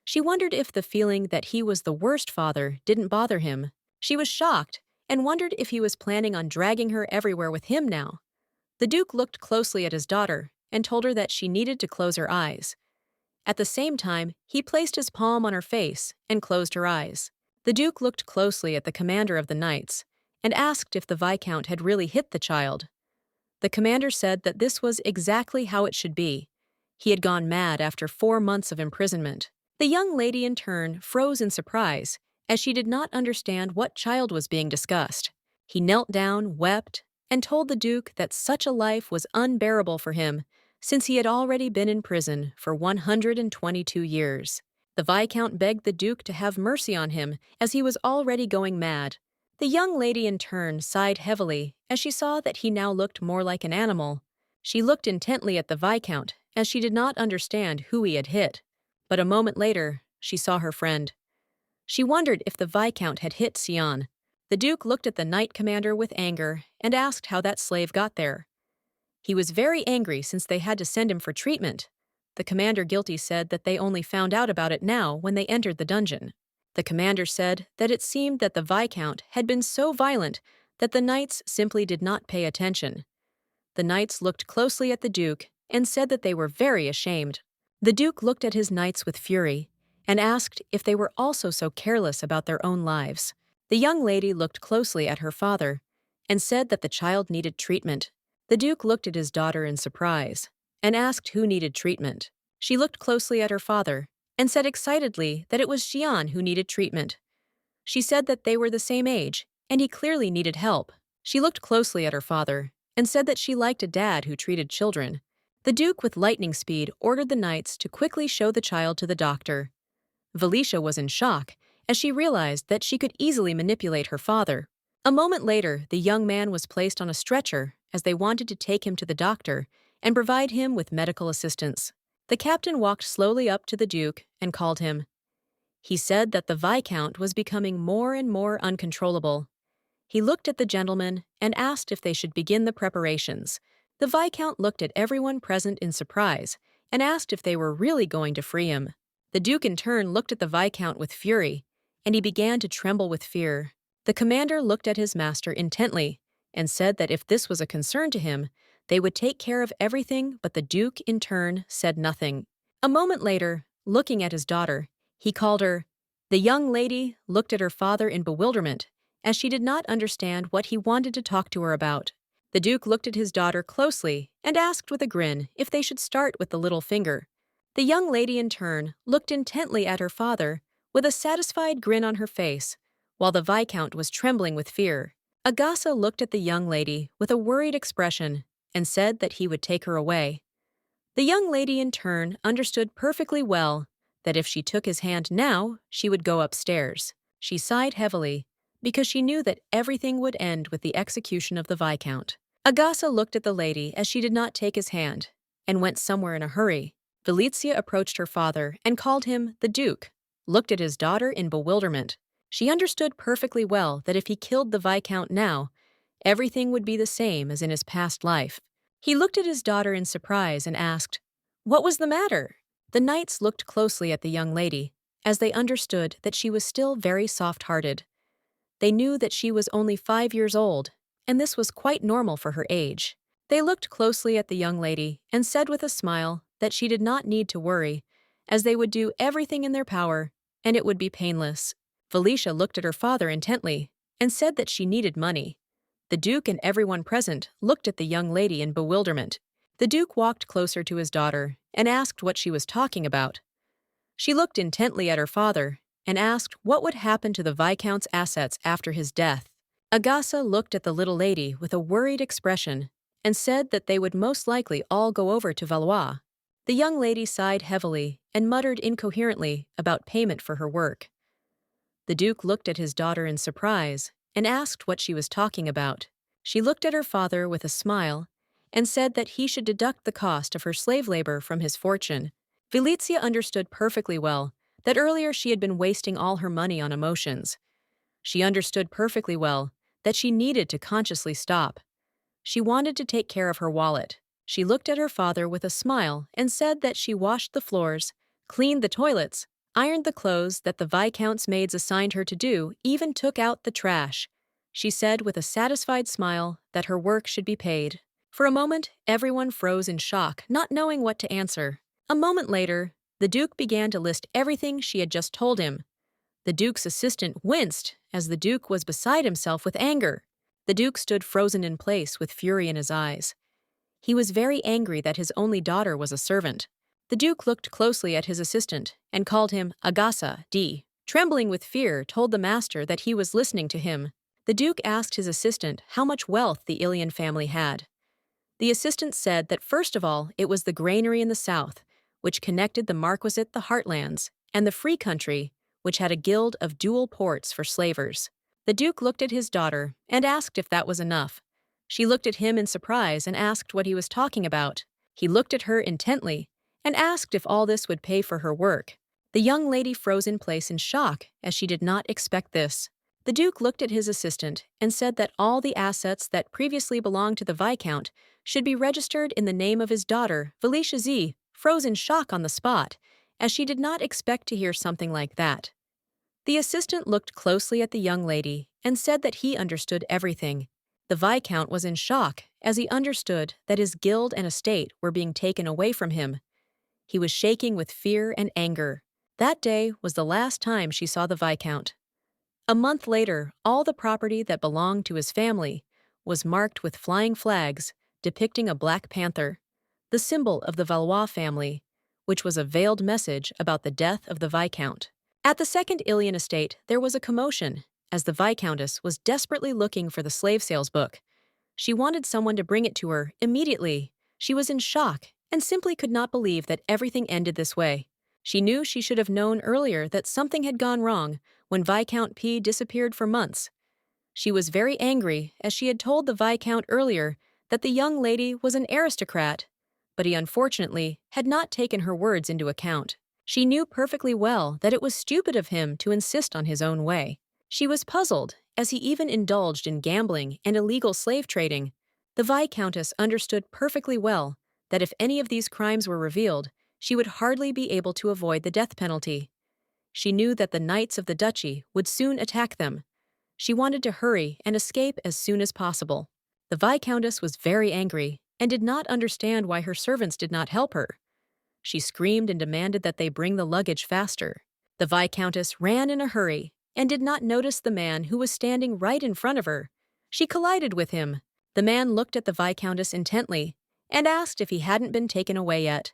Speaker 1: She wondered if the feeling that he was the worst father didn't bother him. She was shocked and wondered if he was planning on dragging her everywhere with him now. The Duke looked closely at his daughter and told her that she needed to close her eyes. At the same time, he placed his palm on her face and closed her eyes. The Duke looked closely at the commander of the knights and asked if the Viscount had really hit the child. The commander said that this was exactly how it should be. He had gone mad after 4 months of imprisonment. The young lady in turn froze in surprise, as she did not understand what child was being discussed. He knelt down, wept, and told the Duke that such a life was unbearable for him, since he had already been in prison for 122 years. The Viscount begged the Duke to have mercy on him, as he was already going mad. The young lady in turn sighed heavily, as she saw that he now looked more like an animal. She looked intently at the Viscount, as she did not understand who he had hit. But a moment later, she saw her friend. She wondered if the Viscount had hit Seon. The Duke looked at the knight commander with anger and asked how that slave got there. He was very angry since they had to send him for treatment. The commander guilty said that they only found out about it now when they entered the dungeon. The commander said that it seemed that the Viscount had been so violent that the knights simply did not pay attention. The knights looked closely at the Duke and said that they were very ashamed. The Duke looked at his knights with fury and asked if they were also so careless about their own lives. The young lady looked closely at her father and said that the child needed treatment. The Duke looked at his daughter in surprise and asked who needed treatment. She looked closely at her father and said excitedly that it was Seon who needed treatment. She said that they were the same age and he clearly needed help. She looked closely at her father and said that she liked a dad who treated children. The Duke, with lightning speed, ordered the knights to quickly show the child to the doctor. Valicia was in shock, as she realized that she could easily manipulate her father. A moment later, the young man was placed on a stretcher as they wanted to take him to the doctor and provide him with medical assistance. The captain walked slowly up to the Duke and called him. He said that the Viscount was becoming more and more uncontrollable. He looked at the gentleman and asked if they should begin the preparations. The Viscount looked at everyone present in surprise and asked if they were really going to free him. The Duke in turn looked at the Viscount with fury, and he began to tremble with fear. The commander looked at his master intently and said that if this was a concern to him, they would take care of everything, but the Duke in turn said nothing. A moment later, looking at his daughter, he called her. The young lady looked at her father in bewilderment, as she did not understand what he wanted to talk to her about. The Duke looked at his daughter closely and asked with a grin if they should start with the little finger. The young lady in turn looked intently at her father with a satisfied grin on her face, while the Viscount was trembling with fear. Agasa looked at the young lady with a worried expression and said that he would take her away. The young lady in turn understood perfectly well that if she took his hand now, she would go upstairs. She sighed heavily because she knew that everything would end with the execution of the Viscount. Agasa looked at the lady as she did not take his hand and went somewhere in a hurry. Valizia approached her father and called him the Duke, looked at his daughter in bewilderment. She understood perfectly well that if he killed the Viscount now, everything would be the same as in his past life. He looked at his daughter in surprise and asked, "What was the matter?" The knights looked closely at the young lady, as they understood that she was still very soft-hearted. They knew that she was only 5 years old, and this was quite normal for her age. They looked closely at the young lady and said with a smile that she did not need to worry, as they would do everything in their power, and it would be painless. Valicia looked at her father intently and said that she needed money. The Duke and everyone present looked at the young lady in bewilderment. The Duke walked closer to his daughter and asked what she was talking about. She looked intently at her father and asked what would happen to the Viscount's assets after his death. Agasa looked at the little lady with a worried expression and said that they would most likely all go over to Valois. The young lady sighed heavily and muttered incoherently about payment for her work. The Duke looked at his daughter in surprise and asked what she was talking about. She looked at her father with a smile and said that he should deduct the cost of her slave labor from his fortune. Valizia understood perfectly well that earlier she had been wasting all her money on emotions. She understood perfectly well that she needed to consciously stop. She wanted to take care of her wallet. She looked at her father with a smile and said that she washed the floors, cleaned the toilets, ironed the clothes that the Viscount's maids assigned her to do, even took out the trash. She said with a satisfied smile that her work should be paid. For a moment, everyone froze in shock, not knowing what to answer. A moment later, the Duke began to list everything she had just told him. The Duke's assistant winced as the Duke was beside himself with anger. The Duke stood frozen in place with fury in his eyes. He was very angry that his only daughter was a servant. The Duke looked closely at his assistant and called him Agasa, D. Trembling with fear, told the master that he was listening to him. The Duke asked his assistant how much wealth the Ilian family had. The assistant said that first of all it was the granary in the south, which connected the marquisate, the heartlands, and the free country, which had a guild of dual ports for slavers. The Duke looked at his daughter and asked if that was enough. She looked at him in surprise and asked what he was talking about. He looked at her intently and asked if all this would pay for her work. The young lady froze in place in shock, as she did not expect this. The Duke looked at his assistant and said that all the assets that previously belonged to the Viscount should be registered in the name of his daughter. Valicia Z froze in shock on the spot, as she did not expect to hear something like that. The assistant looked closely at the young lady and said that he understood everything. The Viscount was in shock as he understood that his guild and estate were being taken away from him. He was shaking with fear and anger. That day was the last time she saw the Viscount. A month later, all the property that belonged to his family was marked with flying flags depicting a black panther, the symbol of the Valois family, which was a veiled message about the death of the Viscount. At the second Ilian estate, there was a commotion, as the Viscountess was desperately looking for the slave sales book. She wanted someone to bring it to her immediately. She was in shock and simply could not believe that everything ended this way. She knew she should have known earlier that something had gone wrong when Viscount P disappeared for months. She was very angry, as she had told the Viscount earlier that the young lady was an aristocrat, but he unfortunately had not taken her words into account. She knew perfectly well that it was stupid of him to insist on his own way. She was puzzled, as he even indulged in gambling and illegal slave trading. The Viscountess understood perfectly well that if any of these crimes were revealed, she would hardly be able to avoid the death penalty. She knew that the knights of the duchy would soon attack them. She wanted to hurry and escape as soon as possible. The Viscountess was very angry and did not understand why her servants did not help her. She screamed and demanded that they bring the luggage faster. The Viscountess ran in a hurry and did not notice the man who was standing right in front of her. She collided with him. The man looked at the Viscountess intently and asked if he hadn't been taken away yet.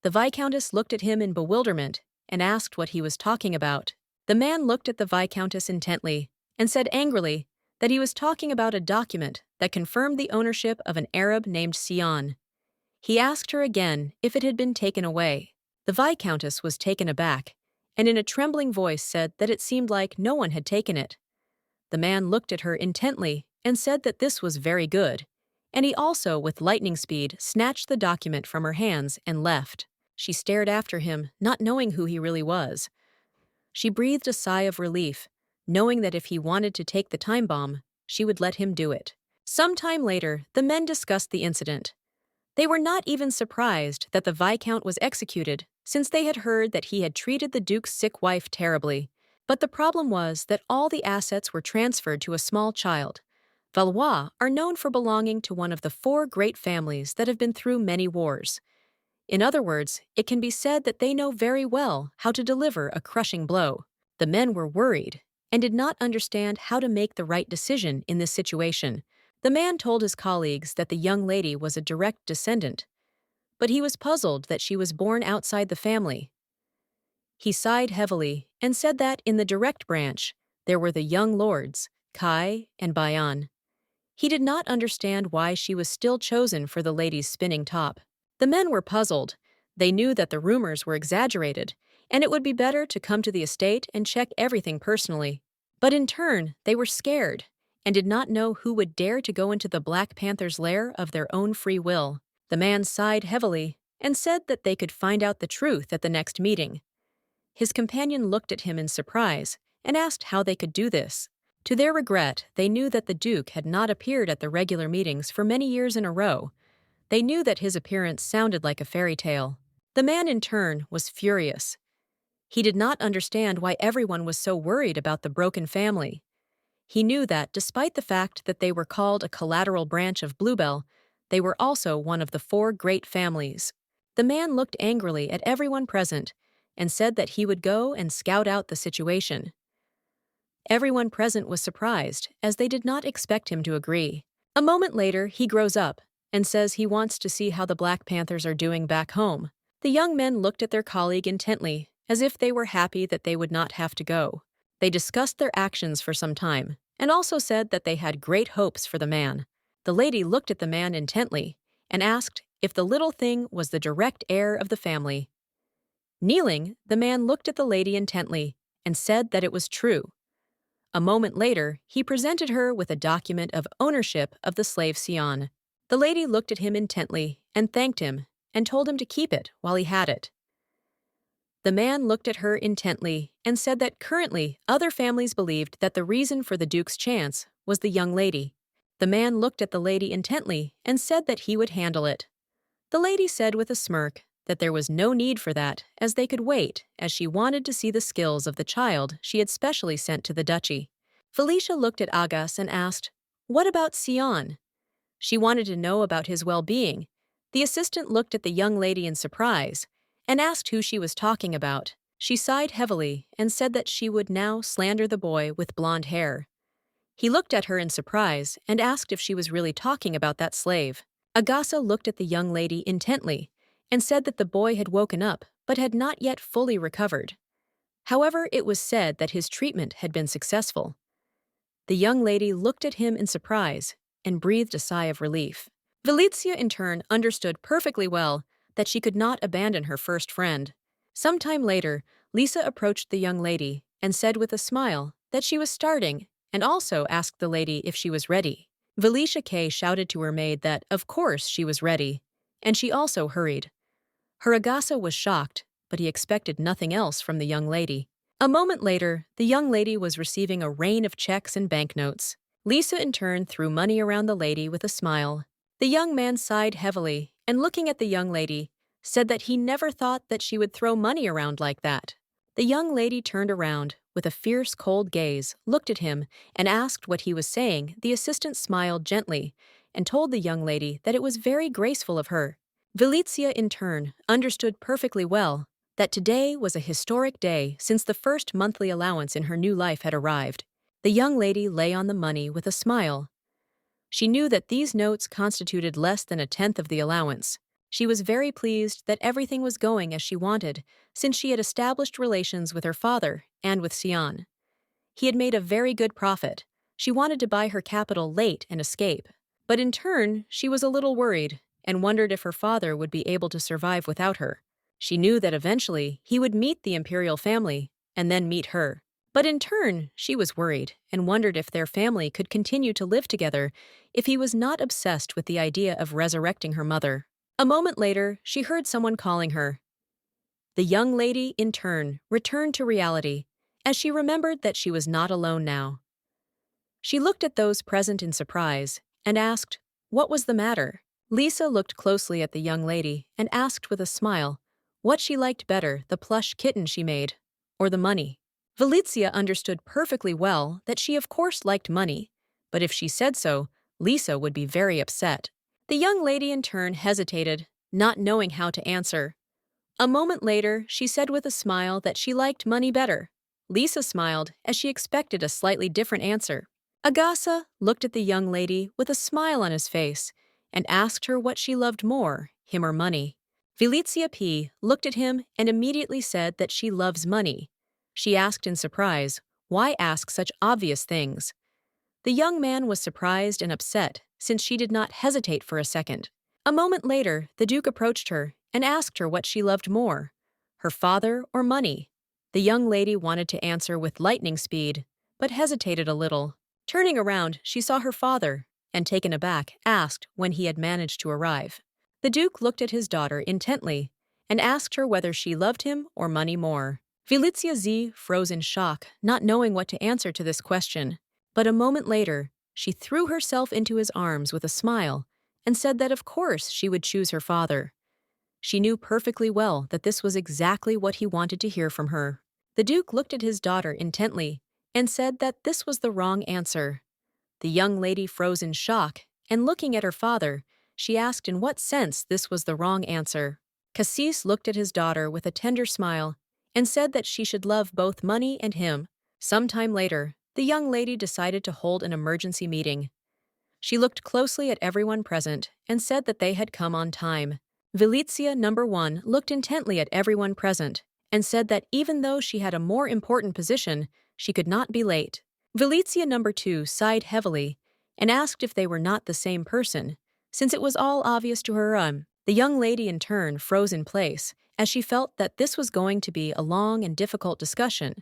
Speaker 1: The Viscountess looked at him in bewilderment and asked what he was talking about. The man looked at the Viscountess intently and said angrily that he was talking about a document that confirmed the ownership of an Arab named Seon. He asked her again if it had been taken away. The Viscountess was taken aback and in a trembling voice said that it seemed like no one had taken it. The man looked at her intently and said that this was very good, and he also, with lightning speed, snatched the document from her hands and left. She stared after him, not knowing who he really was. She breathed a sigh of relief, knowing that if he wanted to take the time bomb, she would let him do it. Some time later, the men discussed the incident. They were not even surprised that the Viscount was executed, since they had heard that he had treated the Duke's sick wife terribly. But the problem was that all the assets were transferred to a small child. Valois are known for belonging to one of the 4 great families that have been through many wars. In other words, it can be said that they know very well how to deliver a crushing blow. The men were worried and did not understand how to make the right decision in this situation. The man told his colleagues that the young lady was a direct descendant, but he was puzzled that she was born outside the family. He sighed heavily and said that in the direct branch, there were the young lords, Kai and Bayan. He did not understand why she was still chosen for the lady's spinning top. The men were puzzled. They knew that the rumors were exaggerated, and it would be better to come to the estate and check everything personally. But in turn, they were scared and did not know who would dare to go into the Black Panther's lair of their own free will. The man sighed heavily and said that they could find out the truth at the next meeting. His companion looked at him in surprise and asked how they could do this. To their regret, they knew that the Duke had not appeared at the regular meetings for many years in a row. They knew that his appearance sounded like a fairy tale. The man, in turn, was furious. He did not understand why everyone was so worried about the broken family. He knew that, despite the fact that they were called a collateral branch of Bluebell, they were also one of the 4 great families. The man looked angrily at everyone present and said that he would go and scout out the situation. Everyone present was surprised, as they did not expect him to agree. A moment later, he grows up and says he wants to see how the Black Panthers are doing back home. The young men looked at their colleague intently, as if they were happy that they would not have to go. They discussed their actions for some time, and also said that they had great hopes for the man. The lady looked at the man intently and asked if the little thing was the direct heir of the family. Kneeling, the man looked at the lady intently and said that it was true. A moment later, he presented her with a document of ownership of the slave Seon. The lady looked at him intently and thanked him and told him to keep it while he had it. The man looked at her intently and said that currently other families believed that the reason for the Duke's chance was the young lady. The man looked at the lady intently and said that he would handle it. The lady said with a smirk that there was no need for that, as they could wait, as she wanted to see the skills of the child she had specially sent to the duchy. Felicia looked at Agasa and asked, "What about Seon?" She wanted to know about his well-being. The assistant looked at the young lady in surprise and asked who she was talking about. She sighed heavily and said that she would now slander the boy with blonde hair. He looked at her in surprise and asked if she was really talking about that slave. Agasa looked at the young lady intently and said that the boy had woken up but had not yet fully recovered. However, it was said that his treatment had been successful. The young lady looked at him in surprise and breathed a sigh of relief. Valizia, in turn, understood perfectly well that she could not abandon her first friend. Some time later, Lisa approached the young lady and said with a smile that she was starting, and also asked the lady if she was ready. Valicia Kay shouted to her maid that, of course, she was ready, and she also hurried. Her Agasa was shocked, but he expected nothing else from the young lady. A moment later, the young lady was receiving a rain of checks and banknotes. Lisa, in turn, threw money around the lady with a smile. The young man sighed heavily, and looking at the young lady, said that he never thought that she would throw money around like that. The young lady turned around, with a fierce, cold gaze, looked at him, and asked what he was saying. The assistant smiled gently, and told the young lady that it was very graceful of her. Valizia, in turn, understood perfectly well that today was a historic day since the first monthly allowance in her new life had arrived. The young lady lay on the money with a smile. She knew that these notes constituted less than a tenth of the allowance. She was very pleased that everything was going as she wanted, since she had established relations with her father and with Seon. He had made a very good profit. She wanted to buy her capital late and escape. But in turn, she was a little worried and wondered if her father would be able to survive without her. She knew that eventually he would meet the imperial family and then meet her. But in turn, she was worried and wondered if their family could continue to live together if he was not obsessed with the idea of resurrecting her mother. A moment later, she heard someone calling her. The young lady, in turn, returned to reality, as she remembered that she was not alone now. She looked at those present in surprise and asked, "What was the matter?" Lisa looked closely at the young lady and asked with a smile what she liked better, the plush kitten she made or the money. Valizia understood perfectly well that she of course liked money, but if she said so, Lisa would be very upset. The young lady in turn hesitated, not knowing how to answer. A moment later, she said with a smile that she liked money better. Lisa smiled as she expected a slightly different answer. Agasa looked at the young lady with a smile on his face and asked her what she loved more, him or money. Valizia P. looked at him and immediately said that she loves money. She asked in surprise, why ask such obvious things? The young man was surprised and upset, since she did not hesitate for a second. A moment later, the Duke approached her and asked her what she loved more, her father or money. The young lady wanted to answer with lightning speed, but hesitated a little. Turning around, she saw her father, and taken aback, asked when he had managed to arrive. The Duke looked at his daughter intently and asked her whether she loved him or money more. Valizia Z froze in shock, not knowing what to answer to this question. But a moment later, she threw herself into his arms with a smile and said that of course she would choose her father. She knew perfectly well that this was exactly what he wanted to hear from her. The Duke looked at his daughter intently and said that this was the wrong answer. The young lady froze in shock, and looking at her father, she asked in what sense this was the wrong answer. Cassis looked at his daughter with a tender smile and said that she should love both money and him. Some time later, the young lady decided to hold an emergency meeting. She looked closely at everyone present and said that they had come on time. Valizia number 1 looked intently at everyone present and said that even though she had a more important position, she could not be late. Valizia number 2 sighed heavily and asked if they were not the same person, since it was all obvious to her. The young lady in turn froze in place as she felt that this was going to be a long and difficult discussion.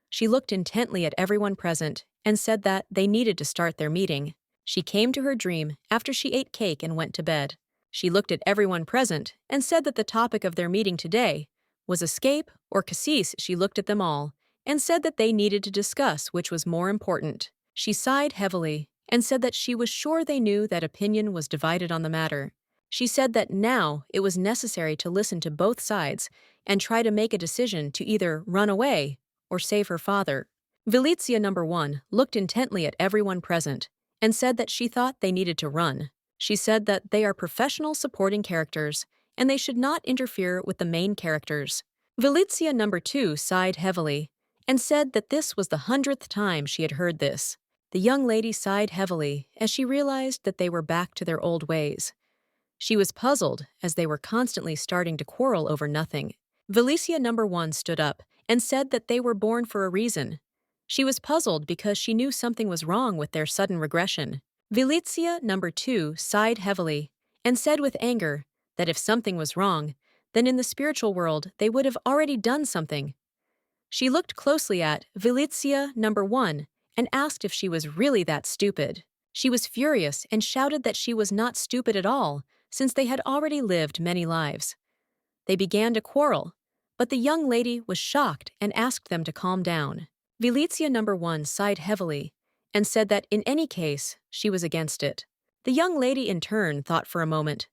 Speaker 1: She looked intently at everyone present and said that they needed to start their meeting. She came to her dream after she ate cake and went to bed. She looked at everyone present and said that the topic of their meeting today was escape or Cassis. She looked at them all and said that they needed to discuss which was more important. She sighed heavily and said that she was sure they knew that opinion was divided on the matter. She said that now it was necessary to listen to both sides and try to make a decision to either run away or save her father. Valizia number 1 looked intently at everyone present and said that she thought they needed to run. She said that they are professional supporting characters and they should not interfere with the main characters. Valizia number 2 sighed heavily and said that this was the 100th time she had heard this. The young lady sighed heavily as she realized that they were back to their old ways. She was puzzled as they were constantly starting to quarrel over nothing. Valizia number 1 stood up and said that they were born for a reason. She was puzzled because she knew something was wrong with their sudden regression. Valizia number 2 sighed heavily and said with anger that if something was wrong, then in the spiritual world they would have already done something. She looked closely at Valizia number 1 and asked if she was really that stupid. She was furious and shouted that she was not stupid at all, since they had already lived many lives. They began to quarrel, but the young lady was shocked and asked them to calm down. Valizia number 1 sighed heavily and said that in any case, she was against it. The young lady in turn thought for a moment.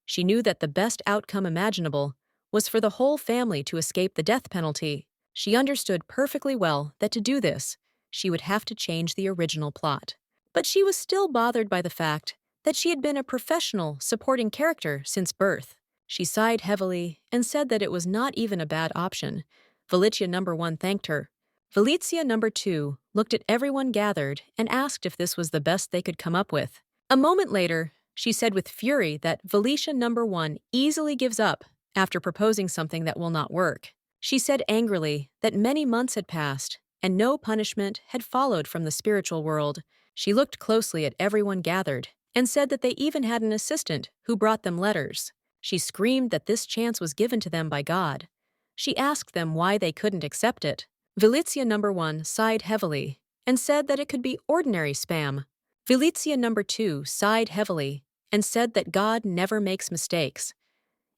Speaker 1: She knew that the best outcome imaginable was for the whole family to escape the death penalty. She understood perfectly well that to do this, she would have to change the original plot. But she was still bothered by the fact that she had been a professional supporting character since birth. She sighed heavily and said that it was not even a bad option. Valizia number 1 thanked her. Valizia number 2 looked at everyone gathered and asked if this was the best they could come up with. A moment later, she said with fury that Valicia number 1 easily gives up after proposing something that will not work. She said angrily that many months had passed and no punishment had followed from the spiritual world. She looked closely at everyone gathered and said that they even had an assistant who brought them letters. She screamed that this chance was given to them by God. She asked them why they couldn't accept it. Valicia number 1 sighed heavily and said that it could be ordinary spam. Valicia number 2 sighed heavily and said that God never makes mistakes,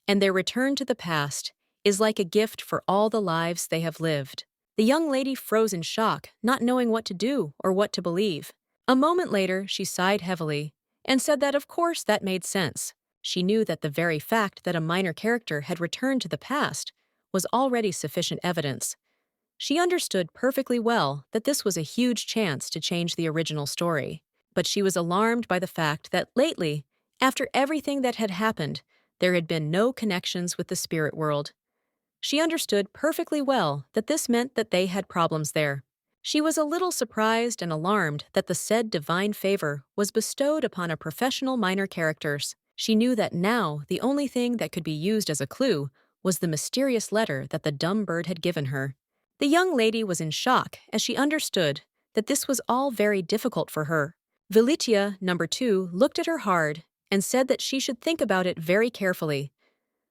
Speaker 1: and their return to the past is like a gift for all the lives they have lived. The young lady froze in shock, not knowing what to do or what to believe. A moment later, she sighed heavily and said that of course that made sense. She knew that the very fact that a minor character had returned to the past was already sufficient evidence. She understood perfectly well that this was a huge chance to change the original story. But she was alarmed by the fact that lately, after everything that had happened, there had been no connections with the spirit world. She understood perfectly well that this meant that they had problems there. She was a little surprised and alarmed that the said divine favor was bestowed upon a professional minor characters. She knew that now the only thing that could be used as a clue was the mysterious letter that the dumb bird had given her. The young lady was in shock as she understood that this was all very difficult for her. Valicia number 2 looked at her hard and said that she should think about it very carefully.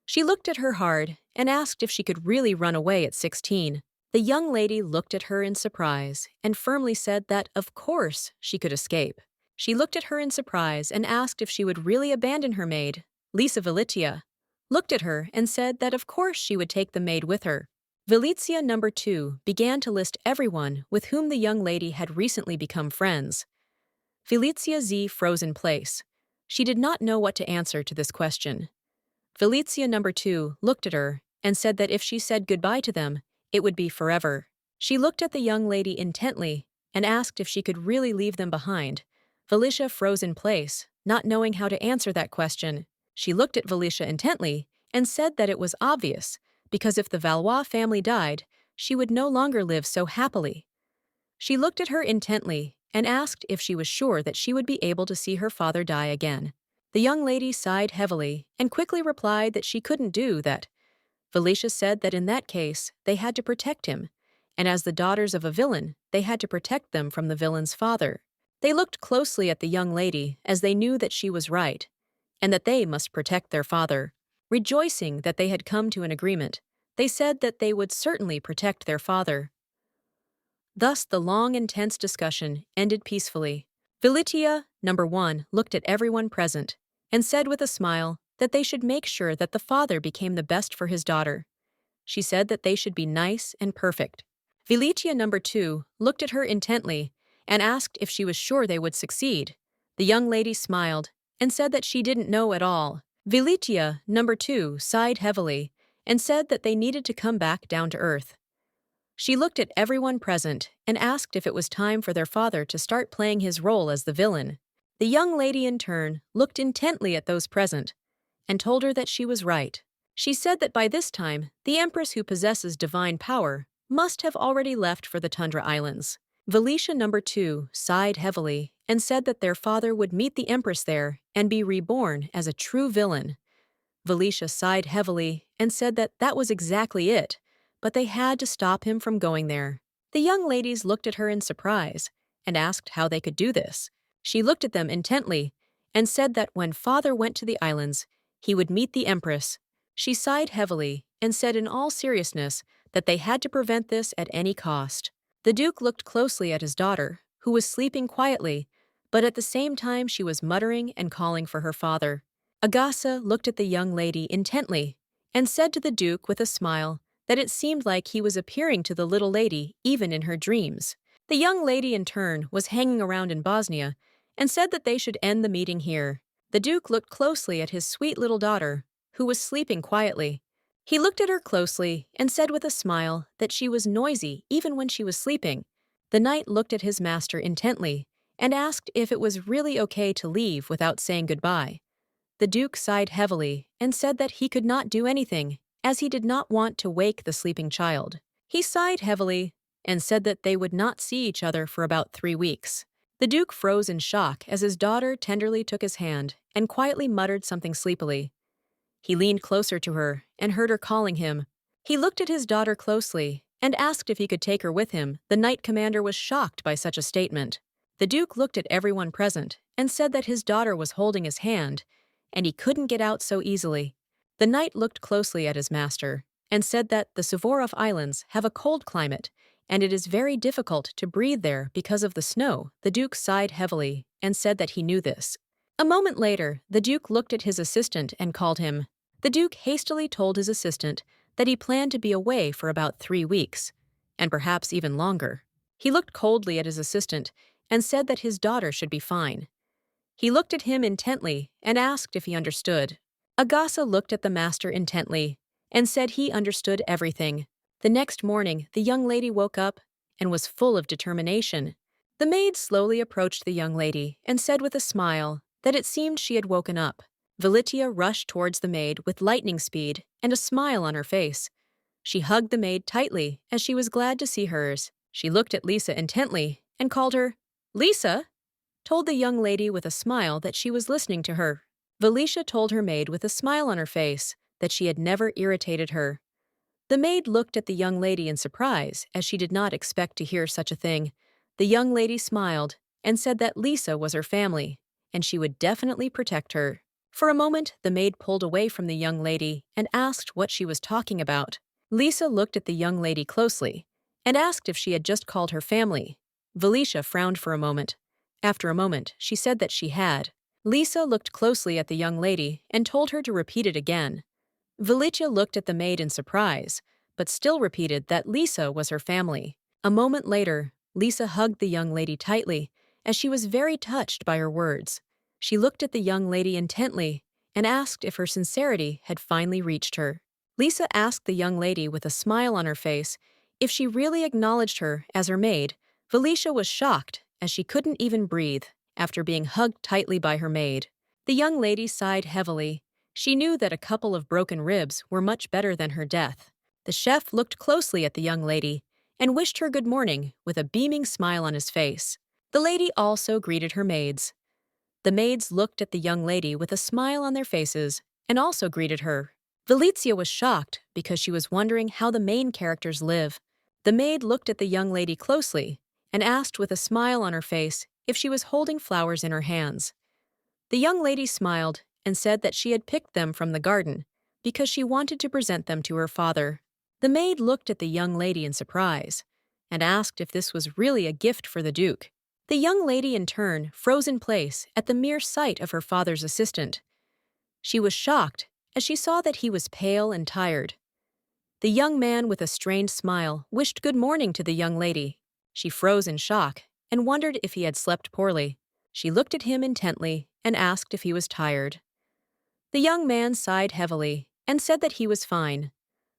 Speaker 1: She looked at her hard and asked if she could really run away at 16. The young lady looked at her in surprise and firmly said that, of course, she could escape. She looked at her in surprise and asked if she would really abandon her maid. Lisa Valicia looked at her and said that, of course, she would take the maid with her. Valicia number 2 began to list everyone with whom the young lady had recently become friends. Valicia Z froze in place. She did not know what to answer to this question. Valicia number 2 looked at her and said that if she said goodbye to them, it would be forever. She looked at the young lady intently and asked if she could really leave them behind. Valicia froze in place, not knowing how to answer that question. She looked at Valicia intently and said that it was obvious, because if the Valois family died, she would no longer live so happily. She looked at her intently and asked if she was sure that she would be able to see her father die again. The young lady sighed heavily and quickly replied that she couldn't do that. Valicia said that in that case, they had to protect him, and as the daughters of a villain, they had to protect them from the villain's father. They looked closely at the young lady as they knew that she was right, and that they must protect their father. Rejoicing that they had come to an agreement, they said that they would certainly protect their father. Thus the long, intense discussion ended peacefully. Valicia number 1 looked at everyone present and said with a smile that they should make sure that the father became the best for his daughter. She said that they should be nice and perfect. Valicia number 2 looked at her intently and asked if she was sure they would succeed. The young lady smiled and said that she didn't know at all. Valicia number 2 sighed heavily and said that they needed to come back down to earth. She looked at everyone present and asked if it was time for their father to start playing his role as the villain. The young lady in turn looked intently at those present and told her that she was right. She said that by this time, the Empress who possesses divine power must have already left for the Tundra Islands. Valicia number 2 sighed heavily and said that their father would meet the Empress there and be reborn as a true villain. Valicia sighed heavily and said that that was exactly it, but they had to stop him from going there. The young ladies looked at her in surprise and asked how they could do this. She looked at them intently and said that when father went to the islands, he would meet the Empress. She sighed heavily and said in all seriousness that they had to prevent this at any cost. The Duke looked closely at his daughter, who was sleeping quietly, but at the same time she was muttering and calling for her father. Agasa looked at the young lady intently and said to the Duke with a smile that it seemed like he was appearing to the little lady even in her dreams. The young lady in turn was hanging around in Bosnia and said that they should end the meeting here. The Duke looked closely at his sweet little daughter, who was sleeping quietly. He looked at her closely and said with a smile that she was noisy even when she was sleeping. The knight looked at his master intently and asked if it was really okay to leave without saying goodbye. The Duke sighed heavily and said that he could not do anything, as he did not want to wake the sleeping child. He sighed heavily and said that they would not see each other for about 3 weeks. The Duke froze in shock as his daughter tenderly took his hand and quietly muttered something sleepily. He leaned closer to her and heard her calling him. He looked at his daughter closely and asked if he could take her with him. The knight commander was shocked by such a statement. The Duke looked at everyone present and said that his daughter was holding his hand, and he couldn't get out so easily. The knight looked closely at his master and said that the Suvorov Islands have a cold climate, and it is very difficult to breathe there because of the snow. The Duke sighed heavily and said that he knew this. A moment later, the Duke looked at his assistant and called him. The Duke hastily told his assistant that he planned to be away for about 3 weeks, and perhaps even longer. He looked coldly at his assistant and said that his daughter should be fine. He looked at him intently and asked if he understood. Agasa looked at the master intently and said he understood everything. The next morning, the young lady woke up and was full of determination. The maid slowly approached the young lady and said with a smile that it seemed she had woken up. Valitia rushed towards the maid with lightning speed and a smile on her face. She hugged the maid tightly as she was glad to see hers. She looked at Lisa intently and called her, "Lisa," told the young lady with a smile that she was listening to her. Valitia told her maid with a smile on her face that she had never irritated her. The maid looked at the young lady in surprise as she did not expect to hear such a thing. The young lady smiled and said that Lisa was her family, and she would definitely protect her. For a moment, the maid pulled away from the young lady and asked what she was talking about. Lisa looked at the young lady closely and asked if she had just called her family. Valitia frowned for a moment. After a moment, she said that she had. Lisa looked closely at the young lady and told her to repeat it again. Valitia looked at the maid in surprise, but still repeated that Lisa was her family. A moment later, Lisa hugged the young lady tightly as she was very touched by her words. She looked at the young lady intently and asked if her sincerity had finally reached her. Lisa asked the young lady with a smile on her face if she really acknowledged her as her maid. Valitia was shocked as she couldn't even breathe after being hugged tightly by her maid. The young lady sighed heavily. She knew that a couple of broken ribs were much better than her death. The chef looked closely at the young lady and wished her good morning with a beaming smile on his face. The lady also greeted her maids. The maids looked at the young lady with a smile on their faces and also greeted her. Valitia was shocked because she was wondering how the main characters live. The maid looked at the young lady closely and asked with a smile on her face if she was holding flowers in her hands. The young lady smiled and said that she had picked them from the garden because she wanted to present them to her father. The maid looked at the young lady in surprise and asked if this was really a gift for the Duke. The young lady in turn froze in place at the mere sight of her father's assistant. She was shocked as she saw that he was pale and tired. The young man with a strained smile wished good morning to the young lady. She froze in shock and wondered if he had slept poorly. She looked at him intently and asked if he was tired. The young man sighed heavily and said that he was fine.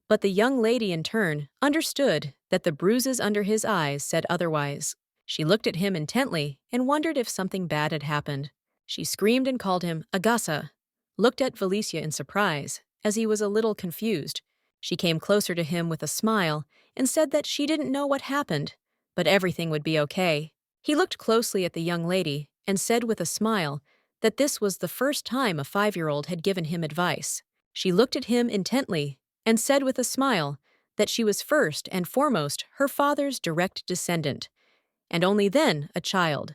Speaker 1: But the young lady in turn understood that the bruises under his eyes said otherwise. She looked at him intently and wondered if something bad had happened. She screamed and called him Agasa, looked at Valitia in surprise, as he was a little confused. She came closer to him with a smile and said that she didn't know what happened, but everything would be okay. He looked closely at the young lady and said with a smile that this was the first time a 5-year-old had given him advice. She looked at him intently and said with a smile that she was first and foremost her father's direct descendant, and only then a child.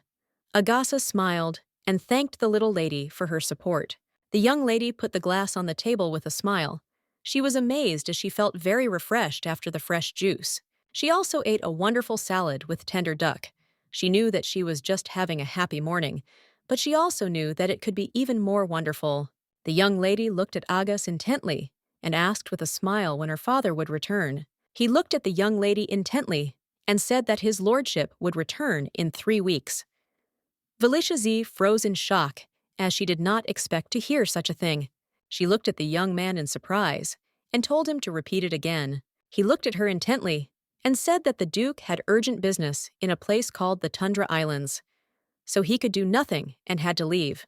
Speaker 1: Agasa smiled and thanked the little lady for her support. The young lady put the glass on the table with a smile. She was amazed as she felt very refreshed after the fresh juice. She also ate a wonderful salad with tender duck. She knew that she was just having a happy morning, but she also knew that it could be even more wonderful. The young lady looked at Agasa intently and asked with a smile when her father would return. He looked at the young lady intently and said that his lordship would return in 3 weeks. Valitia Z froze in shock, as she did not expect to hear such a thing. She looked at the young man in surprise and told him to repeat it again. He looked at her intently and said that the Duke had urgent business in a place called the Tundra Islands, so he could do nothing and had to leave.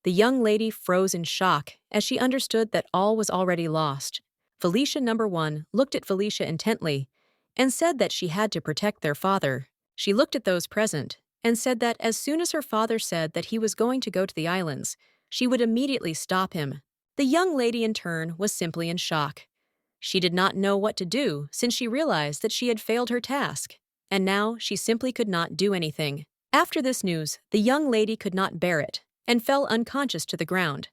Speaker 1: The young lady froze in shock as she understood that all was already lost. Valitia number 1 looked at Valitia intently and said that she had to protect their father. She looked at those present and said that as soon as her father said that he was going to go to the islands, she would immediately stop him. The young lady in turn was simply in shock. She did not know what to do since she realized that she had failed her task, and now she simply could not do anything. After this news, the young lady could not bear it and fell unconscious to the ground.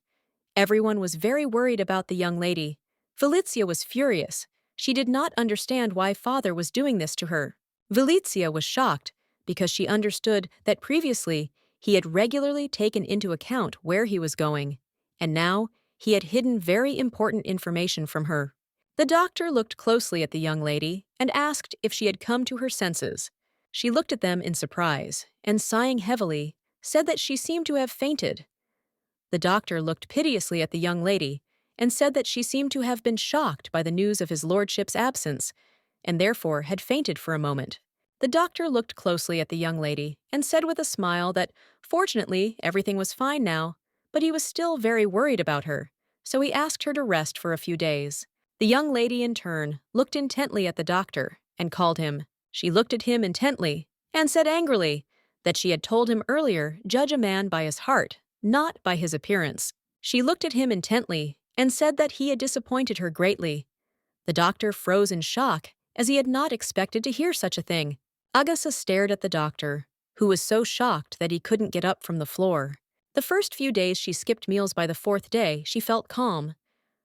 Speaker 1: Everyone was very worried about the young lady. Felicia was furious. She did not understand why father was doing this to her. Felicia was shocked because she understood that previously he had regularly taken into account where he was going, and now he had hidden very important information from her. The doctor looked closely at the young lady and asked if she had come to her senses. She looked at them in surprise and, sighing heavily, said that she seemed to have fainted. The doctor looked piteously at the young lady and said that she seemed to have been shocked by the news of his lordship's absence and therefore had fainted for a moment. The doctor looked closely at the young lady and said with a smile that, fortunately, everything was fine now, but he was still very worried about her, so he asked her to rest for a few days. The young lady, in turn, looked intently at the doctor and called him. She looked at him intently and said angrily that she had told him earlier, judge a man by his heart, not by his appearance. She looked at him intently and said that he had disappointed her greatly. The doctor froze in shock, as he had not expected to hear such a thing. Agasa stared at the doctor, who was so shocked that he couldn't get up from the floor. The first few days she skipped meals. By the fourth day, she felt calm.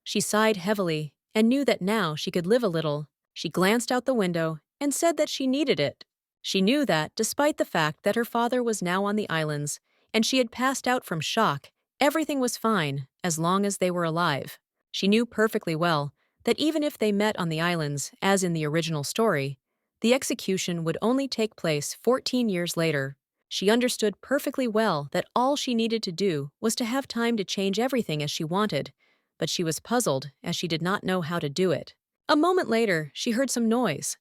Speaker 1: She sighed heavily and knew that now she could live a little. She glanced out the window and said that she needed it. She knew that, despite the fact that her father was now on the islands and she had passed out from shock, everything was fine as long as they were alive. She knew perfectly well that even if they met on the islands, as in the original story, the execution would only take place 14 years later. She understood perfectly well that all she needed to do was to have time to change everything as she wanted, but she was puzzled as she did not know how to do it. A moment later, she heard some noise.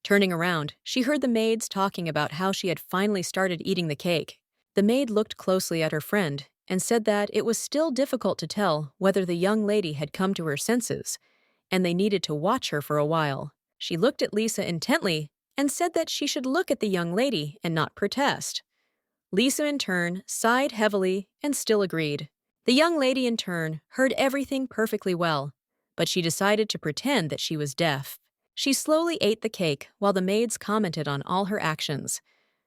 Speaker 1: Turning around, she heard the maids talking about how she had finally started eating the cake. The maid looked closely at her friend and said that it was still difficult to tell whether the young lady had come to her senses, and they needed to watch her for a while. She looked at Lisa intently and said that she should look at the young lady and not protest. Lisa, in turn, sighed heavily and still agreed. The young lady, in turn, heard everything perfectly well, but she decided to pretend that she was deaf. She slowly ate the cake while the maids commented on all her actions.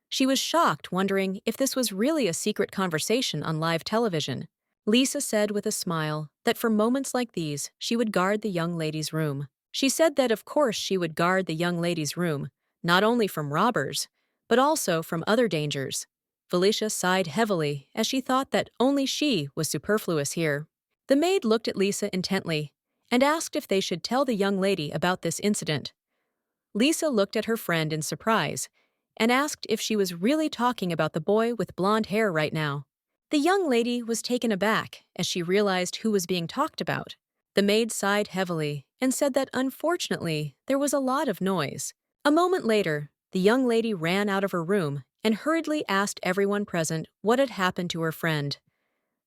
Speaker 1: She was shocked, wondering if this was really a secret conversation on live television. Lisa said with a smile that for moments like these, she would guard the young lady's room. She said that of course she would guard the young lady's room, not only from robbers, but also from other dangers. Felicia sighed heavily as she thought that only she was superfluous here. The maid looked at Lisa intently and asked if they should tell the young lady about this incident. Lisa looked at her friend in surprise and asked if she was really talking about the boy with blonde hair right now. The young lady was taken aback as she realized who was being talked about. The maid sighed heavily and said that unfortunately there was a lot of noise. A moment later, the young lady ran out of her room and hurriedly asked everyone present what had happened to her friend.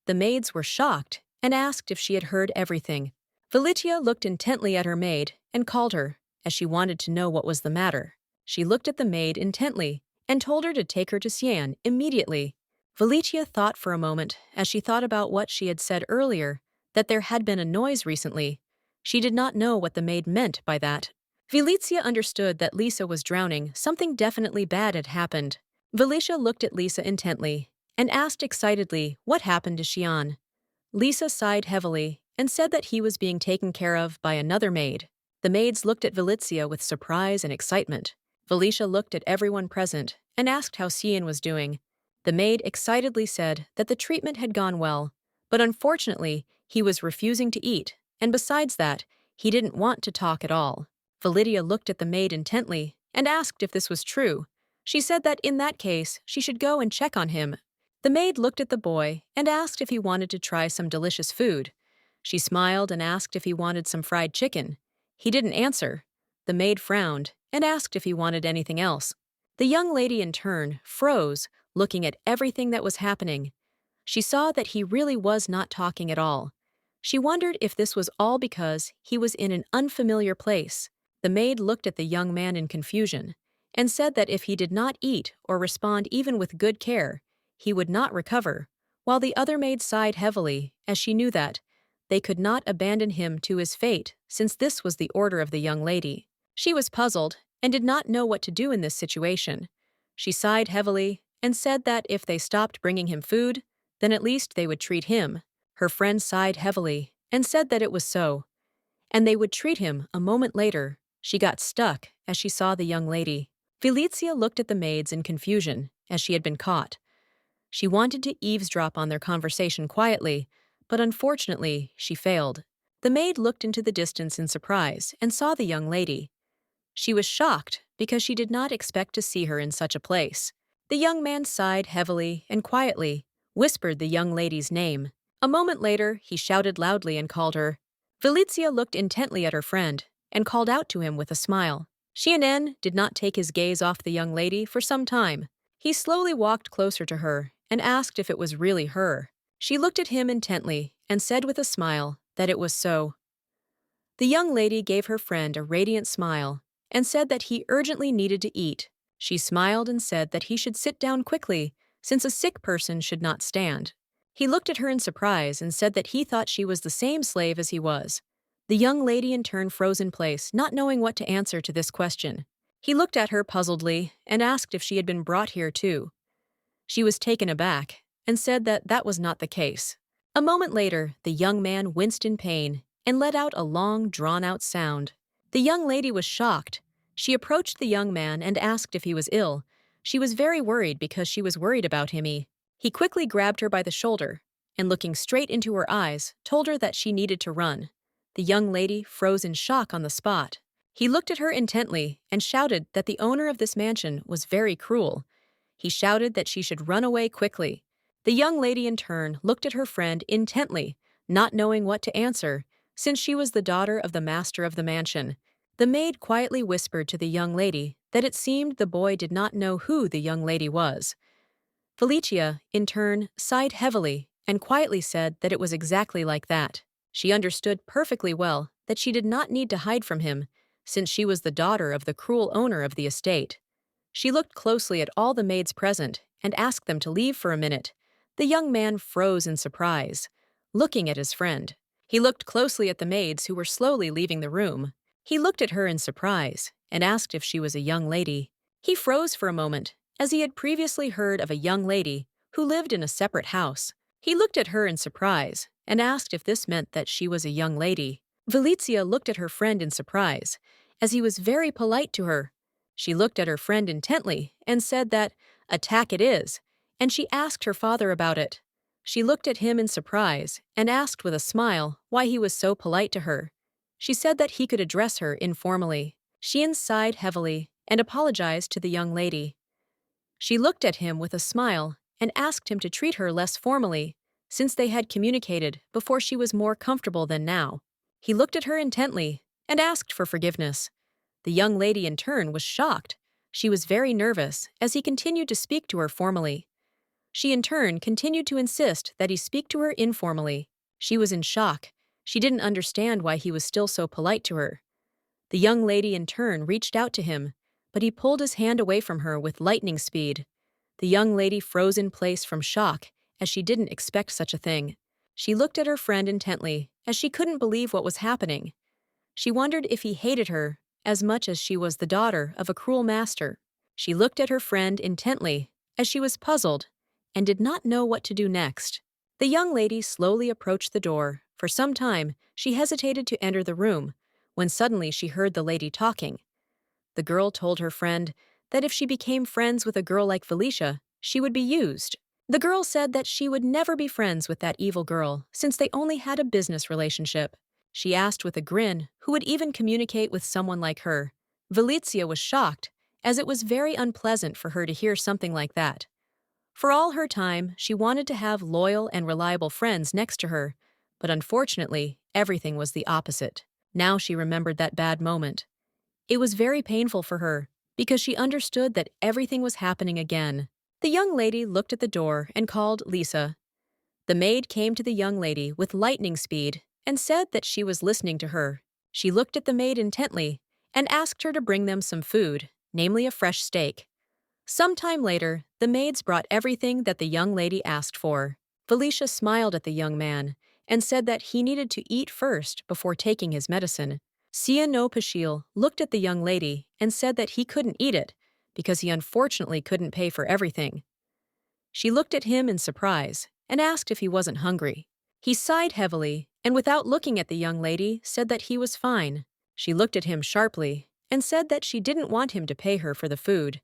Speaker 1: The maids were shocked and asked if she had heard everything. Felicia looked intently at her maid and called her, as she wanted to know what was the matter. She looked at the maid intently and told her to take her to Seon immediately. Felicia thought for a moment as she thought about what she had said earlier, that there had been a noise recently. She did not know what the maid meant by that. Felicia understood that Lisa was drowning. Something definitely bad had happened. Felicia looked at Lisa intently and asked excitedly what happened to Seon. Lisa sighed heavily and said that he was being taken care of by another maid. The maids looked at Felicia with surprise and excitement. Felicia looked at everyone present and asked how Seon was doing. The maid excitedly said that the treatment had gone well, but unfortunately, he was refusing to eat, and besides that, he didn't want to talk at all. Felicia looked at the maid intently and asked if this was true. She said that in that case, she should go and check on him. The maid looked at the boy and asked if he wanted to try some delicious food. She smiled and asked if he wanted some fried chicken. He didn't answer. The maid frowned and asked if he wanted anything else. The young lady, in turn, froze, looking at everything that was happening. She saw that he really was not talking at all. She wondered if this was all because he was in an unfamiliar place. The maid looked at the young man in confusion and said that if he did not eat or respond even with good care, he would not recover, while the other maid sighed heavily as she knew that they could not abandon him to his fate since this was the order of the young lady. She was puzzled and did not know what to do in this situation. She sighed heavily and said that if they stopped bringing him food, then at least they would treat him. Her friend sighed heavily and said that it was so, and they would treat him. A moment later, she got stuck as she saw the young lady. Felicia looked at the maids in confusion as she had been caught. She wanted to eavesdrop on their conversation quietly, but unfortunately, she failed. The maid looked into the distance in surprise and saw the young lady. She was shocked because she did not expect to see her in such a place. The young man sighed heavily and quietly, whispered the young lady's name. A moment later, he shouted loudly and called her. Felicia looked intently at her friend and called out to him with a smile. Xianen did not take his gaze off the young lady for some time. He slowly walked closer to her and asked if it was really her. She looked at him intently and said with a smile that it was so. The young lady gave her friend a radiant smile and said that he urgently needed to eat. She smiled and said that he should sit down quickly, since a sick person should not stand. He looked at her in surprise and said that he thought she was the same slave as he was. The young lady in turn froze in place, not knowing what to answer to this question. He looked at her puzzledly and asked if she had been brought here too. She was taken aback and said that that was not the case. A moment later, the young man winced in pain and let out a long, drawn-out sound. The young lady was shocked. She approached the young man and asked if he was ill. She was very worried because she was worried about him. He quickly grabbed her by the shoulder and, looking straight into her eyes, told her that she needed to run. The young lady froze in shock on the spot. He looked at her intently and shouted that the owner of this mansion was very cruel. He shouted that she should run away quickly. The young lady in turn looked at her friend intently, not knowing what to answer, since she was the daughter of the master of the mansion. The maid quietly whispered to the young lady that it seemed the boy did not know who the young lady was. Felicia, in turn, sighed heavily and quietly said that it was exactly like that. She understood perfectly well that she did not need to hide from him, since she was the daughter of the cruel owner of the estate. She looked closely at all the maids present and asked them to leave for a minute. The young man froze in surprise, looking at his friend. He looked closely at the maids who were slowly leaving the room. He looked at her in surprise and asked if she was a young lady. He froze for a moment, as he had previously heard of a young lady who lived in a separate house. He looked at her in surprise and asked if this meant that she was a young lady. Felicia looked at her friend in surprise, as he was very polite to her. She looked at her friend intently and said that, "Attack it is," and she asked her father about it. She looked at him in surprise and asked with a smile why he was so polite to her. She said that he could address her informally. Xian sighed heavily and apologized to the young lady. She looked at him with a smile and asked him to treat her less formally, since they had communicated before she was more comfortable than now. He looked at her intently and asked for forgiveness. The young lady in turn was shocked. She was very nervous as he continued to speak to her formally. She in turn continued to insist that he speak to her informally. She was in shock. She didn't understand why he was still so polite to her. The young lady in turn reached out to him, but he pulled his hand away from her with lightning speed. The young lady froze in place from shock, as she didn't expect such a thing. She looked at her friend intently, as she couldn't believe what was happening. She wondered if he hated her as much as she was the daughter of a cruel master. She looked at her friend intently, as she was puzzled and did not know what to do next. The young lady slowly approached the door. For some time, she hesitated to enter the room, when suddenly she heard the lady talking. The girl told her friend that if she became friends with a girl like Felicia, she would be used. The girl said that she would never be friends with that evil girl, since they only had a business relationship. She asked with a grin who would even communicate with someone like her. Felicia was shocked, as it was very unpleasant for her to hear something like that. For all her time, she wanted to have loyal and reliable friends next to her, but unfortunately, everything was the opposite. Now she remembered that bad moment. It was very painful for her, because she understood that everything was happening again. The young lady looked at the door and called Lisa. The maid came to the young lady with lightning speed and said that she was listening to her. She looked at the maid intently and asked her to bring them some food. namely a fresh steak. Some time later, the maids brought everything that the young lady asked for. Felicia smiled at the young man and said that he needed to eat first before taking his medicine. Sia no Pashil looked at the young lady and said that he couldn't eat it because he unfortunately couldn't pay for everything. She looked at him in surprise and asked if he wasn't hungry. He sighed heavily and without looking at the young lady said that he was fine. She looked at him sharply and said that she didn't want him to pay her for the food,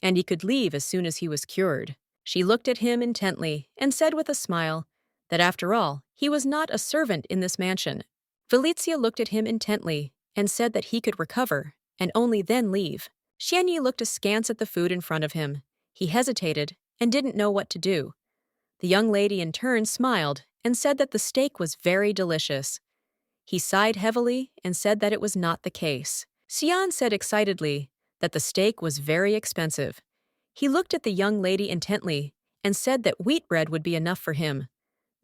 Speaker 1: and he could leave as soon as he was cured. She looked at him intently and said with a smile that after all, he was not a servant in this mansion. Felicia looked at him intently and said that he could recover and only then leave. Xianyi looked askance at the food in front of him. He hesitated and didn't know what to do. The young lady in turn smiled and said that the steak was very delicious. He sighed heavily and said that it was not the case. Seon said excitedly that the steak was very expensive. He looked at the young lady intently and said that wheat bread would be enough for him.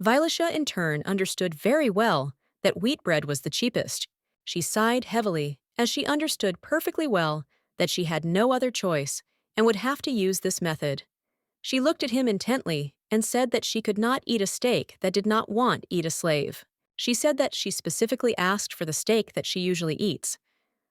Speaker 1: Vilasha in turn understood very well that wheat bread was the cheapest. She sighed heavily as she understood perfectly well that she had no other choice and would have to use this method. She looked at him intently and said that she could not eat a steak that did not want to eat a slave. She said that she specifically asked for the steak that she usually eats.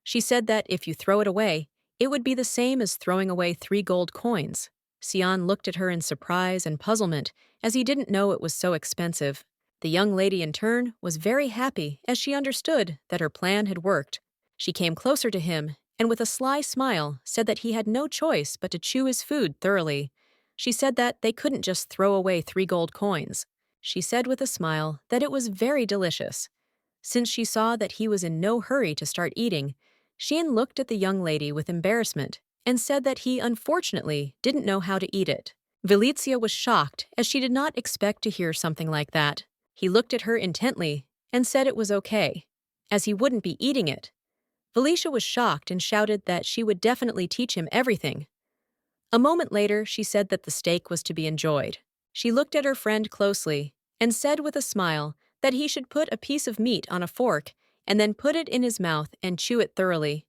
Speaker 1: She said that if you throw it away, it would be the same as throwing away 3 gold coins. Seon looked at her in surprise and puzzlement as he didn't know it was so expensive. The young lady in turn was very happy as she understood that her plan had worked. She came closer to him and with a sly smile said that he had no choice but to chew his food thoroughly. She said that they couldn't just throw away 3 gold coins. She said with a smile that it was very delicious. Since she saw that he was in no hurry to start eating, Xian looked at the young lady with embarrassment and said that he unfortunately didn't know how to eat it. Valizia was shocked as she did not expect to hear something like that. He looked at her intently and said it was okay, as he wouldn't be eating it. Valicia was shocked and shouted that she would definitely teach him everything. A moment later, she said that the steak was to be enjoyed. She looked at her friend closely and said with a smile that he should put a piece of meat on a fork and then put it in his mouth and chew it thoroughly.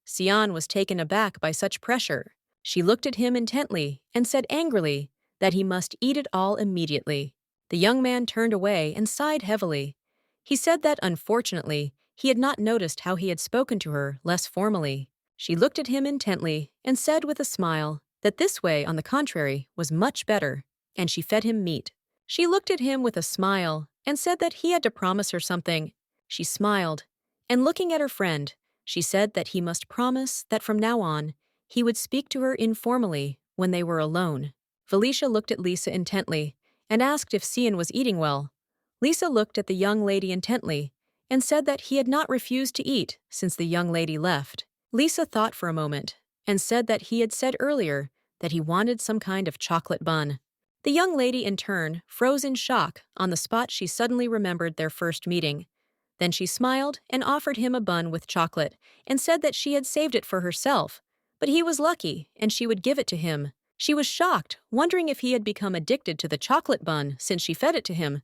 Speaker 1: Seon was taken aback by such pressure. She looked at him intently and said angrily that he must eat it all immediately. The young man turned away and sighed heavily. He said that unfortunately, he had not noticed how he had spoken to her less formally. She looked at him intently and said with a smile that this way, on the contrary, was much better, and she fed him meat. She looked at him with a smile and said that he had to promise her something. She smiled, and looking at her friend, she said that he must promise that from now on, he would speak to her informally when they were alone. Felicia looked at Lisa intently and asked if Seon was eating well. Lisa looked at the young lady intently and said that he had not refused to eat since the young lady left. Lisa thought for a moment and said that he had said earlier that he wanted some kind of chocolate bun. The young lady in turn froze in shock on the spot. She suddenly remembered their first meeting. Then she smiled and offered him a bun with chocolate and said that she had saved it for herself, but he was lucky and she would give it to him. She was shocked, wondering if he had become addicted to the chocolate bun since she fed it to him,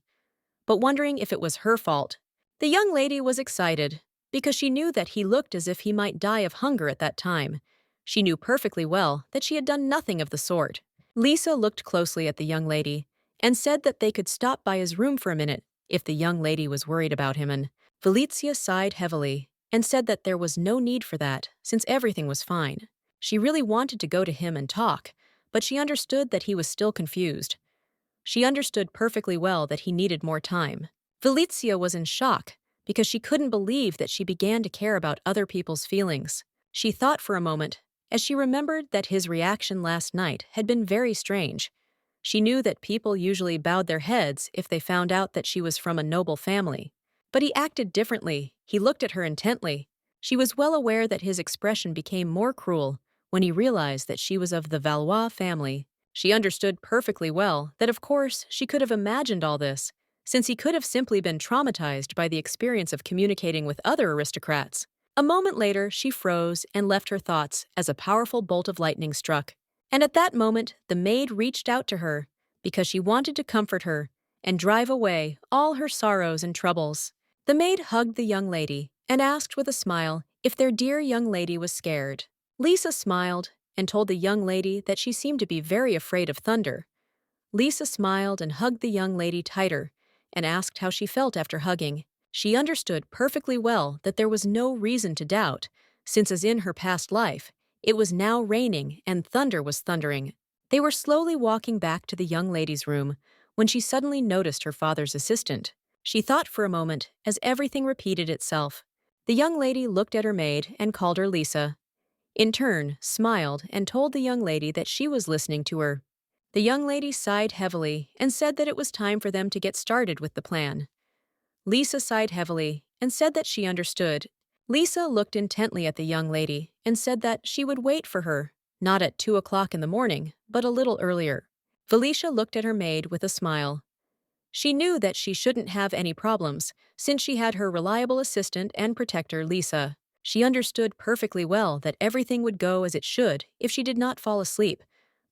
Speaker 1: but wondering if it was her fault. The young lady was excited because she knew that he looked as if he might die of hunger at that time. She knew perfectly well that she had done nothing of the sort. Lisa looked closely at the young lady and said that they could stop by his room for a minute if the young lady was worried about him, and Valizia sighed heavily and said that there was no need for that since everything was fine. She really wanted to go to him and talk, but she understood that he was still confused. She understood perfectly well that he needed more time. Valizia was in shock because she couldn't believe that she began to care about other people's feelings. She thought for a moment as she remembered that his reaction last night had been very strange. She knew that people usually bowed their heads if they found out that she was from a noble family. But he acted differently. He looked at her intently. She was well aware that his expression became more cruel when he realized that she was of the Valois family. She understood perfectly well that of course she could have imagined all this, since he could have simply been traumatized by the experience of communicating with other aristocrats. A moment later, she froze and left her thoughts as a powerful bolt of lightning struck. And at that moment, the maid reached out to her because she wanted to comfort her and drive away all her sorrows and troubles. The maid hugged the young lady and asked with a smile if their dear young lady was scared. Lisa smiled and told the young lady that she seemed to be very afraid of thunder. Lisa smiled and hugged the young lady tighter and asked how she felt after hugging. She understood perfectly well that there was no reason to doubt, since as in her past life, it was now raining and thunder was thundering. They were slowly walking back to the young lady's room when she suddenly noticed her father's assistant. She thought for a moment as everything repeated itself. The young lady looked at her maid and called her Lisa. In turn, smiled and told the young lady that she was listening to her. The young lady sighed heavily and said that it was time for them to get started with the plan. Lisa sighed heavily and said that she understood. Lisa looked intently at the young lady and said that she would wait for her, not at 2 o'clock in the morning, but a little earlier. Felicia looked at her maid with a smile. She knew that she shouldn't have any problems, since she had her reliable assistant and protector, Lisa. She understood perfectly well that everything would go as it should if she did not fall asleep,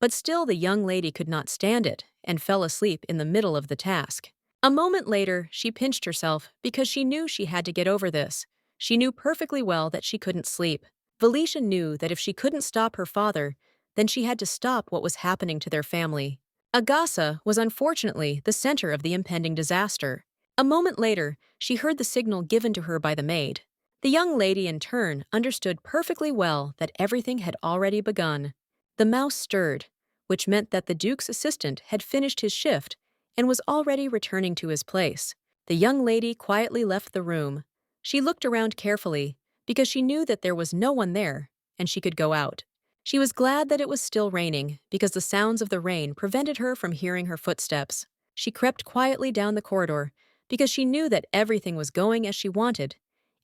Speaker 1: but still the young lady could not stand it and fell asleep in the middle of the task. A moment later, she pinched herself because she knew she had to get over this. She knew perfectly well that she couldn't sleep. Felicia knew that if she couldn't stop her father, then she had to stop what was happening to their family. Agasa was unfortunately the center of the impending disaster. A moment later, she heard the signal given to her by the maid. The young lady in turn understood perfectly well that everything had already begun. The mouse stirred, which meant that the Duke's assistant had finished his shift and was already returning to his place. The young lady quietly left the room. She looked around carefully because she knew that there was no one there and she could go out. She was glad that it was still raining because the sounds of the rain prevented her from hearing her footsteps. She crept quietly down the corridor because she knew that everything was going as she wanted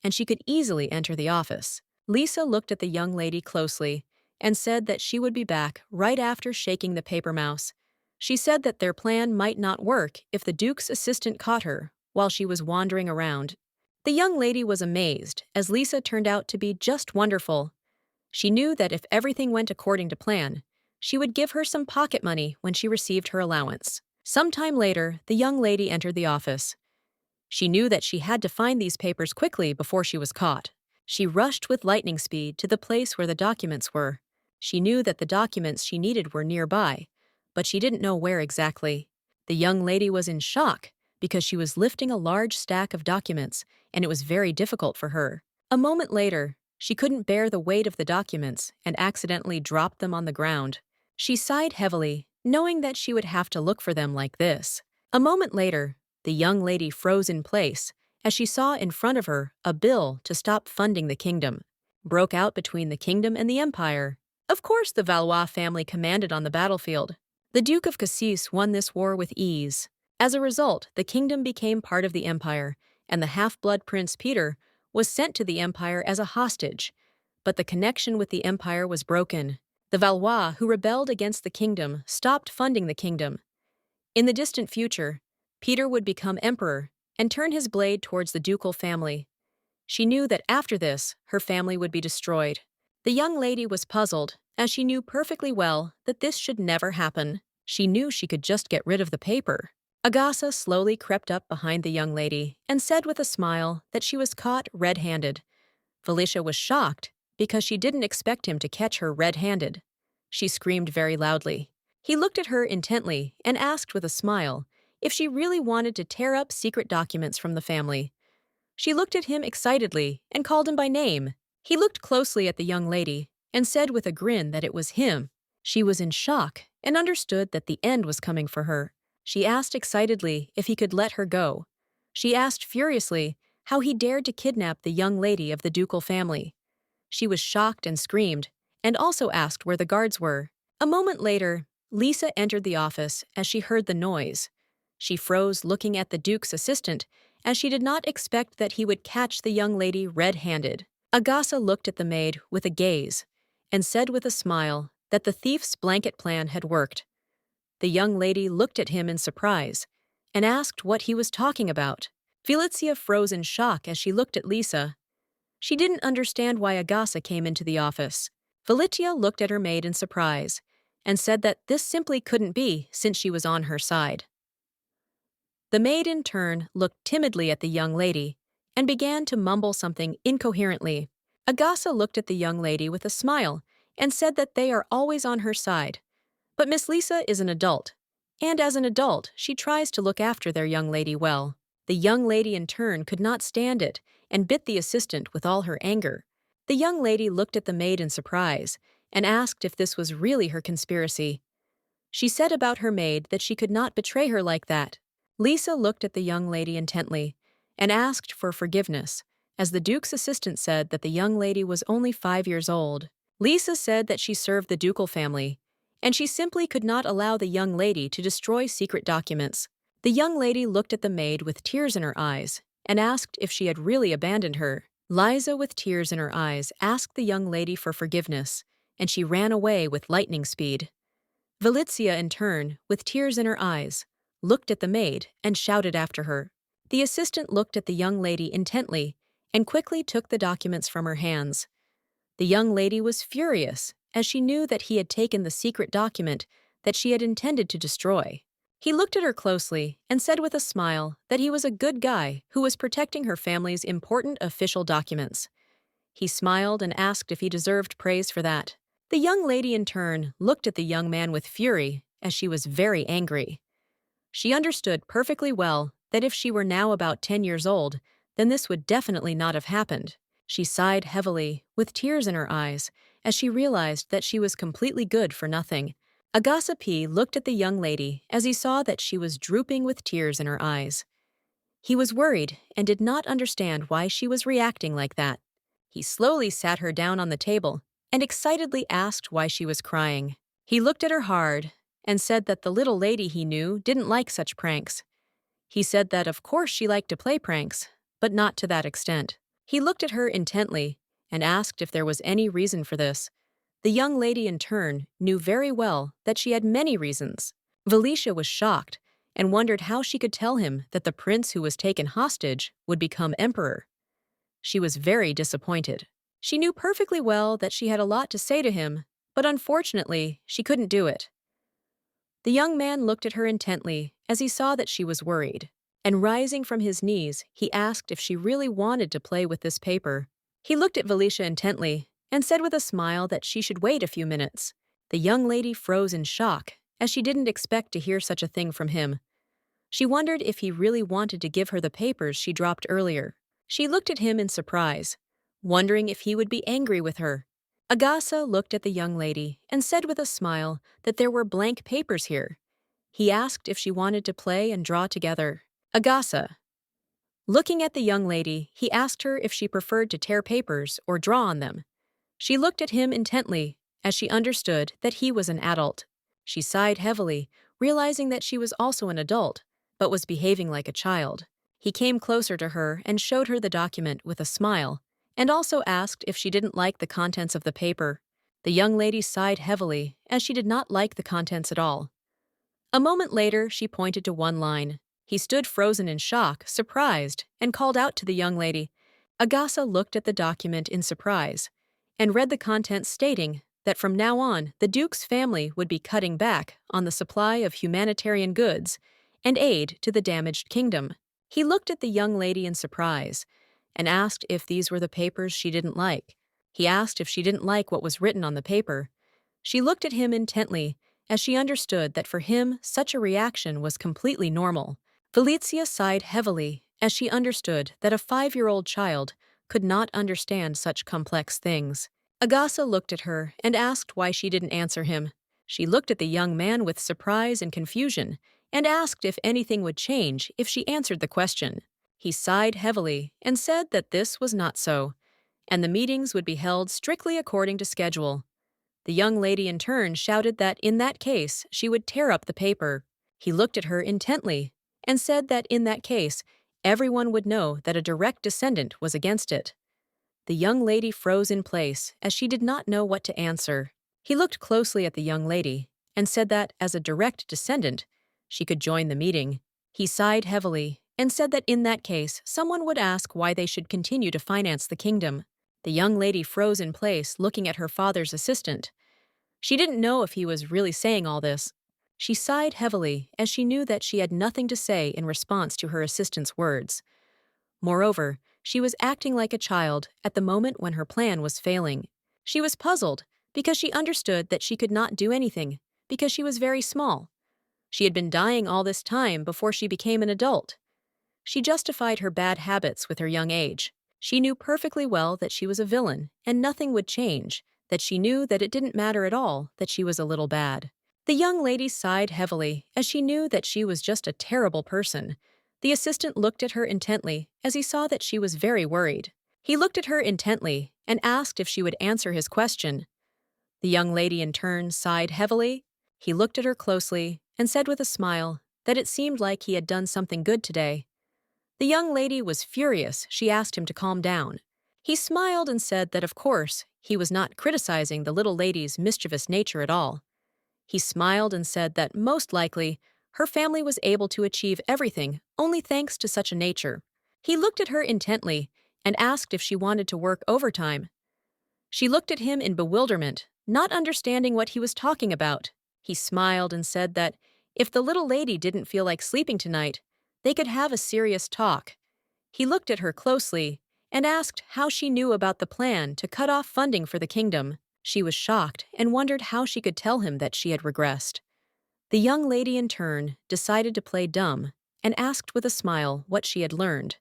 Speaker 1: and she could easily enter the office. Lisa looked at the young lady closely and said that she would be back right after shaking the paper mouse. She said that their plan might not work if the Duke's assistant caught her while she was wandering around. The young lady was amazed, as Lisa turned out to be just wonderful. She knew that if everything went according to plan, she would give her some pocket money when she received her allowance. Sometime later, the young lady entered the office. She knew that she had to find these papers quickly before she was caught. She rushed with lightning speed to the place where the documents were. She knew that the documents she needed were nearby, but she didn't know where exactly. The young lady was in shock because she was lifting a large stack of documents, and it was very difficult for her. A moment later, she couldn't bear the weight of the documents and accidentally dropped them on the ground. She sighed heavily, knowing that she would have to look for them like this. A moment later, the young lady froze in place as she saw in front of her a bill to stop funding the kingdom. Broke out between the kingdom and the empire. Of course, the Valois family commanded on the battlefield. The Duke of Cassis won this war with ease. As a result, the kingdom became part of the empire, and the half-blood Prince Peter was sent to the empire as a hostage. But the connection with the empire was broken. The Valois, who rebelled against the kingdom, stopped funding the kingdom. In the distant future, Peter would become emperor and turn his blade towards the ducal family. She knew that after this, her family would be destroyed. The young lady was puzzled, as she knew perfectly well that this should never happen. She knew she could just get rid of the paper. Agasa slowly crept up behind the young lady and said with a smile that she was caught red-handed. Felicia was shocked because she didn't expect him to catch her red-handed. She screamed very loudly. He looked at her intently and asked with a smile if she really wanted to tear up secret documents from the family. She looked at him excitedly and called him by name. He looked closely at the young lady and said with a grin that it was him. She was in shock and understood that the end was coming for her. She asked excitedly if he could let her go. She asked furiously how he dared to kidnap the young lady of the ducal family. She was shocked and screamed, and also asked where the guards were. A moment later, Lisa entered the office as she heard the noise. She froze looking at the Duke's assistant, as she did not expect that he would catch the young lady red-handed. Agasa looked at the maid with a gaze, and said with a smile that the thief's blanket plan had worked. The young lady looked at him in surprise, and asked what he was talking about. Felicia froze in shock as she looked at Lisa. She didn't understand why Agasa came into the office. Felicia looked at her maid in surprise, and said that this simply couldn't be since she was on her side. The maid in turn looked timidly at the young lady, and began to mumble something incoherently. Agasa looked at the young lady with a smile, and said that they are always on her side. But Miss Lisa is an adult, and as an adult, she tries to look after their young lady well. The young lady in turn could not stand it and bit the assistant with all her anger. The young lady looked at the maid in surprise and asked if this was really her conspiracy. She said about her maid that she could not betray her like that. Lisa looked at the young lady intently and asked for forgiveness, as the Duke's assistant said that the young lady was only 5 years old. Lisa said that she served the ducal family, and she simply could not allow the young lady to destroy secret documents. The young lady looked at the maid with tears in her eyes and asked if she had really abandoned her. Liza, with tears in her eyes, asked the young lady for forgiveness, and she ran away with lightning speed. Valizia, in turn, with tears in her eyes, looked at the maid and shouted after her. The assistant looked at the young lady intently and quickly took the documents from her hands. The young lady was furious, as she knew that he had taken the secret document that she had intended to destroy. He looked at her closely and said with a smile that he was a good guy who was protecting her family's important official documents. He smiled and asked if he deserved praise for that. The young lady in turn looked at the young man with fury, as she was very angry. She understood perfectly well that if she were now about 10 years old, then this would definitely not have happened. She sighed heavily, with tears in her eyes, as she realized that she was completely good for nothing. Agasa P. looked at the young lady as he saw that she was drooping with tears in her eyes. He was worried and did not understand why she was reacting like that. He slowly sat her down on the table and excitedly asked why she was crying. He looked at her hard and said that the little lady he knew didn't like such pranks. He said that of course she liked to play pranks, but not to that extent. He looked at her intently and asked if there was any reason for this. The young lady in turn knew very well that she had many reasons. Valicia was shocked and wondered how she could tell him that the prince who was taken hostage would become emperor. She was very disappointed. She knew perfectly well that she had a lot to say to him, but unfortunately, she couldn't do it. The young man looked at her intently as he saw that she was worried, and rising from his knees, he asked if she really wanted to play with this paper. He looked at Valicia intently and said with a smile that she should wait a few minutes. The young lady froze in shock, as she didn't expect to hear such a thing from him. She wondered if he really wanted to give her the papers she dropped earlier. She looked at him in surprise, wondering if he would be angry with her. Agasa looked at the young lady and said with a smile that there were blank papers here. He asked if she wanted to play and draw together. Agasa. Looking at the young lady, he asked her if she preferred to tear papers or draw on them. She looked at him intently, as she understood that he was an adult. She sighed heavily, realizing that she was also an adult, but was behaving like a child. He came closer to her and showed her the document with a smile, and also asked if she didn't like the contents of the paper. The young lady sighed heavily, as she did not like the contents at all. A moment later, she pointed to one line. He stood frozen in shock, surprised, and called out to the young lady. Agasa looked at the document in surprise and read the contents stating that from now on, the Duke's family would be cutting back on the supply of humanitarian goods and aid to the damaged kingdom. He looked at the young lady in surprise and asked if these were the papers she didn't like. He asked if she didn't like what was written on the paper. She looked at him intently, as she understood that for him such a reaction was completely normal. Valizia sighed heavily, as she understood that a 5-year-old child could not understand such complex things. Agasa looked at her and asked why she didn't answer him. She looked at the young man with surprise and confusion and asked if anything would change if she answered the question. He sighed heavily and said that this was not so, and the meetings would be held strictly according to schedule. The young lady in turn shouted that in that case she would tear up the paper. He looked at her intently and said that in that case everyone would know that a direct descendant was against it. The young lady froze in place as she did not know what to answer. He looked closely at the young lady and said that as a direct descendant, she could join the meeting. He sighed heavily and said that in that case someone would ask why they should continue to finance the kingdom. The young lady froze in place, looking at her father's assistant. She didn't know if he was really saying all this. She sighed heavily as she knew that she had nothing to say in response to her assistant's words. Moreover, she was acting like a child at the moment when her plan was failing. She was puzzled because she understood that she could not do anything, because she was very small. She had been dying all this time before she became an adult. She justified her bad habits with her young age. She knew perfectly well that she was a villain, and nothing would change, that she knew that it didn't matter at all that she was a little bad. The young lady sighed heavily as she knew that she was just a terrible person. The assistant looked at her intently as he saw that she was very worried. He looked at her intently and asked if she would answer his question. The young lady in turn sighed heavily. He looked at her closely and said with a smile that it seemed like he had done something good today. The young lady was furious. She asked him to calm down. He smiled and said that of course he was not criticizing the little lady's mischievous nature at all. He smiled and said that most likely her family was able to achieve everything only thanks to such a nature. He looked at her intently and asked if she wanted to work overtime. She looked at him in bewilderment, not understanding what he was talking about. He smiled and said that if the little lady didn't feel like sleeping tonight, they could have a serious talk. He looked at her closely and asked how she knew about the plan to cut off funding for the kingdom. She was shocked and wondered how she could tell him that she had regressed. The young lady in turn decided to play dumb and asked with a smile what she had learned.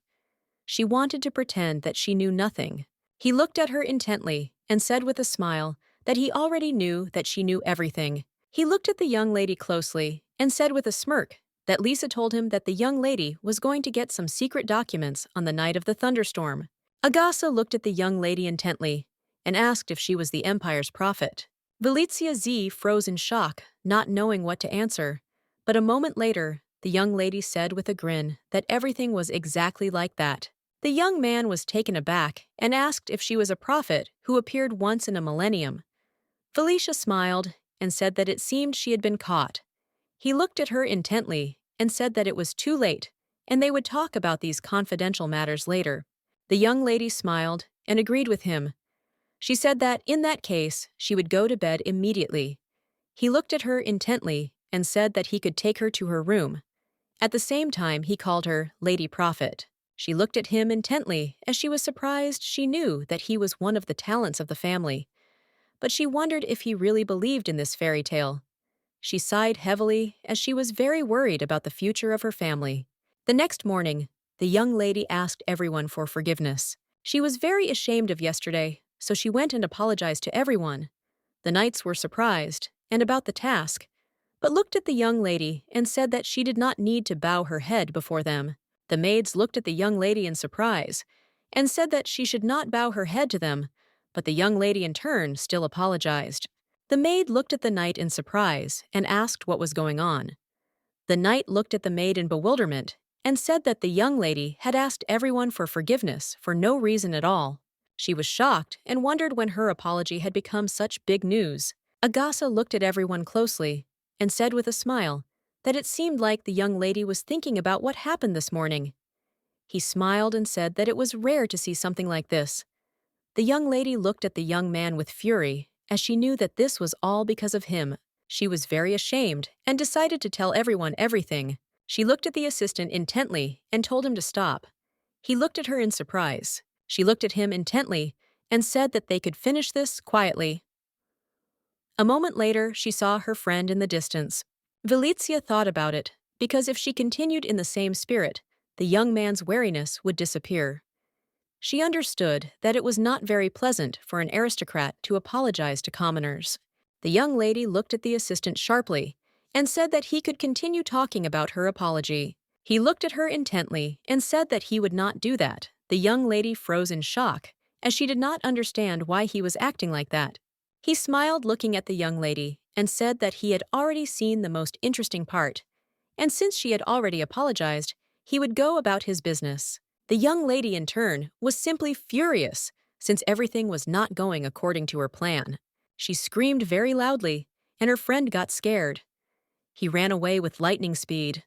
Speaker 1: She wanted to pretend that she knew nothing. He looked at her intently and said with a smile that he already knew that she knew everything. He looked at the young lady closely and said with a smirk that Lisa told him that the young lady was going to get some secret documents on the night of the thunderstorm. Agasa looked at the young lady intently and asked if she was the Empire's prophet. Valizia Z froze in shock, not knowing what to answer. But a moment later, the young lady said with a grin that everything was exactly like that. The young man was taken aback and asked if she was a prophet who appeared once in a millennium. Felicia smiled and said that it seemed she had been caught. He looked at her intently and said that it was too late, and they would talk about these confidential matters later. The young lady smiled and agreed with him. She said that, in that case, she would go to bed immediately. He looked at her intently and said that he could take her to her room. At the same time, he called her Lady Prophet. She looked at him intently as she was surprised she knew that he was one of the talents of the family. But she wondered if he really believed in this fairy tale. She sighed heavily as she was very worried about the future of her family. The next morning, the young lady asked everyone for forgiveness. She was very ashamed of yesterday, so she went and apologized to everyone. The knights were surprised and about the task, but looked at the young lady and said that she did not need to bow her head before them. The maids looked at the young lady in surprise and said that she should not bow her head to them, but the young lady in turn still apologized. The maid looked at the knight in surprise and asked what was going on. The knight looked at the maid in bewilderment and said that the young lady had asked everyone for forgiveness for no reason at all. She was shocked and wondered when her apology had become such big news. Agasa looked at everyone closely and said with a smile that it seemed like the young lady was thinking about what happened this morning. He smiled and said that it was rare to see something like this. The young lady looked at the young man with fury as she knew that this was all because of him. She was very ashamed and decided to tell everyone everything. She looked at the assistant intently and told him to stop. He looked at her in surprise. She looked at him intently and said that they could finish this quietly. A moment later, she saw her friend in the distance. Valizia thought about it, because if she continued in the same spirit, the young man's wariness would disappear. She understood that it was not very pleasant for an aristocrat to apologize to commoners. The young lady looked at the assistant sharply and said that he could continue talking about her apology. He looked at her intently and said that he would not do that. The young lady froze in shock, as she did not understand why he was acting like that. He smiled looking at the young lady and said that he had already seen the most interesting part, and since she had already apologized, he would go about his business. The young lady, in turn, was simply furious, since everything was not going according to her plan. She screamed very loudly, and her friend got scared. He ran away with lightning speed.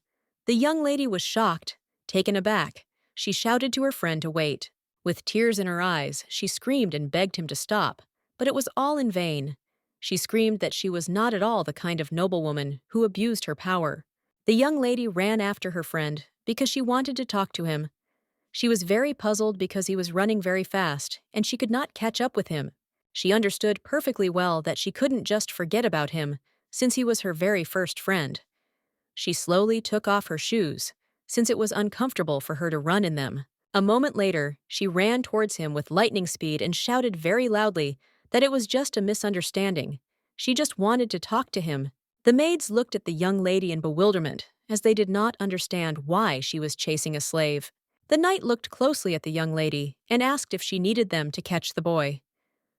Speaker 1: The young lady was shocked, taken aback. She shouted to her friend to wait. With tears in her eyes, she screamed and begged him to stop, but it was all in vain. She screamed that she was not at all the kind of noblewoman who abused her power. The young lady ran after her friend because she wanted to talk to him. She was very puzzled because he was running very fast, and she could not catch up with him. She understood perfectly well that she couldn't just forget about him, since he was her very first friend. She slowly took off her shoes, since it was uncomfortable for her to run in them. A moment later, she ran towards him with lightning speed and shouted very loudly that it was just a misunderstanding. She just wanted to talk to him. The maids looked at the young lady in bewilderment, as they did not understand why she was chasing a slave. The knight looked closely at the young lady and asked if she needed them to catch the boy.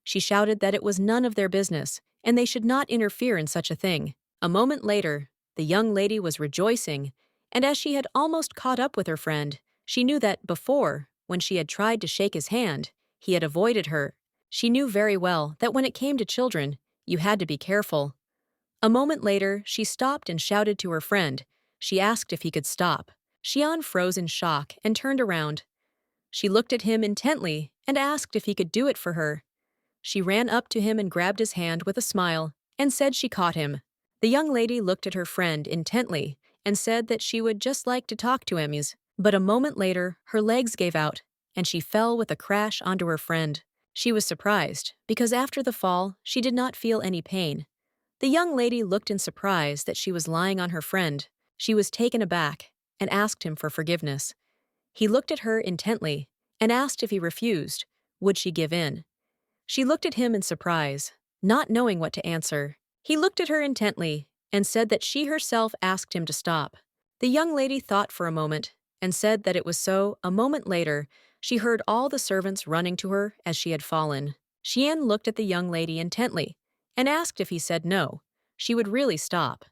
Speaker 1: She shouted that it was none of their business, and they should not interfere in such a thing. A moment later, the young lady was rejoicing, and as she had almost caught up with her friend, she knew that before, when she had tried to shake his hand, he had avoided her. She knew very well that when it came to children, you had to be careful. A moment later, she stopped and shouted to her friend. She asked if he could stop. Seon froze in shock and turned around. She looked at him intently and asked if he could do it for her. She ran up to him and grabbed his hand with a smile and said she caught him. The young lady looked at her friend intently and said that she would just like to talk to him, but a moment later her legs gave out and she fell with a crash onto her friend. She was surprised because after the fall she did not feel any pain. The young lady looked in surprise that she was lying on her friend. She was taken aback and asked him for forgiveness. He looked at her intently and asked if he refused, would she give in? She looked at him in surprise, not knowing what to answer. He looked at her intently and said that she herself asked him to stop. The young lady thought for a moment and said that it was so. A moment later, she heard all the servants running to her as she had fallen. Xian looked at the young lady intently and asked if he said no, she would really stop.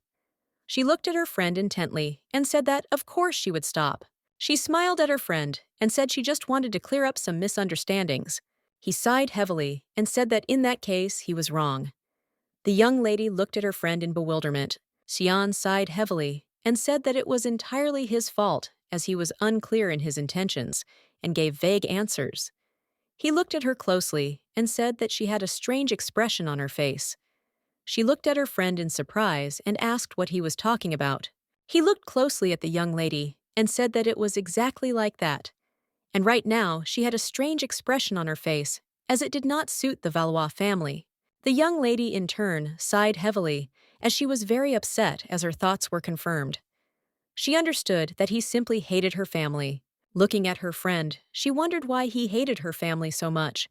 Speaker 1: She looked at her friend intently and said that of course she would stop. She smiled at her friend and said she just wanted to clear up some misunderstandings. He sighed heavily and said that in that case he was wrong. The young lady looked at her friend in bewilderment. Xian sighed heavily and said that it was entirely his fault as he was unclear in his intentions and gave vague answers. He looked at her closely and said that she had a strange expression on her face. She looked at her friend in surprise and asked what he was talking about. He looked closely at the young lady and said that it was exactly like that. And right now she had a strange expression on her face, as it did not suit the Valois family. The young lady, in turn, sighed heavily, as she was very upset as her thoughts were confirmed. She understood that he simply hated her family. Looking at her friend, she wondered why he hated her family so much.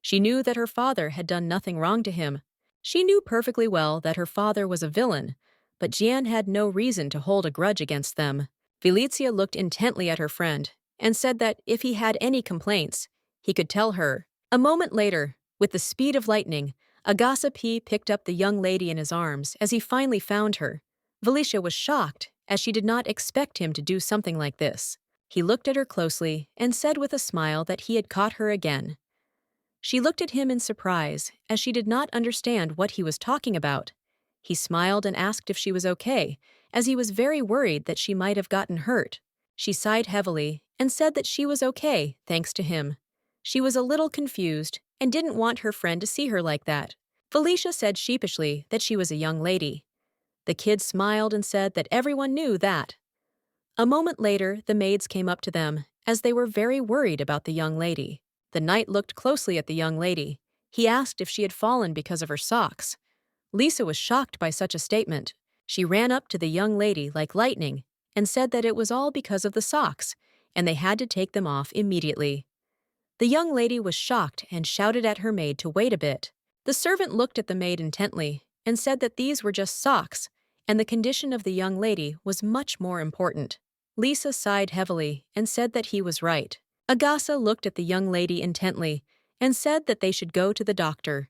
Speaker 1: She knew that her father had done nothing wrong to him. She knew perfectly well that her father was a villain, but Jian had no reason to hold a grudge against them. Felicia looked intently at her friend and said that if he had any complaints, he could tell her. A moment later, with the speed of lightning, Agasa picked up the young lady in his arms as he finally found her. Felicia was shocked, as she did not expect him to do something like this. He looked at her closely and said with a smile that he had caught her again. She looked at him in surprise, as she did not understand what he was talking about. He smiled and asked if she was okay, as he was very worried that she might have gotten hurt. She sighed heavily and said that she was okay, thanks to him. She was a little confused and didn't want her friend to see her like that. Felicia said sheepishly that she was a young lady. The kid smiled and said that everyone knew that. A moment later, the maids came up to them, as they were very worried about the young lady. The knight looked closely at the young lady. He asked if she had fallen because of her socks. Lisa was shocked by such a statement. She ran up to the young lady like lightning and said that it was all because of the socks, and they had to take them off immediately. The young lady was shocked and shouted at her maid to wait a bit. The servant looked at the maid intently and said that these were just socks, and the condition of the young lady was much more important. Lisa sighed heavily and said that he was right. Agasa looked at the young lady intently and said that they should go to the doctor.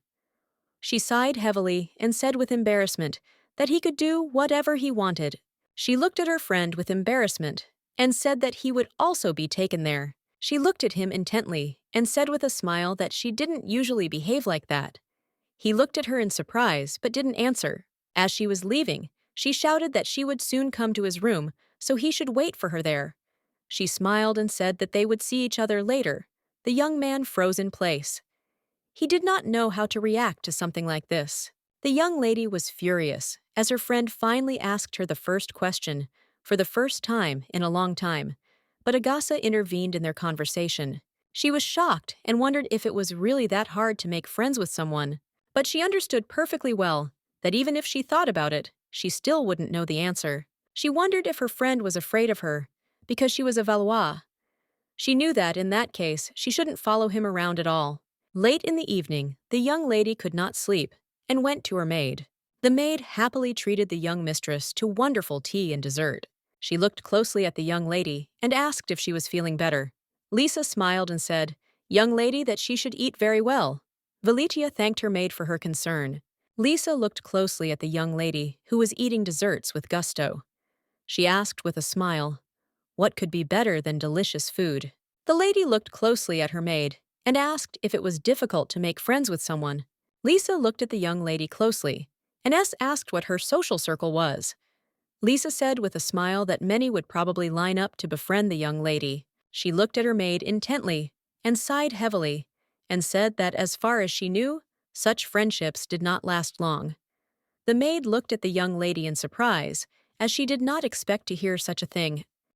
Speaker 1: She sighed heavily and said with embarrassment that he could do whatever he wanted. She looked at her friend with embarrassment and said that he would also be taken there. She looked at him intently and said with a smile that she didn't usually behave like that. He looked at her in surprise but didn't answer. As she was leaving, she shouted that she would soon come to his room, so he should wait for her there. She smiled and said that they would see each other later. The young man froze in place. He did not know how to react to something like this. The young lady was furious as her friend finally asked her the first question, for the first time in a long time. But Agasa intervened in their conversation. She was shocked and wondered if it was really that hard to make friends with someone. But she understood perfectly well that even if she thought about it, she still wouldn't know the answer. She wondered if her friend was afraid of her because she was a Valois. She knew that, in that case, she shouldn't follow him around at all. Late in the evening, the young lady could not sleep and went to her maid. The maid happily treated the young mistress to wonderful tea and dessert. She looked closely at the young lady and asked if she was feeling better. Lisa smiled and said, "Young lady, that she should eat very well." Valitia thanked her maid for her concern. Lisa looked closely at the young lady, who was eating desserts with gusto. She asked with a smile, "What could be better than delicious food?" The lady looked closely at her maid and asked if it was difficult to make friends with someone. Lisa looked at the young lady closely and asked what her social circle was. Lisa said with a smile that many would probably line up to befriend the young lady. She looked at her maid intently and sighed heavily and said that as far as she knew, such friendships did not last long. The maid looked at the young lady in surprise, as she did not expect to hear such a thing